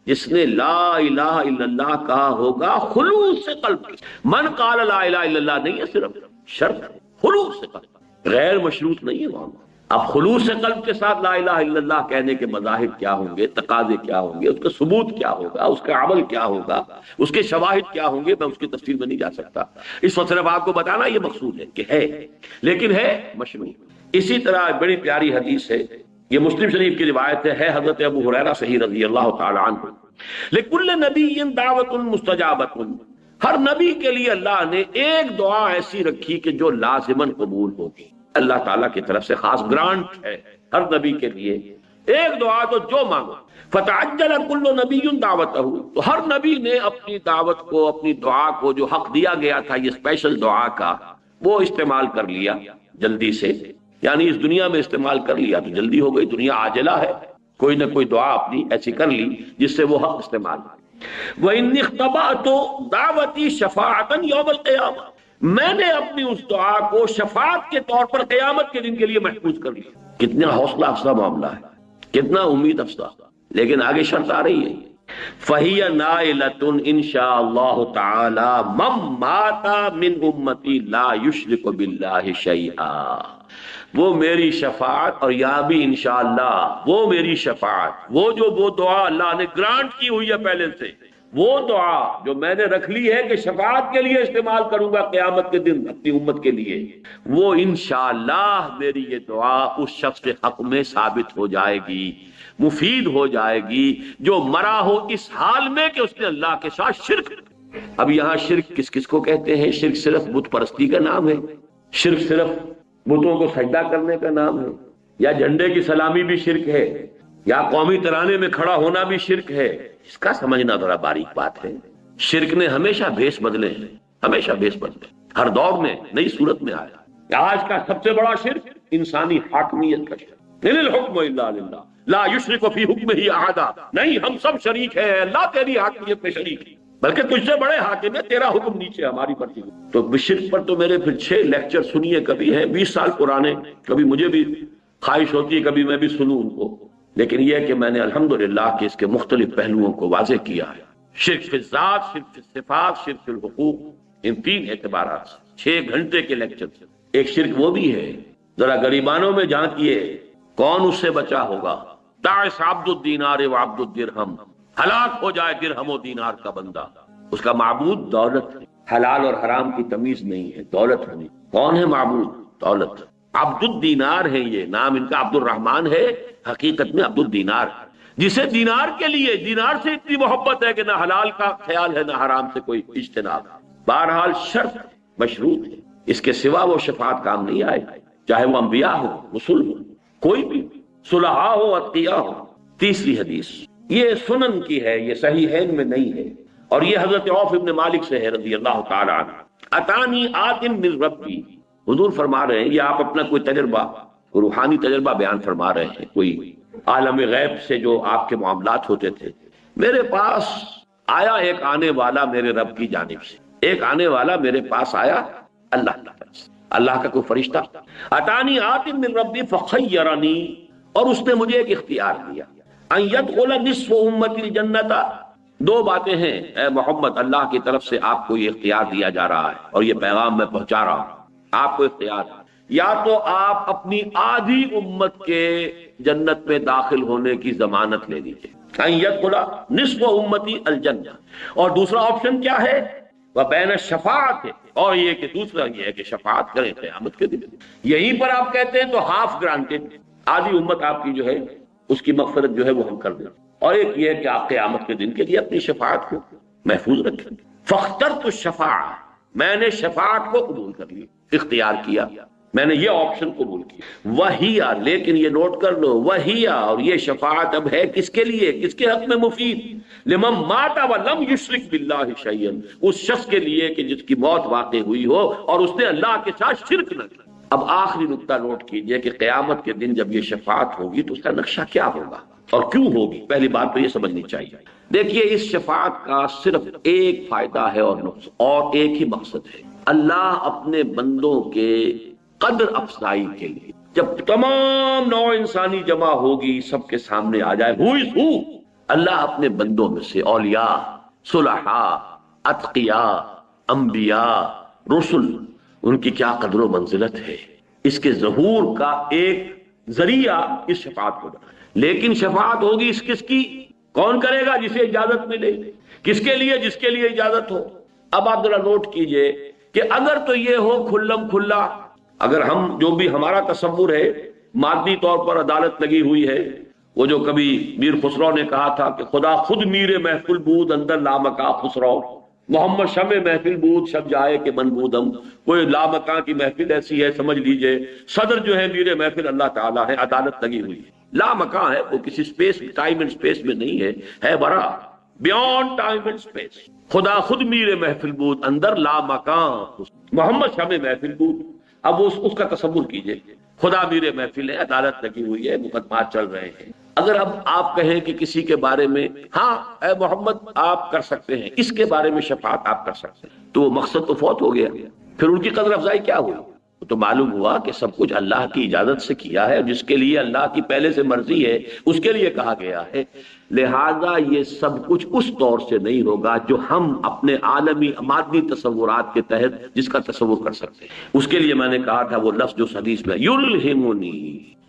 جس نے لا الہ الا اللہ کہا ہوگا خلوص سے قلب۔ من قال لا الہ الا اللہ نہیں ہے، صرف شرط ہے خلوص سے قلب، غیر مشروط نہیں ہے وہاں۔ اب خلوص سے قلب کے ساتھ لا الہ الا اللہ کہنے کے مظاہر کیا ہوں گے، تقاضے کیا ہوں گے، اس کا ثبوت کیا ہوگا، اس کا عمل کیا ہوگا، اس کے شواہد کیا ہوں گے، میں اس کی تفصیل میں نہیں جا سکتا۔ اس وقت صرف آپ کو بتانا یہ مقصود ہے کہ ہے، لیکن ہے مشروع۔ اسی طرح بڑی پیاری حدیث ہے، یہ مسلم شریف کی روایت ہے حضرت ابو ہریرہ سے رضی اللہ تعالی عنہ، لکل نبی دعوت مستجابۃ، ہر نبی کے لیے اللہ نے ایک دعا ایسی رکھی کہ جو لازماً قبول ہوگی، اللہ تعالیٰ کی طرف سے خاص گرانٹ ہے ہر نبی کے لیے ایک دعا، تو جو مانگو فتعجل کل نبی دعوتہ، تو ہر نبی نے اپنی دعوت کو، اپنی دعا کو جو حق دیا گیا تھا یہ اسپیشل دعا کا، وہ استعمال کر لیا جلدی سے، یعنی اس دنیا میں استعمال کر لیا تو جلدی ہو گئی، دنیا عاجلہ ہے، کوئی نہ کوئی دعا اپنی ایسی کر لی جس سے وہ حق استعمال ہو۔ وَإِنِّ اخْتَبَأْتُ دعوتی شفاعتاً یوم القیامہ، میں نے اپنی اس دعا کو شفاعت کے طور پر قیامت کے دن کے لیے محفوظ کر لیا۔ کتنا حوصلہ افزا معاملہ ہے، کتنا امید افزا، لیکن آگے شرط آ رہی ہے، فَهِيَ نَائِلَةٌ إِن شَاءَ اللَّهُ تَعَالَى مَن مَاتَ مِنْ أُمَّتِي لَا يُشْرِكُ بِاللَّهِ شَيْئًا، وہ میری شفاعت، اور یہاں بھی انشاءاللہ وہ میری شفاعت، وہ دعا اللہ نے گرانٹ کی ہوئی ہے پہلے سے، وہ دعا جو میں نے رکھ لی ہے کہ شفاعت کے لیے استعمال کروں گا قیامت کے دن اپنی امت کے لیے، وہ انشاءاللہ میری یہ دعا اس شخص کے حق میں ثابت ہو جائے گی، مفید ہو جائے گی جو مرا ہو اس حال میں کہ اس نے اللہ کے ساتھ شرک۔ اب یہاں شرک کس کس کو کہتے ہیں؟ شرک صرف بت پرستی کا نام ہے؟ شرک صرف بتوں کو سجدہ کرنے کا نام ہے؟ یا جھنڈے کی سلامی بھی شرک ہے؟ یا قومی ترانے میں کھڑا ہونا بھی شرک ہے؟ اس کا سمجھنا ذرا باریک بات ہے۔ شرک نے ہمیشہ بھیس بدلے ہیں، ہمیشہ بھیس بدلے، ہر دور میں نئی صورت میں آیا۔ آج کا سب سے بڑا شرک انسانی حاکمیت کا شرک، ان الحکم الا للہ لا یشرک فی حکمہ احدا، نہیں ہم سب شریک ہیں، اللہ تیری حاکمیت میں شریک ہے، بلکہ تجھ سے بڑے حاکم ہے، تیرا حکم نیچے ہماری مرضی۔ تو شرک پر تو میرے پھر 6 لیکچر سنیے، کبھی ہیں 20 سال پرانے، کبھی مجھے بھی خواہش ہوتی ہے کبھی میں بھی سنوں ان کو، لیکن یہ کہ میں نے الحمدللہ کہ اس کے مختلف پہلوؤں کو واضح کیا ہے۔ شرک فی الذات، شرک فی الصفات، شرک فی الحقوق، ان 3 اعتبارات سے 6 گھنٹے کے لیکچر سے۔ ایک شرک وہ بھی ہے، ذرا غریبانوں میں جھانکیے، کون اس سے بچا ہوگا؟ تعس عبد الدینار و عبد الدرہم، ہلاک ہو جائے درہم و دینار کا بندہ، اس کا معبود دولت ہے، حلال اور حرام کی تمیز نہیں ہے، دولت ہونی۔ کون ہے معبود؟ دولت۔ عبد الدینار ہے، یہ نام ان کا عبد الرحمن ہے، حقیقت میں عبد الدینار ہے، جسے دینار کے لیے، دینار سے اتنی محبت ہے کہ نہ حلال کا خیال ہے نہ حرام سے کوئی اجتناب۔ بہرحال شرط مشروط ہے، اس کے سوا وہ شفاعت کام نہیں آئے، چاہے وہ انبیاء ہو، رسول ہو، کوئی بھی، صلحاء ہو، اتقیاء ہو۔ تیسری حدیث یہ سنن کی ہے، یہ صحیحین میں نہیں ہے، اور یہ حضرت عوف ابن مالک سے ہے رضی اللہ تعالی عنہ۔ اتانی آتم من ربی، حضور فرما رہے ہیں، یہ آپ اپنا کوئی تجربہ، روحانی تجربہ بیان فرما رہے ہیں، کوئی عالم غیب سے جو آپ کے معاملات ہوتے تھے۔ میرے پاس آیا ایک آنے والا میرے رب کی جانب سے، ایک آنے والا میرے پاس آیا اللہ کی طرف سے، اللہ کا کوئی فرشتہ، اتانی آت من ربی فخیرنی، اور اس نے مجھے ایک اختیار دیا، ان یدخل نصف امتی الجنت۔ دو باتیں ہیں اے محمد، اللہ کی طرف سے آپ کو یہ اختیار دیا جا رہا ہے اور یہ پیغام میں پہنچا رہا ہوں، آپ کو اختیار ہے، یا تو آپ اپنی آدھی امت کے جنت میں داخل ہونے کی ضمانت لے لیجیے، ان یدخل نصف امتی الجنہ، اور دوسرا آپشن کیا ہے، وبین الشفاعت، اور یہ کہ دوسرا یہ ہے کہ شفاعت کریں قیامت کے دن۔ یہیں پر آپ کہتے ہیں تو ہاف گرانٹیڈ، آدھی امت آپ کی جو ہے اس کی مغفرت جو ہے وہ ہم کر دیں، اور ایک یہ ہے کہ آپ قیامت کے دن کے لیے اپنی شفاعت کو محفوظ رکھیں۔ فاخترت الشفاعہ، میں نے شفاعت کو قبول کر لی، اختیار کیا، میں نے یہ آپشن قبول کیا۔ وہیا، لیکن یہ نوٹ کر لو، وہیا، اور یہ شفاعت اب ہے کس کے لیے، کس کے حق میں مفید، لمن مات ولم یشرک باللہ شیئا، اس شخص کے لیے کہ جس کی موت واقع ہوئی ہو اور اس نے اللہ کے ساتھ شرک نہ کیا۔ اب آخری نقطہ نوٹ کیجئے کہ قیامت کے دن جب یہ شفاعت ہوگی تو اس کا نقشہ کیا ہوگا اور کیوں ہوگی۔ پہلی بات تو یہ سمجھنی چاہیے، دیکھیے اس شفاعت کا صرف ایک فائدہ ہے اور ایک ہی مقصد ہے، اللہ اپنے بندوں کے قدر افزائی کے لیے، جب تمام نوع انسانی جمع ہوگی سب کے سامنے آ جائے، ہو اللہ اپنے بندوں میں سے اولیاء، صلحاء، اتقیاء، انبیاء، رسل، ان کی کیا قدر و منزلت ہے، اس کے ظہور کا ایک ذریعہ اس شفاعت کو بنا۔ لیکن شفاعت ہوگی اس کس کی، کون کرے گا، جسے اجازت ملے، کس کے لیے، جس کے لیے اجازت ہو۔ اب آپ ذرا نوٹ کیجئے کہ اگر تو یہ ہو کھلم کھلا، اگر ہم جو بھی ہمارا تصور ہے مادی طور پر عدالت لگی ہوئی ہے، وہ جو کبھی میر خسرو نے کہا تھا کہ خدا خود میر محفل بود اندر لامکا خسرو، محمد شمع محفل بود شب جائے کہ من بودم، کوئی لامکاں کی محفل ایسی ہے، سمجھ لیجئے صدر جو ہے میر محفل اللہ تعالیٰ ہے، عدالت لگی ہوئی ہے، لامکاں ہے، وہ کسی سپیس، ٹائم اینڈ سپیس میں نہیں ہے بڑا بیونڈ ٹائم اینڈ سپیس، خدا خود میر محفل بود اندر لامکاں محمد شمع محفل بود۔ اب اس کا تصور کیجئے، خدا میر محفل ہے، عدالت لگی ہوئی ہے، مقدمات چل رہے ہیں، اگر اب آپ کہیں کہ کسی کے بارے میں ہاں اے محمد آپ کر سکتے ہیں، اس کے بارے میں شفاعت آپ کر سکتے ہیں، تو وہ مقصد تو فوت ہو گیا، پھر ان کی قدر افزائی کیا ہوئی؟ تو معلوم ہوا کہ سب کچھ اللہ کی اجازت سے کیا ہے، جس کے لیے اللہ کی پہلے سے مرضی ہے اس کے لیے کہا گیا ہے، لہذا یہ سب کچھ اس طور سے نہیں ہوگا جو ہم اپنے عالمی مادی تصورات کے تحت جس کا تصور کر سکتے ہیں۔ اس کے لیے میں نے کہا تھا وہ لفظ جو حدیث میں یلہمنی،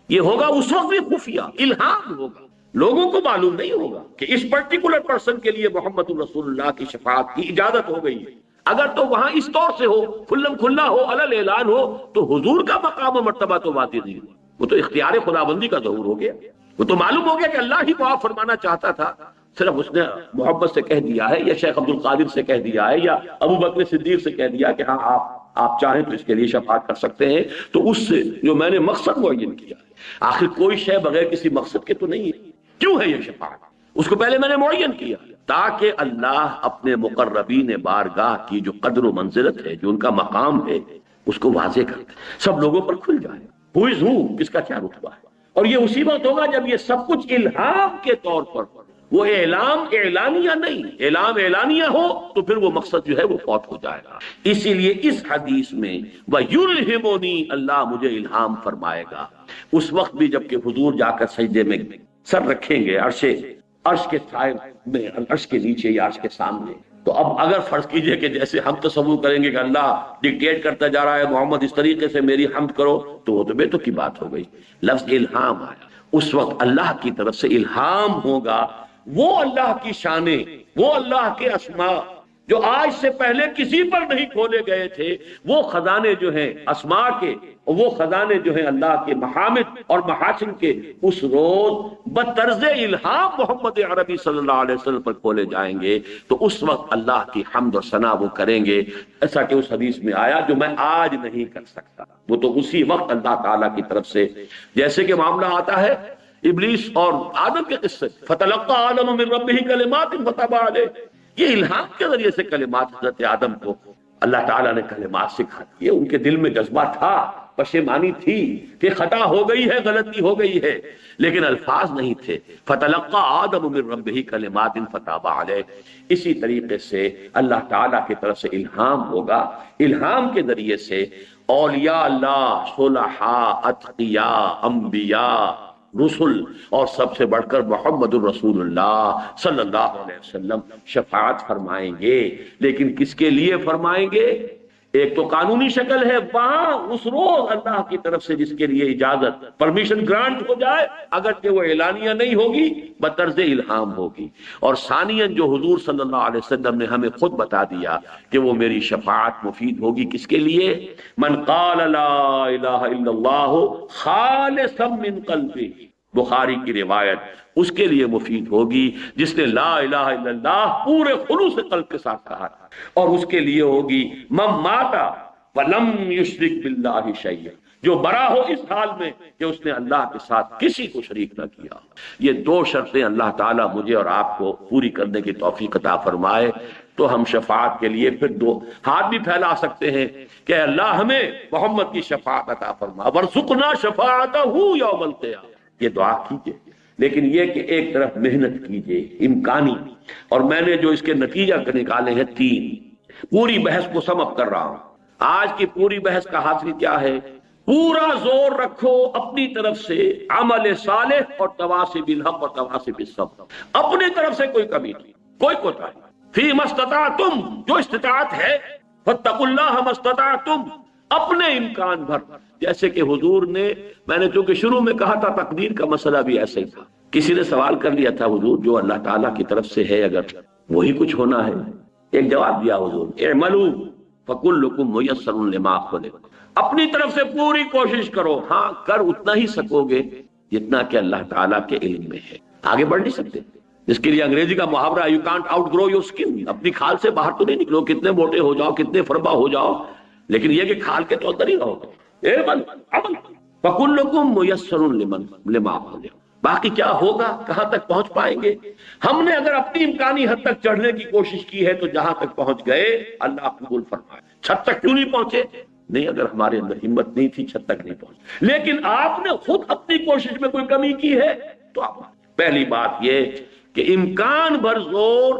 یہ ہوگا اس وقت بھی خفیہ، الہام ہوگا، لوگوں کو معلوم نہیں ہوگا کہ اس پرٹیکولر پرسن کے لیے محمد رسول اللہ کی شفاعت کی اجازت ہو گئی ہے۔ اگر تو وہاں اس طور سے ہو، کھلم کھلا ہو، علل اعلان ہو، تو حضور کا مقام و مرتبہ تو واقعی نہیں ہو، وہ تو اختیار خداوندی کا ظہور ہو گیا، وہ تو معلوم ہو گیا کہ اللہ ہی معاف فرمانا چاہتا تھا، صرف اس نے محمد سے کہہ دیا ہے یا شیخ عبد القادر سے کہہ دیا ہے یا ابو بکر صدیق سے کہہ دیا کہ ہاں آپ چاہیں تو اس کے لیے شفاعت کر سکتے ہیں، تو اس سے جو میں نے مقصد معین کیا ہے، آخر کوئی شے بغیر کسی مقصد کے تو نہیں ہے، کیوں ہے یہ شفاعت، اس کو پہلے میں نے معین کیا تاکہ اللہ اپنے مقربین بارگاہ کی جو قدر و منزلت ہے، جو ان کا مقام ہے، اس کو واضح کر دے، سب لوگوں پر کھل جائے، ہو از ہو، کس کا کیا رتبہ ہے، اور یہ اسی وقت ہوگا جب یہ سب کچھ الہام کے طور پر، وہ اعلام اعلانیہ نہیں، اعلام اعلانیہ ہو تو پھر وہ مقصد جو ہے وہ فوت ہو جائے گا۔ اسی لیے اس حدیث میں وَيُلْهِمُنِي، اللہ مجھے الہام فرمائے گا، اس وقت بھی جب کہ حضور جا کر سجدے میں سر رکھیں گے عرش کے سائے میں، عرش کے نیچے یا عرش کے سامنے، تو اب اگر فرض کیجئے کہ جیسے ہم تصور کریں گے کہ اللہ ڈکٹیٹ کرتا جا رہا ہے محمد اس طریقے سے میری حمد کرو، تو وہ تو بے تو کی بات ہو گئی، لفظ الہام آیا، اس وقت اللہ کی طرف سے الہام ہوگا، وہ اللہ کی شانیں، وہ اللہ کے اسماء جو آج سے پہلے کسی پر نہیں کھولے گئے تھے، وہ خزانے جو ہیں اسماء کے، وہ خزانے جو ہیں اللہ کے محامد اور محاسن کے، اس روز بطرز الہام محمد عربی صلی اللہ علیہ وسلم پر کھولے جائیں گے، تو اس وقت اللہ کی حمد اور ثنا وہ کریں گے، ایسا کہ اس حدیث میں آیا جو میں آج نہیں کر سکتا، وہ تو اسی وقت اللہ تعالیٰ کی طرف سے، جیسے کہ معاملہ آتا ہے ابلیس اور آدم کے قصے، فَتَلَقَّى آدَمُ مِن رَبِّهِ كَلِمَاتٍ فَتَابَ عَلَيْهِ، یہ الہام کے ذریعے سے کلمات حضرت آدم کو اللہ تعالیٰ نے کلمات سکھا دیے، ان کے دل میں جذبہ تھا پشیمانی تھی کہ خطا ہو گئی ہے، غلطی ہو گئی ہے، لیکن الفاظ نہیں تھے۔ فتلقى آدم من ربہ کلمات فتاب علیہ، اسی طریقے سے اللہ تعالیٰ کی طرف سے الہام ہوگا، الہام کے ذریعے سے اولیاء اللہ، صلحاء، اتقیاء، انبیاء، رسل اور سب سے بڑھ کر محمد الرسول اللہ صلی اللہ علیہ وسلم شفاعت فرمائیں گے۔ لیکن کس کے لیے فرمائیں گے؟ ایک تو قانونی شکل ہے، وہاں اس روز اللہ کی طرف سے جس کے لیے اجازت، پرمیشن گرانٹ ہو جائے، اگرچہ وہ اعلانیہ نہیں ہوگی، بطرز الہام ہوگی۔ اور ثانیاً جو حضور صلی اللہ علیہ وسلم نے ہمیں خود بتا دیا کہ وہ میری شفاعت مفید ہوگی کس کے لیے؟ من قال لا الہ الا اللہ خالصا من قلبہ، بخاری کی روایت، اس کے لیے مفید ہوگی جس نے لا الہ الا اللہ پورے خلوص قلب کے ساتھ کہا تھا۔ اور اس کے لیے ہوگی من مات ولم یشرک باللہ شیئا، جو برا ہو اس حال میں کہ اس نے اللہ کے ساتھ کسی کو شریک نہ کیا۔ یہ دو شرطیں اللہ تعالیٰ مجھے اور آپ کو پوری کرنے کی توفیق عطا فرمائے تو ہم شفاعت کے لیے پھر دو ہاتھ بھی پھیلا سکتے ہیں کہ اللہ ہمیں محمد کی شفاعت عطا فرما، ورزقنا شفاعتہ یوم القیامہ، یہ دعا کیجئے۔ لیکن یہ کہ ایک طرف محنت کیجئے امکانی، اور میں نے جو اس کے نتیجہ نکالے ہیں 3، پوری بحث کو سم اپ کر رہا ہوں۔ آج کی پوری بحث کا حاصل کیا ہے؟ پورا زور رکھو اپنی طرف سے عمل صالح اور تواصی بالحق اور تواصی بالصبر، اپنی طرف سے کوئی کمی نہیں، کوئی کوتاہی نہیں۔ فیما استطعتم، جو استطاعت ہے، فاتقوا اللہ ما استطعتم، اپنے امکان بھر۔ جیسے کہ حضور نے، میں نے چونکہ شروع میں کہا تھا تقدیر کا مسئلہ بھی ایسا ہی تھا، کسی نے سوال کر لیا تھا حضور جو اللہ تعالیٰ کی طرف سے ہے اگر وہی کچھ ہونا ہے، ایک جواب دیا حضور، اعملوا فکلکم میسر لما خلق، اپنی طرف سے پوری کوشش کرو، ہاں کر اتنا ہی سکو گے جتنا کہ اللہ تعالیٰ کے علم میں ہے، آگے بڑھ نہیں سکتے۔ جس کے لیے انگریزی کا محاورہ you can't outgrow your skin, اپنی کھال سے باہر تو نہیں نکلو، کتنے موٹے ہو جاؤ، کتنے فربا ہو جاؤ، لیکن یہ کہ کھال کے تو اندر ہی رہو۔ فَكُلُّكُمْ مُيَسَّرٌ لِمَا خُلِقَ، باقی کیا ہوگا، کہاں تک پہنچ پائیں گے؟ ہم نے اگر اپنی امکانی حد تک چڑھنے کی کوشش کی ہے تو جہاں تک پہنچ گئے اللہ قبول فرمائے۔ چھت تک کیوں نہیں پہنچے؟ نہیں، اگر ہمارے اندر ہمت نہیں تھی چھت تک نہیں پہنچے، لیکن آپ نے خود اپنی کوشش میں کوئی کمی کی ہے تو آپ، پہلی بات یہ کہ امکان بھر زور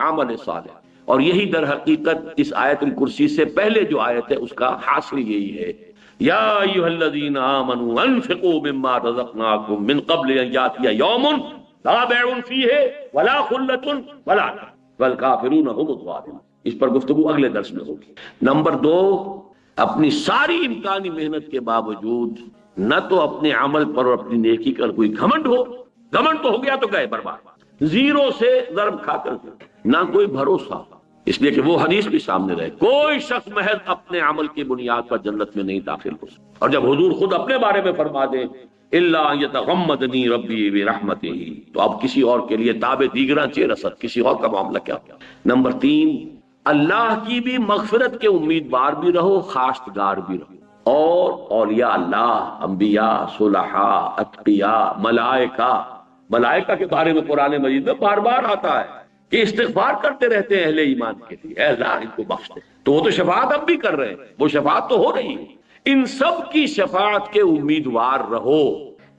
عمل صالح، اور یہی در حقیقت اس آیت الکرسی سے پہلے جو آیت ہے اس کا حاصل یہی ہے، یا ایھا الذین آمنوا انفقوا مما رزقناکم من قبل ان یاتی یوم لا بیع فیہ ولا خلۃ ولا والکافرون هم الظالمون۔ اس پر گفتگو اگلے درس میں ہوگی۔ نمبر 2، اپنی ساری امکانی محنت کے باوجود نہ تو اپنے عمل پر اور اپنی نیکی کا کوئی گھمنڈ ہو، گھمنڈ تو ہو گیا تو گئے برباد، زیرو سے ضرب کھا کر، نہ کوئی بھروسہ، اس لیے کہ وہ حدیث بھی سامنے رہے، کوئی شخص محض اپنے عمل کی بنیاد پر جنت میں نہیں داخل ہو سکتا۔ اور جب حضور خود اپنے بارے میں فرما دیں الا ان یتغمدنی ربی برحمتہ، تو اب کسی اور کے لیے تابع دیگراں چہ رسد، کسی اور کا معاملہ کیا؟ نمبر 3، اللہ کی بھی مغفرت کے امیدوار بھی رہو، خواستگار بھی رہو، اور اولیاء اللہ، انبیاء، صلحاء، اتقیاء، ملائکہ کے بارے میں قرآن مجید میں بار بار آتا ہے کہ استغفار کرتے رہتے ہیں اہل ایمان کے لیے، اے اللہ ان کو بخش دے، تو وہ تو شفاعت اب بھی کر رہے ہیں، وہ شفاعت تو ہو رہی ہے۔ ان سب کی شفاعت کے امیدوار رہو،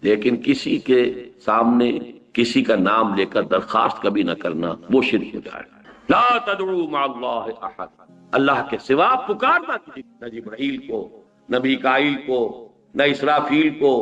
لیکن کسی کے سامنے کسی کا نام لے کر درخواست کبھی نہ کرنا، وہ شرک ہو جائے گا۔ لا تدعوا مع اللہ احد، اللہ کے سوا پکارنا کسی، نہ جبرائیل کو، نہ میکائیل کو، نہ اسرافیل کو،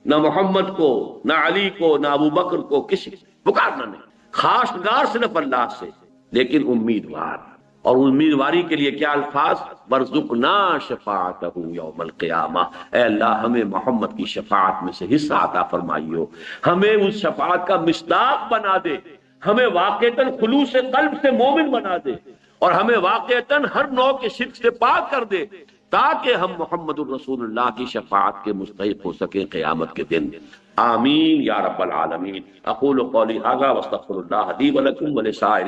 نہ محمد کو، نہ علی کو، نہ ابو بکر کو، کسی پکارنا نہیں، خواستگار صرف اللہ سے، لیکن امیدوار، اور امیدواری کے لیے کیا الفاظ؟ ورزقنا شفاعتہ یوم القیامہ، اے اللہ ہمیں محمد کی شفاعت میں سے حصہ عطا فرمائیو، ہمیں اس شفاعت کا مصداق بنا دے، ہمیں واقعتاً خلوص قلب سے مومن بنا دے، اور ہمیں واقعتاً ہر نوع کے شرک سے پاک کر دے، تاکہ ہم محمد الرسول اللہ کی شفاعت کے مستحق ہو سکیں قیامت کے دن۔ آمین یا رب العالمین۔ اقول قولی ھذا واستغفر اللہ لی ولکم ولسائر